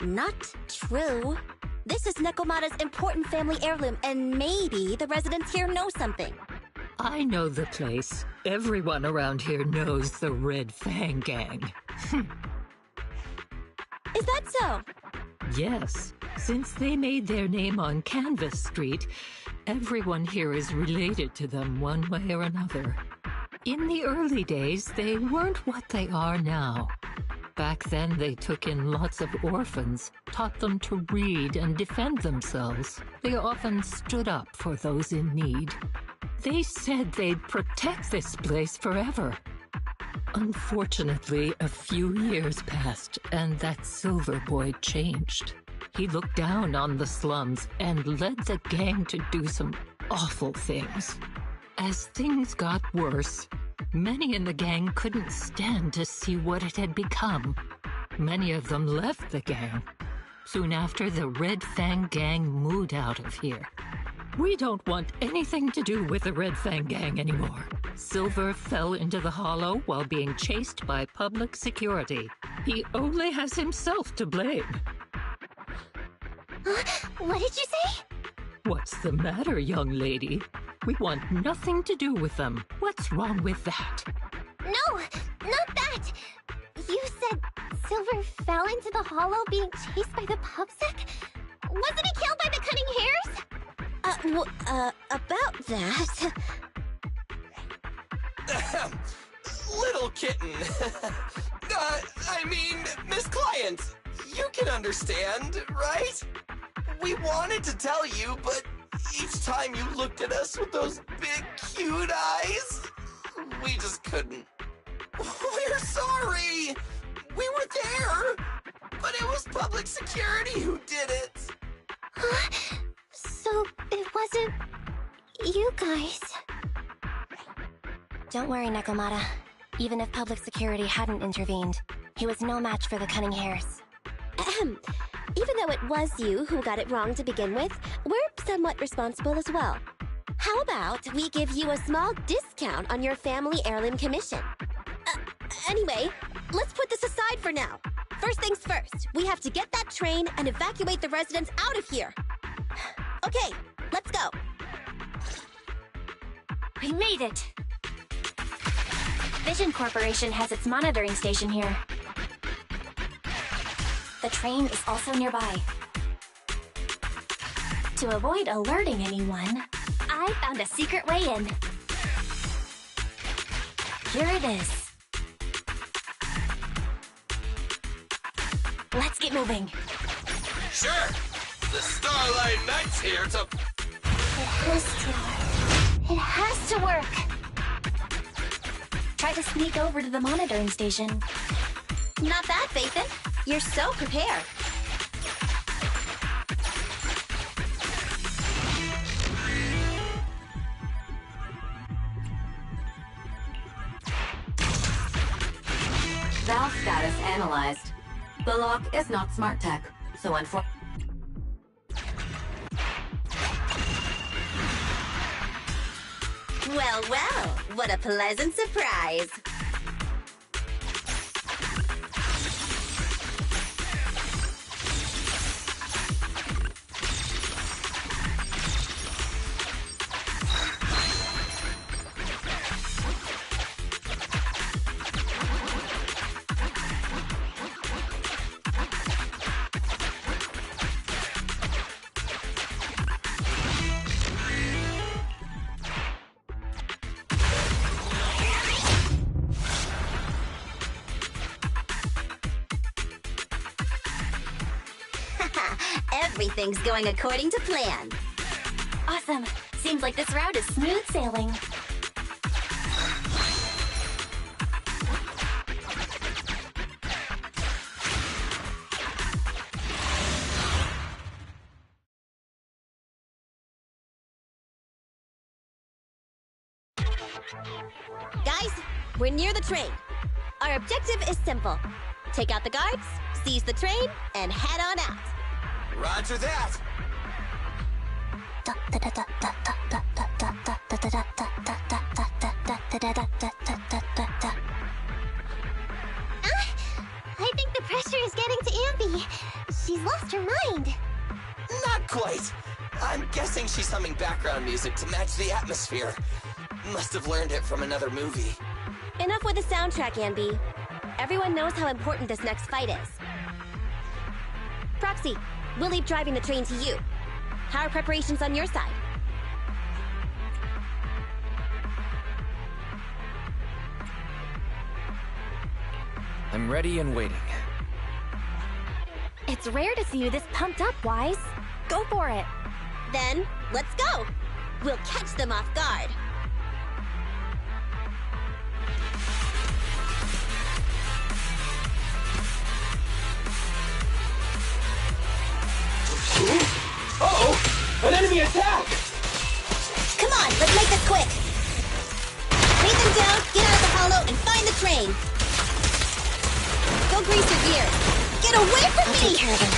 Not true. This is Nekomata's important family heirloom, and maybe the residents here know something. I know the place. Everyone around here knows the Red Fang Gang. Is that so? Yes. Since they made their name on Canvas Street, everyone here is related to them one way or another. In the early days, they weren't what they are now. Back then, they took in lots of orphans, taught them to read and defend themselves. They often stood up for those in need. They said they'd protect this place forever. Unfortunately, a few years passed, and that Silver Boy changed. He looked down on the slums and led the gang to do some awful things. As things got worse, many in the gang couldn't stand to see what it had become. Many of them left the gang. Soon after, the Red Fang Gang moved out of here. We don't want anything to do with the Red Fang Gang anymore. Silver fell into the Hollow while being chased by public security. He only has himself to blame. What did you say? What's the matter, young lady? We want nothing to do with them. What's wrong with that? No, not that! You said Silver fell into the Hollow being chased by the pubsec? Wasn't he killed by the cunning hares? About that... Little kitten. I mean, Miss Client, you can understand, right? We wanted to tell you, but each time you looked at us with those big, cute eyes, we just couldn't. We're sorry! We were there, but it was public security who did it. So it wasn't you guys. Don't worry, Nekomata. Even if public security hadn't intervened, he was no match for the cunning hares. Even though it was you who got it wrong to begin with, we're somewhat responsible as well. How about we give you a small discount on your family heirloom commission? Anyway, let's put this aside for now. First things first, we have to get that train and evacuate the residents out of here. Okay, let's go. We made it! Vision Corporation has its monitoring station here. The train is also nearby. To avoid alerting anyone, I found a secret way in. Here it is. Let's get moving. Sure! The Starlight Knight's here to... It has to work! Try to sneak over to the monitoring station. Not bad, Phaethon. You're so prepared. Valve status analyzed. The lock is not smart tech, so unfortunately... Well, well, what a pleasant surprise. Everything's going according to plan. Awesome. Seems like this route is smooth sailing. Guys, we're near the train. Our objective is simple. Take out the guards, seize the train, and head on out. Roger that! I think the pressure is getting to Ambi. She's lost her mind. Not quite. I'm guessing she's humming background music to match the atmosphere. Must have learned it from another movie. Enough with the soundtrack, Ambi. Everyone knows how important this next fight is. Proxy, we'll leave driving the train to you. How are preparations on your side? I'm ready and waiting. It's rare to see you this pumped up, Wise. Go for it. Then, let's go! We'll catch them off guard. Uh-oh! An enemy attack! Come on, let's make this quick! Beat them down, get out of the hollow, and find the train! Go grease your gear! Get away from me! I'll take care of them.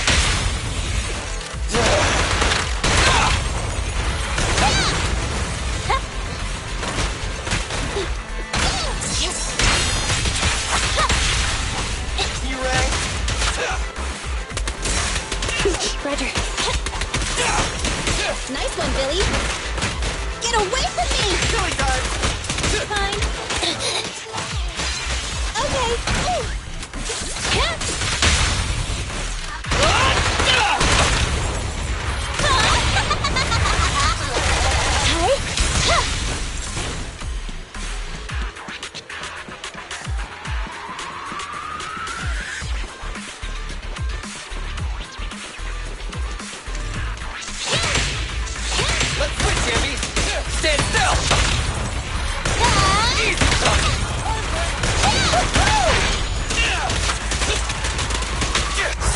Roger. Nice one, Billy! Get away from me! Billy time! Fine. Okay.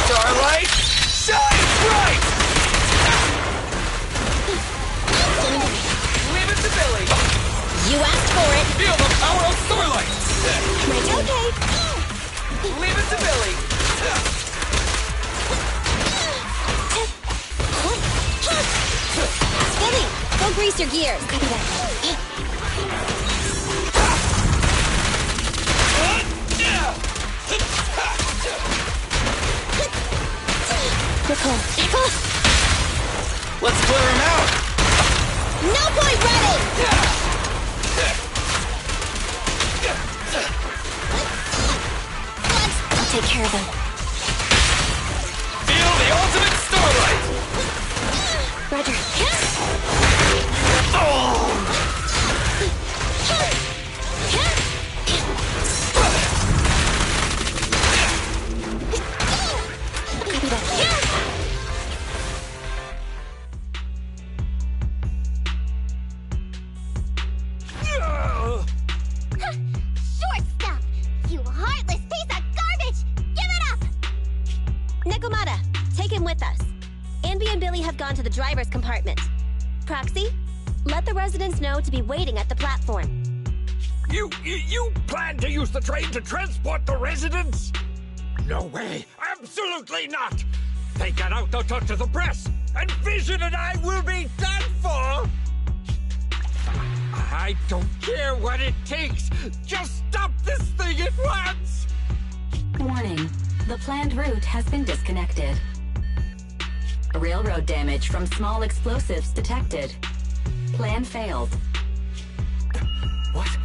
Starlight, shine bright! Leave it to Billy! You asked for it! Feel the power of Starlight! Okay. Leave it to Billy! Billy, go grease your gears. Copy that. Nicole. Let's clear him out! No point running! I'll take care of them. Feel the ultimate Starlight! Roger. Copy that. Short stuff! You heartless piece of garbage! Give it up! Nekomata, take him with us. Anby and Billy have gone to the driver's compartment. Proxy, let the residents know to be waiting at the platform. You plan to use the train to transport the residents? No way! Absolutely not! They get out, they'll talk to the press, and Vision and I will be done for! I don't care what it takes! Just stop this thing at once! Warning. The planned route has been disconnected. Railroad damage from small explosives detected. Plan failed. What?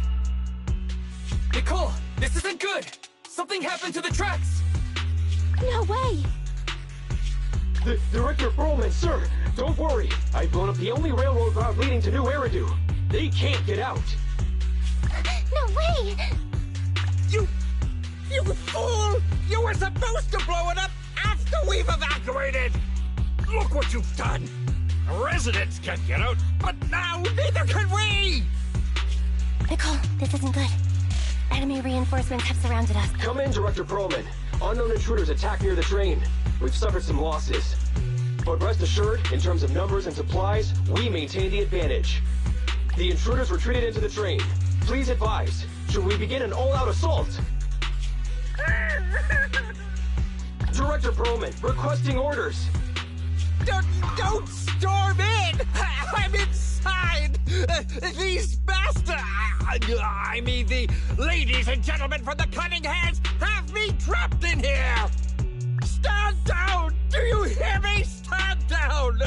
Nicole, this isn't good! Something happened to the tracks! No way! Director Perlman, sir, don't worry. I've blown up the only railroad route leading to New Eridu. They can't get out. No way! You fool! You were supposed to blow it up after we've evacuated! Look what you've done! Residents can't get out, but now neither can we! Nicole, this isn't good. Enemy reinforcements have surrounded us. Come in, Director Perlman. Unknown intruders attacked near the train. We've suffered some losses. But rest assured, in terms of numbers and supplies, we maintain the advantage. The intruders retreated into the train. Please advise, should we begin an all-out assault? Director Perlman, requesting orders. Don't storm in! I'm inside! These bastards! I mean, the ladies and gentlemen from the Cunning Hands have me trapped in here! Stand down! Do you hear me? Stand down!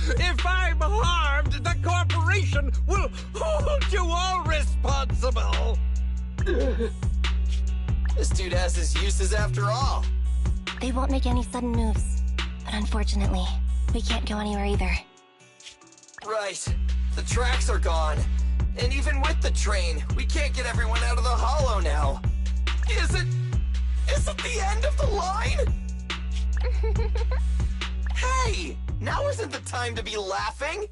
If I'm harmed, the corporation will hold you all responsible! This dude has his uses after all. They won't make any sudden moves. But unfortunately, we can't go anywhere either. Right. The tracks are gone. And even with the train, we can't get everyone out of the hollow now. Is it the end of the line? Hey! Now isn't the time to be laughing!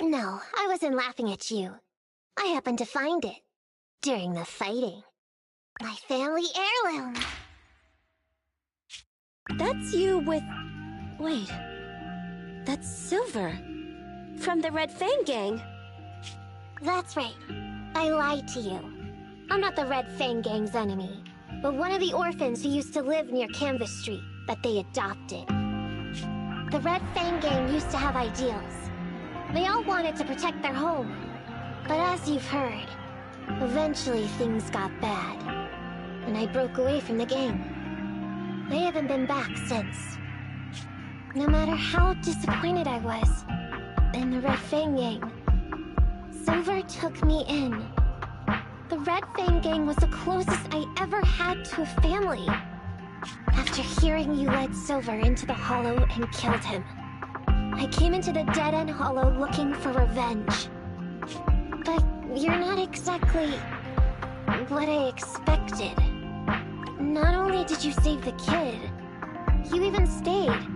No, I wasn't laughing at you. I happened to find it. During the fighting. My family heirloom. That's you with... Wait. That's Silver. From the Red Fang Gang. That's right. I lied to you. I'm not the Red Fang Gang's enemy, but one of the orphans who used to live near Canvas Street that they adopted. The Red Fang Gang used to have ideals. They all wanted to protect their home. But as you've heard, eventually things got bad. And I broke away from the gang. I haven't been back since. No matter how disappointed I was in the Red Fang Gang, Silver took me in. The Red Fang Gang was the closest I ever had to a family. After hearing you led Silver into the hollow and killed him, I came into the dead-end hollow looking for revenge. But you're not exactly what I expected. Not only did you save the kid, you even stayed,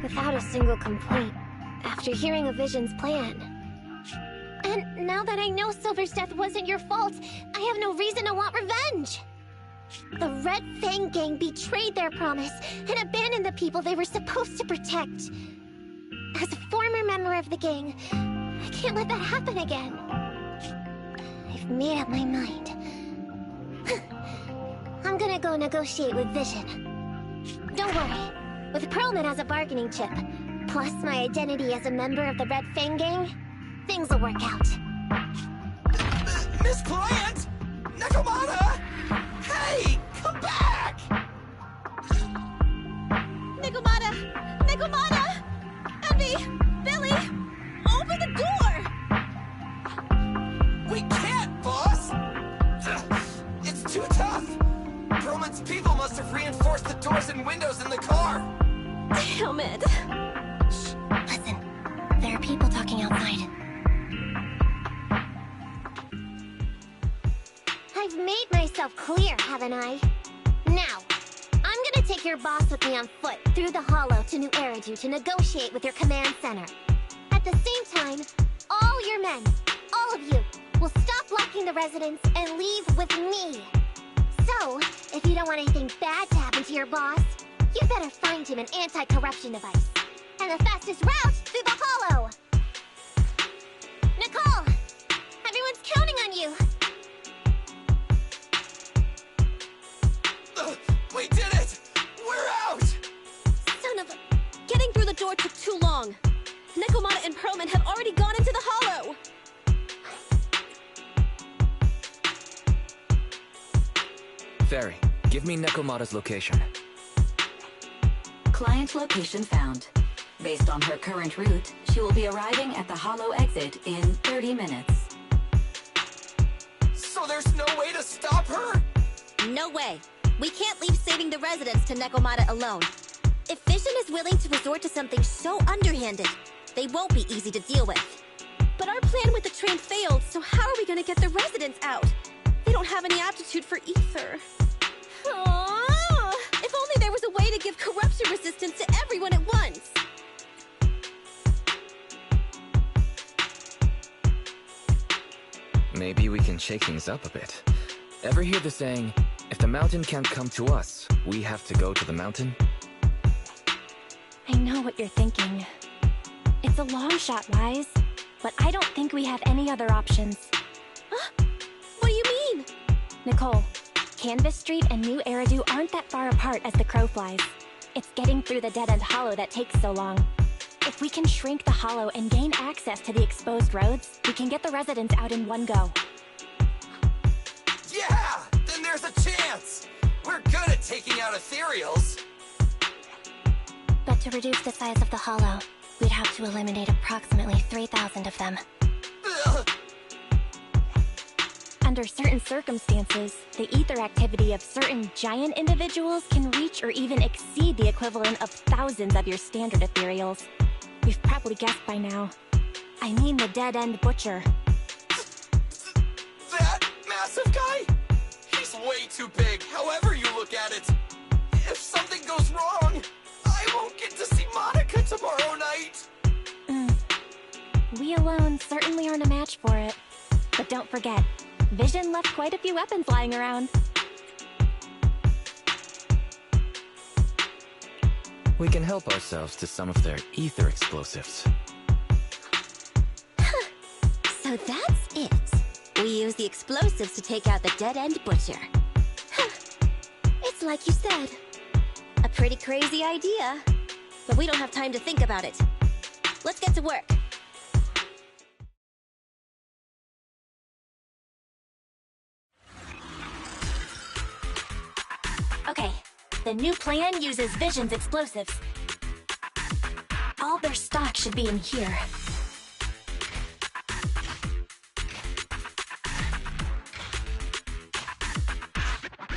without a single complaint, after hearing a Vision's plan. And now that I know Silver's death wasn't your fault, I have no reason to want revenge! The Red Fang Gang betrayed their promise and abandoned the people they were supposed to protect. As a former member of the gang, I can't let that happen again. I've made up my mind. I'm gonna go negotiate with Vision. Don't worry. With Perlman as a bargaining chip, plus my identity as a member of the Red Fang Gang, things will work out. Miss Client! Nekomata! Hey! Come back! Nekomata! Nekomata! Abby! Billy! Open the door! We can't, boss! It's too tough! Perlman's people must have reinforced the doors and windows in the car! Damn it! Shh, listen. There are people talking outside. I've made myself clear, haven't I? Now, I'm gonna take your boss with me on foot through the hollow to New Eridu to negotiate with your command center. At the same time, all your men, all of you, will stop blocking the residents and leave with me. So, if you don't want anything bad to happen to your boss, you better find him an anti-corruption device. And the fastest route through the hollow! Nicole! Everyone's counting on you! We did it! We're out! Son of a... Getting through the door took too long. Nekomata and Perlman have already gone into the hollow! Fairy, give me Nekomata's location. Client location found. Based on her current route, she will be arriving at the hollow exit in 30 minutes. So there's no way to stop her? No way. We can't leave saving the residents to Nekomata alone. If Vision is willing to resort to something so underhanded, they won't be easy to deal with. But our plan with the train failed, so how are we gonna get the residents out? They don't have any aptitude for either. Aww. If only there was a way to give corruption resistance to everyone at once. Maybe we can shake things up a bit. Ever hear the saying, if the mountain can't come to us, we have to go to the mountain? I know what you're thinking. It's a long shot, Wise, but I don't think we have any other options. Nicole, Canvas Street and New Eridu aren't that far apart as the crow flies. It's getting through the dead-end hollow that takes so long. If we can shrink the hollow and gain access to the exposed roads, we can get the residents out in one go. Yeah! Then there's a chance! We're good at taking out ethereals! But to reduce the size of the hollow, we'd have to eliminate approximately 3,000 of them. Ugh. Under certain circumstances, the ether activity of certain giant individuals can reach or even exceed the equivalent of thousands of your standard ethereals. You've probably guessed by now. I mean the dead-end butcher. That massive guy? He's way too big, however you look at it. If something goes wrong, I won't get to see Monica tomorrow night. We alone certainly aren't a match for it. But don't forget, Vision left quite a few weapons lying around. We can help ourselves to some of their ether explosives. So that's it. We use the explosives to take out the dead-end butcher. It's like you said. A pretty crazy idea. But we don't have time to think about it. Let's get to work. Okay, the new plan uses Vision's explosives. All their stock should be in here.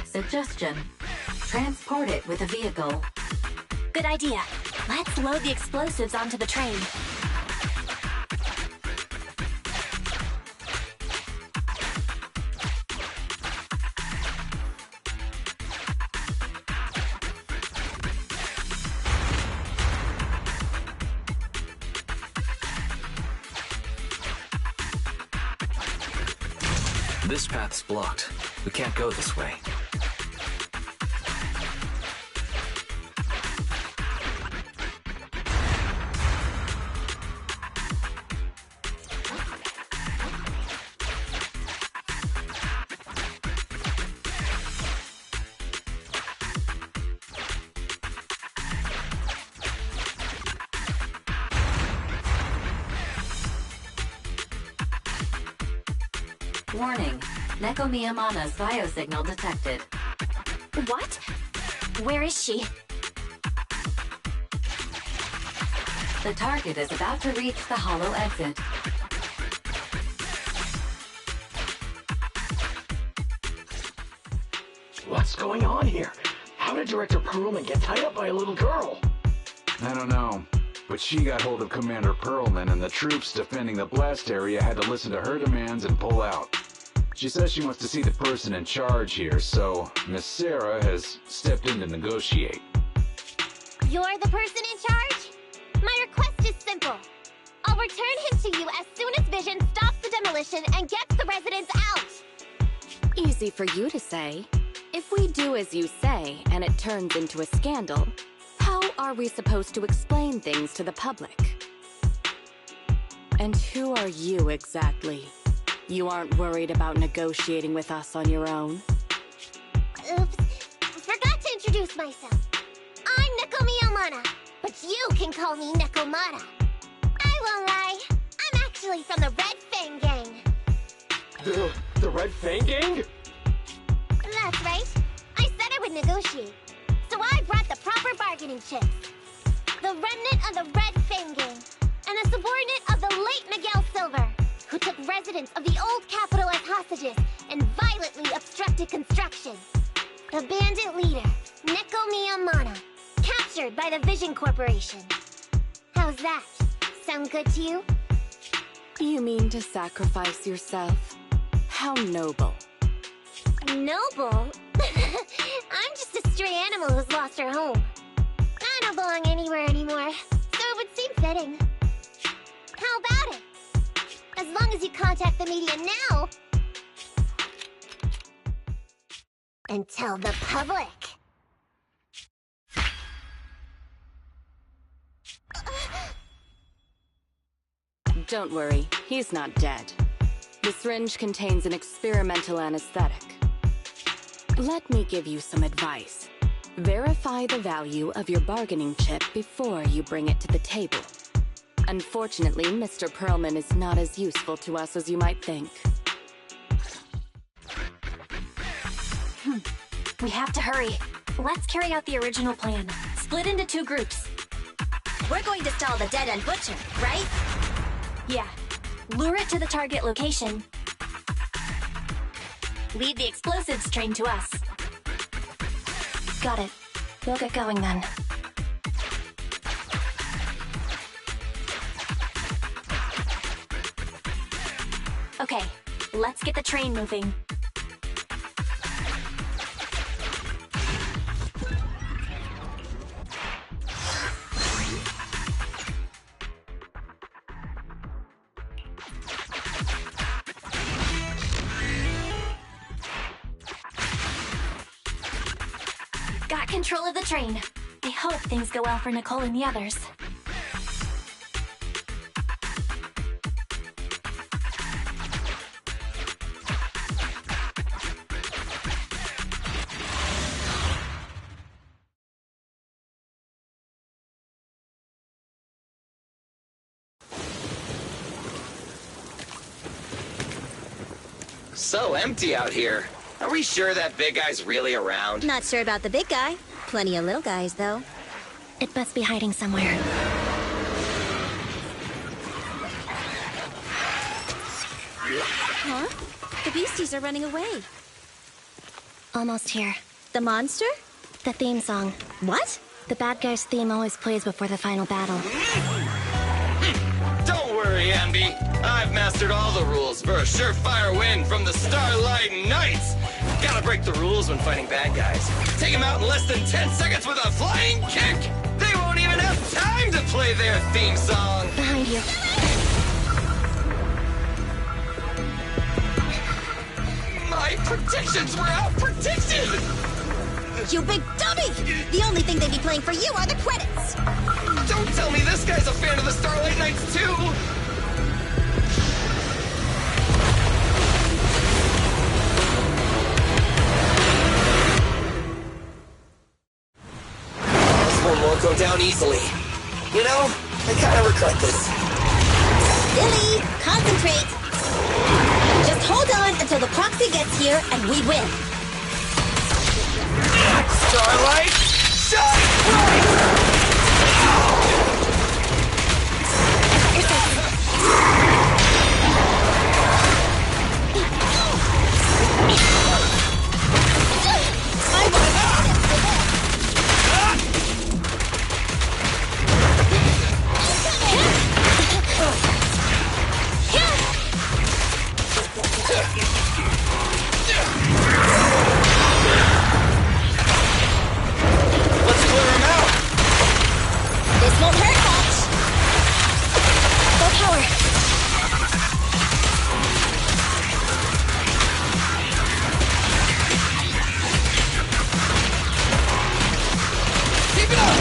Suggestion. Transport it with a vehicle. Good idea. Let's load the explosives onto the train. This path's blocked. We can't go this way. Warning. Neko Miyamana's biosignal detected. What? Where is she? The target is about to reach the hollow exit. What's going on here? How did Director Perlman get tied up by a little girl? I don't know, but she got hold of Commander Perlman, and the troops defending the blast area had to listen to her demands and pull out. She says she wants to see the person in charge here, so Miss Sarah has stepped in to negotiate. You're the person in charge? My request is simple. I'll return him to you as soon as Vision stops the demolition and gets the residents out. Easy for you to say. If we do as you say and it turns into a scandal, how are we supposed to explain things to the public? And who are you exactly? You aren't worried about negotiating with us on your own? Oops. Forgot to introduce myself. I'm Neko Miyamana, but you can call me Nekomata. I won't lie. I'm actually from the Red Fang Gang. The Red Fang Gang? That's right. I said I would negotiate. So I brought the proper bargaining chips. The remnant of the Red Fang Gang, and a subordinate of the late Miguel Silver, who took residents of the old capital as hostages and violently obstructed construction. The bandit leader, Neko Miyamana, captured by the Vision Corporation. How's that? Sound good to you? You mean to sacrifice yourself? How noble. Noble? I'm just a stray animal who's lost her home. I don't belong anywhere anymore, so it would seem fitting. How about it? As long as you contact the media now and tell the public. Don't worry, he's not dead. The syringe contains an experimental anesthetic. Let me give you some advice. Verify the value of your bargaining chip before you bring it to the table. Unfortunately, Mr. Perlman is not as useful to us as you might think. We have to hurry. Let's carry out the original plan. Split into 2 groups. We're going to stall the dead-end butcher, right? Yeah. Lure it to the target location. Leave the explosives train to us. Got it. We'll get going then. Okay, let's get the train moving. Got control of the train. I hope things go well for Nicole and the others. So empty out here. Are we sure that big guy's really around? Not sure about the big guy. Plenty of little guys, though. It must be hiding somewhere. Huh? The beasties are running away. Almost here. The monster? The theme song. What? The bad guy's theme always plays before the final battle. Don't worry, Ambi. I've mastered all the rules for a surefire win from the Starlight Knights. Gotta break the rules when fighting bad guys. Take them out in less than 10 seconds with a flying kick. They won't even have time to play their theme song. Behind you. My predictions were out-predicted! You big dummy! The only thing they'd be playing for you are the credits! Don't tell me this guy's a fan of the Starlight Knights, too! This one won't go down easily. You know, I kind of regret this. Billy, concentrate! Just hold on until the proxy gets here and we win. Starlight, shine bright! Let's clear him out! This won't hurt much! Full power! Keep it up!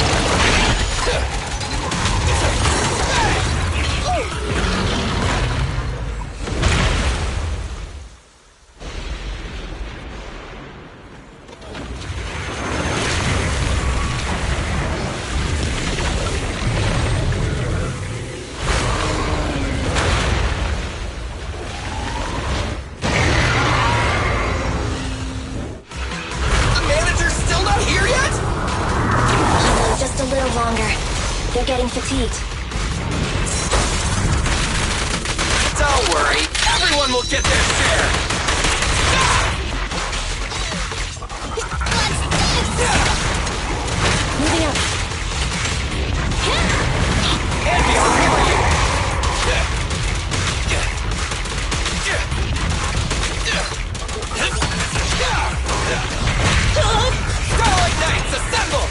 Just a little longer. They're getting fatigued. Don't worry, everyone will get their share! Moving up. Andy, I'll cover you! Starlight Knights, assemble!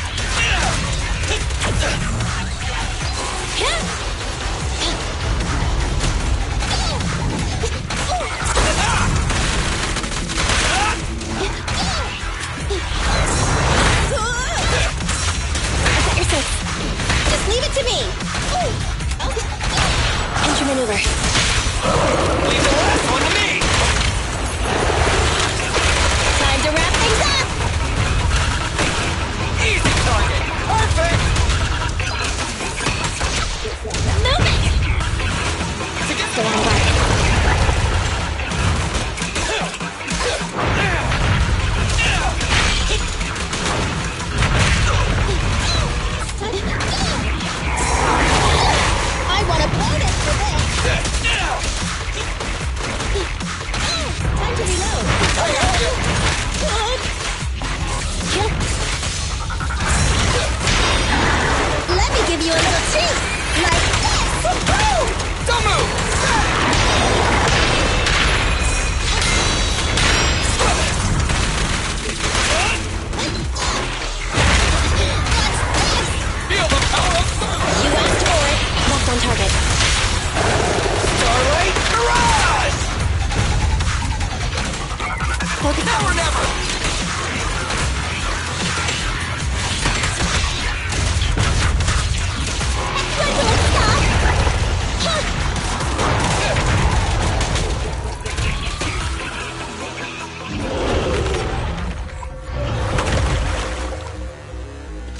Focus Now or never!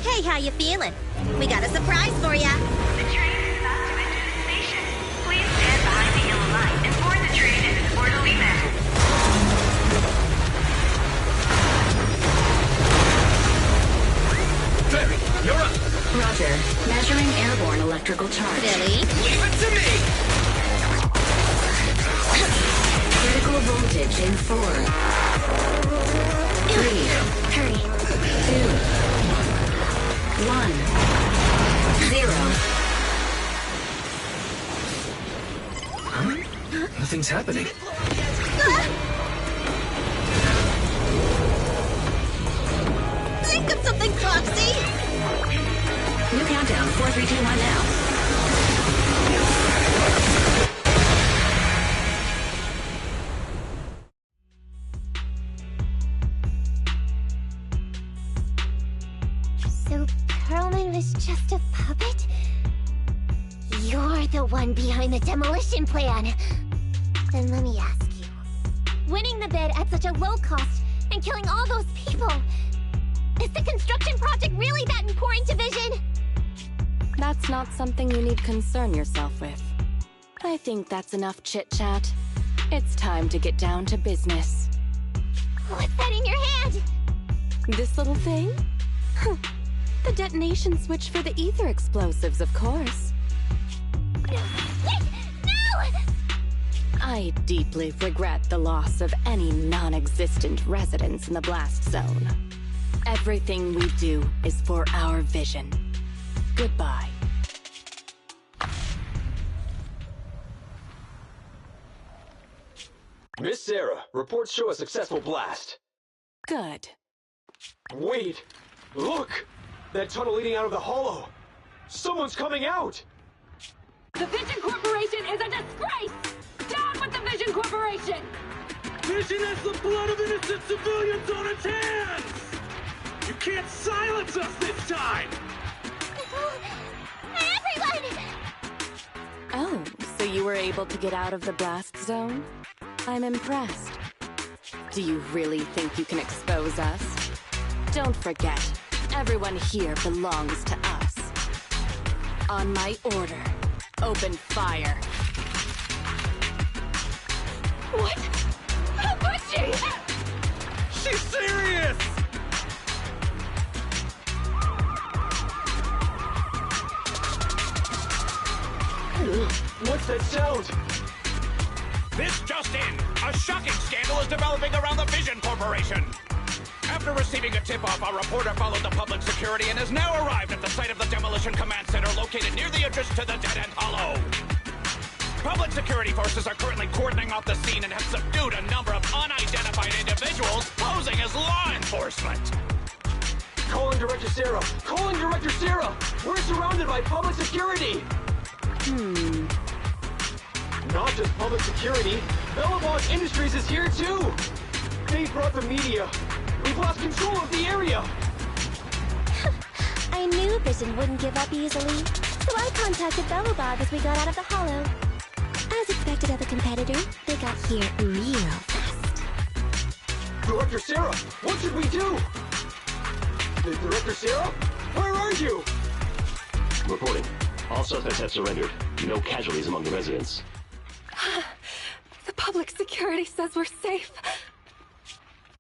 Hey, how you feeling? We got a surprise for ya. The train is about to enter the station. Please stand behind the yellow line and board the train in an orderly manner. Ferry, you're up! Roger. Measuring airborne electrical charge. Billy? Leave it to me! Critical voltage in 4. 3. Hurry. 2. 1. 0. Huh? Nothing's happening. Think of something, Foxy! New countdown. 4, 3, 2, 1 now. So Perlman was just a puppet? You're the one behind the demolition plan. Then let me ask you. Winning the bid at such a low cost and killing all those people, is the construction project really that important to Vision? That's not something you need concern yourself with. I think that's enough chit-chat. It's time to get down to business. What's that in your hand? This little thing? The detonation switch for the ether explosives, of course. Wait! No! I deeply regret the loss of any non-existent residents in the blast zone. Everything we do is for our vision. Goodbye. Miss Sarah, reports show a successful blast. Good. Wait! Look! That tunnel leading out of the hollow! Someone's coming out! The Vision Corporation is a disgrace! Down with the Vision Corporation! Vision has the blood of innocent civilians on its hands! You can't silence us this time! Everyone! Oh, so you were able to get out of the blast zone? I'm impressed. Do you really think you can expose us? Don't forget, everyone here belongs to us. On my order, open fire. What? How could she? She's serious! What's that sound? This just in! A shocking scandal is developing around the Vision Corporation! After receiving a tip-off, our reporter followed the public security and has now arrived at the site of the Demolition Command Center located near the entrance to the Dead-End Hollow. Public security forces are currently cordoning off the scene and have subdued a number of unidentified individuals posing as law enforcement. Calling Director Sarah! Calling Director Sarah! We're surrounded by public security! Not just public security, Melovybez Industries is here too! They brought the media. We've lost control of the area! I knew Vision wouldn't give up easily, so I contacted Melovybez as we got out of the hollow. As expected of a competitor, they got here real fast. Director Sarah, what should we do? Director Sarah? Where are you? Reporting. All suspects have surrendered. No casualties among the residents. The public security says we're safe.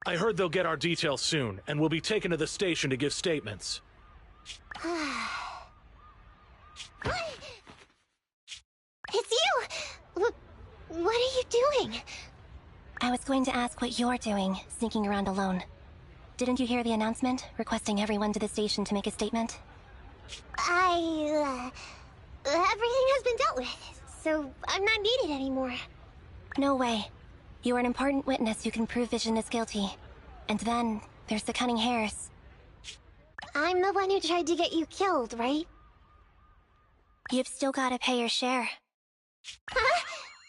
I heard they'll get our details soon, and we'll be taken to the station to give statements. It's you! What are you doing? I was going to ask what you're doing, sneaking around alone. Didn't you hear the announcement, requesting everyone to the station to make a statement? Everything has been dealt with, so I'm not needed anymore. No way. You are an important witness who can prove Vision is guilty. And then, there's the Cunning Hares. I'm the one who tried to get you killed, right? You've still gotta pay your share. Huh?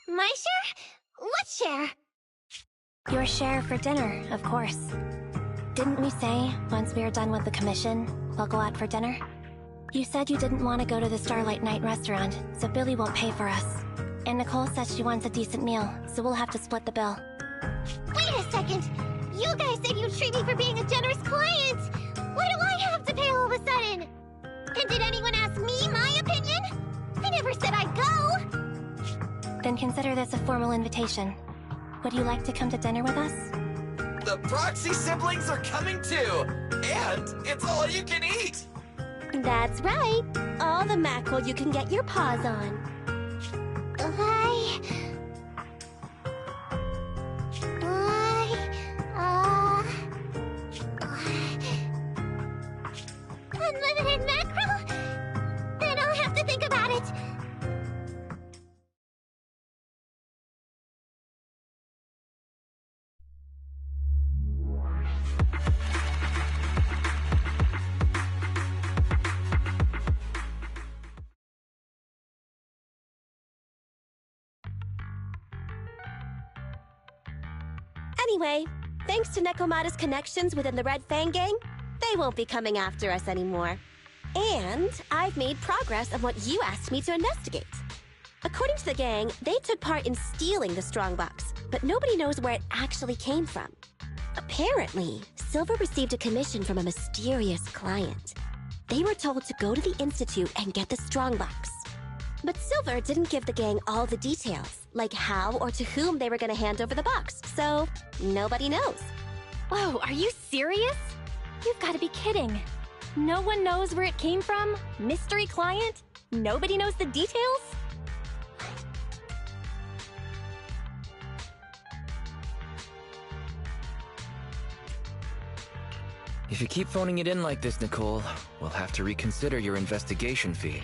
My share? What share? Your share for dinner, of course. Didn't we say, once we are done with the commission, we'll go out for dinner? You said you didn't want to go to the Starlight Night restaurant, so Billy won't pay for us. And Nicole says she wants a decent meal, so we'll have to split the bill. Wait a second! You guys said you'd treat me for being a generous client! Why do I have to pay all of a sudden? And did anyone ask me my opinion? I never said I'd go! Then consider this a formal invitation. Would you like to come to dinner with us? The Proxy siblings are coming too! And it's all you can eat! That's right. All the mackerel you can get your paws on. Unlimited mackerel? Then I'll have to think about it. Anyway, thanks to Nekomata's connections within the Red Fang Gang, they won't be coming after us anymore. And I've made progress on what you asked me to investigate. According to the gang, they took part in stealing the strongbox, but nobody knows where it actually came from. Apparently, Silver received a commission from a mysterious client. They were told to go to the Institute and get the strongbox. But Silver didn't give the gang all the details, like how or to whom they were going to hand over the box, so nobody knows. Whoa, are you serious? You've got to be kidding. No one knows where it came from? Mystery client? Nobody knows the details? If you keep phoning it in like this, Nicole, we'll have to reconsider your investigation fee.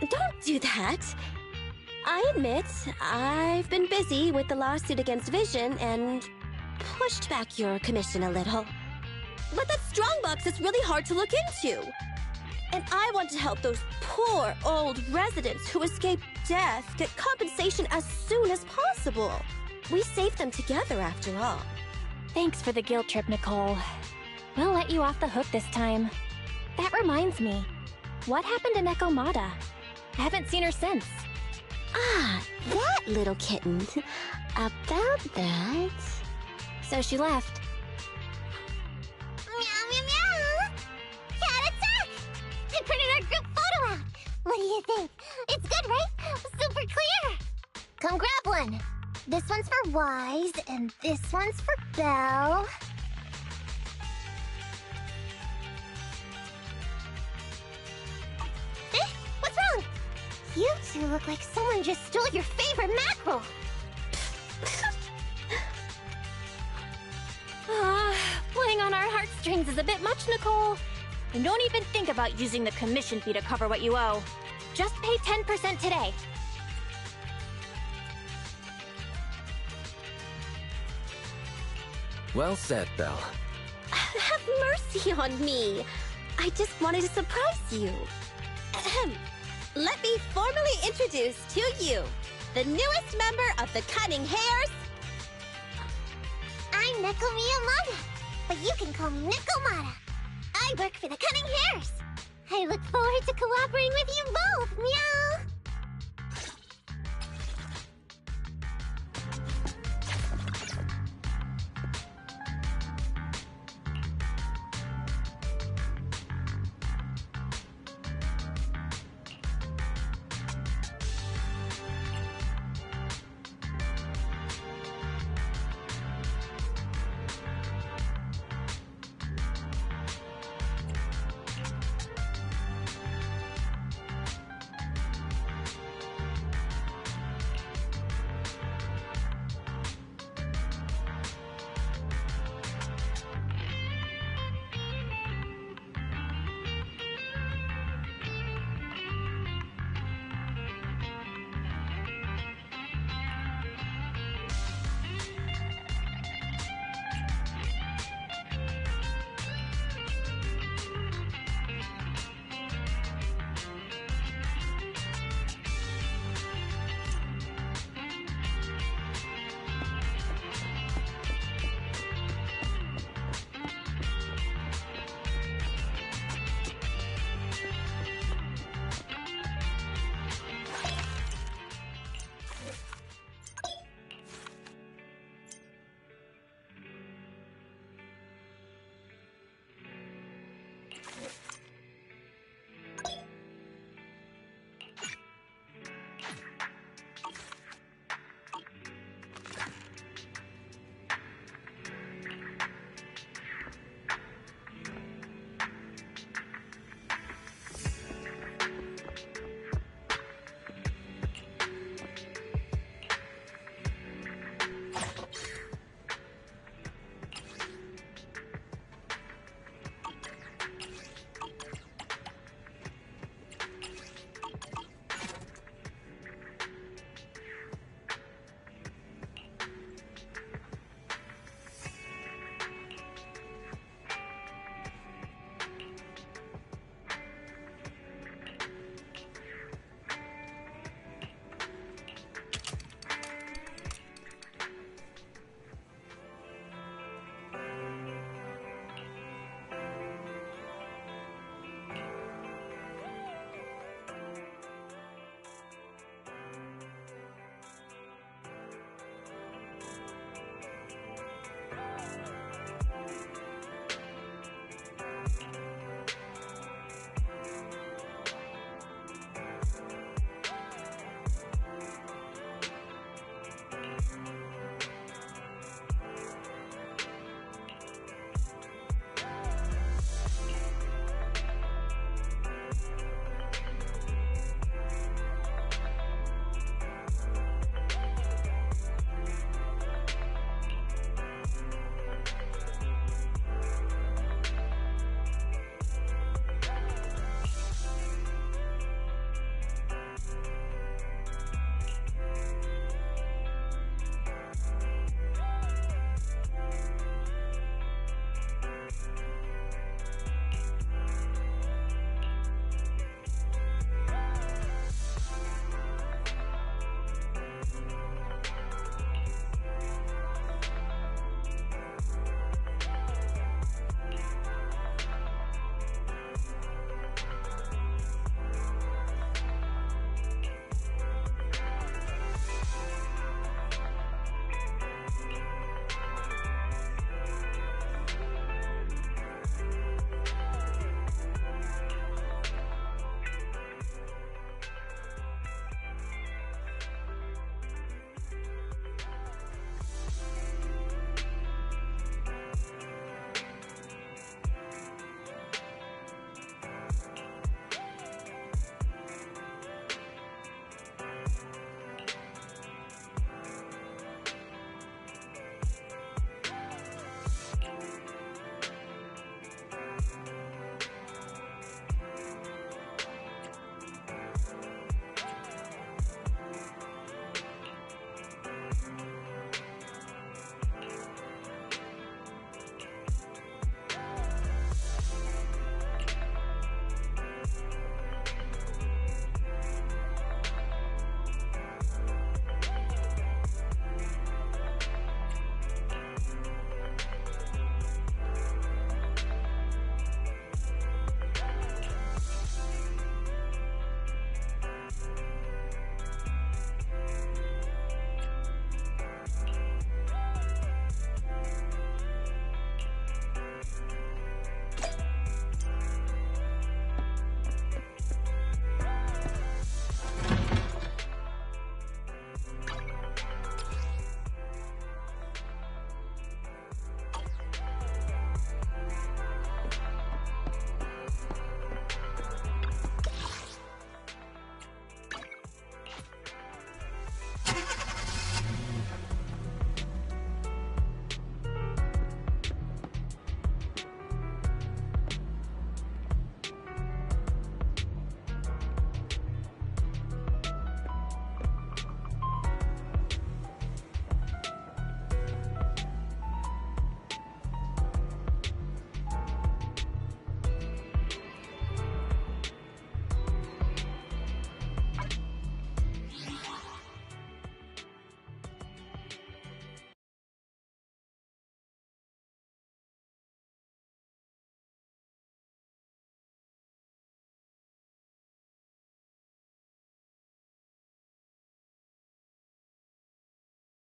Don't do that. I admit, I've been busy with the lawsuit against Vision and pushed back your commission a little. But that strongbox is really hard to look into. And I want to help those poor old residents who escaped death get compensation as soon as possible. We saved them together after all. Thanks for the guilt trip, Nicole. We'll let you off the hook this time. That reminds me. What happened to Nekomata? I haven't seen her since. Ah, that little kitten. About that... So she left. Meow, meow, meow! Cat attack! I printed our group photo out! What do you think? It's good, right? Super clear! Come grab one. This one's for Wise, and this one's for Belle. What's wrong? You two look like someone just stole your favorite mackerel. Playing on our heartstrings is a bit much, Nicole. And don't even think about using the commission fee to cover what you owe. Just pay 10% today. Well said, Belle. Have mercy on me. I just wanted to surprise you. Ahem. Let me formally introduce to you the newest member of the Cunning Hares. I'm Neko Miyamada, but you can call me Nekomata. I work for the Cunning Hares. I look forward to cooperating with you both, meow.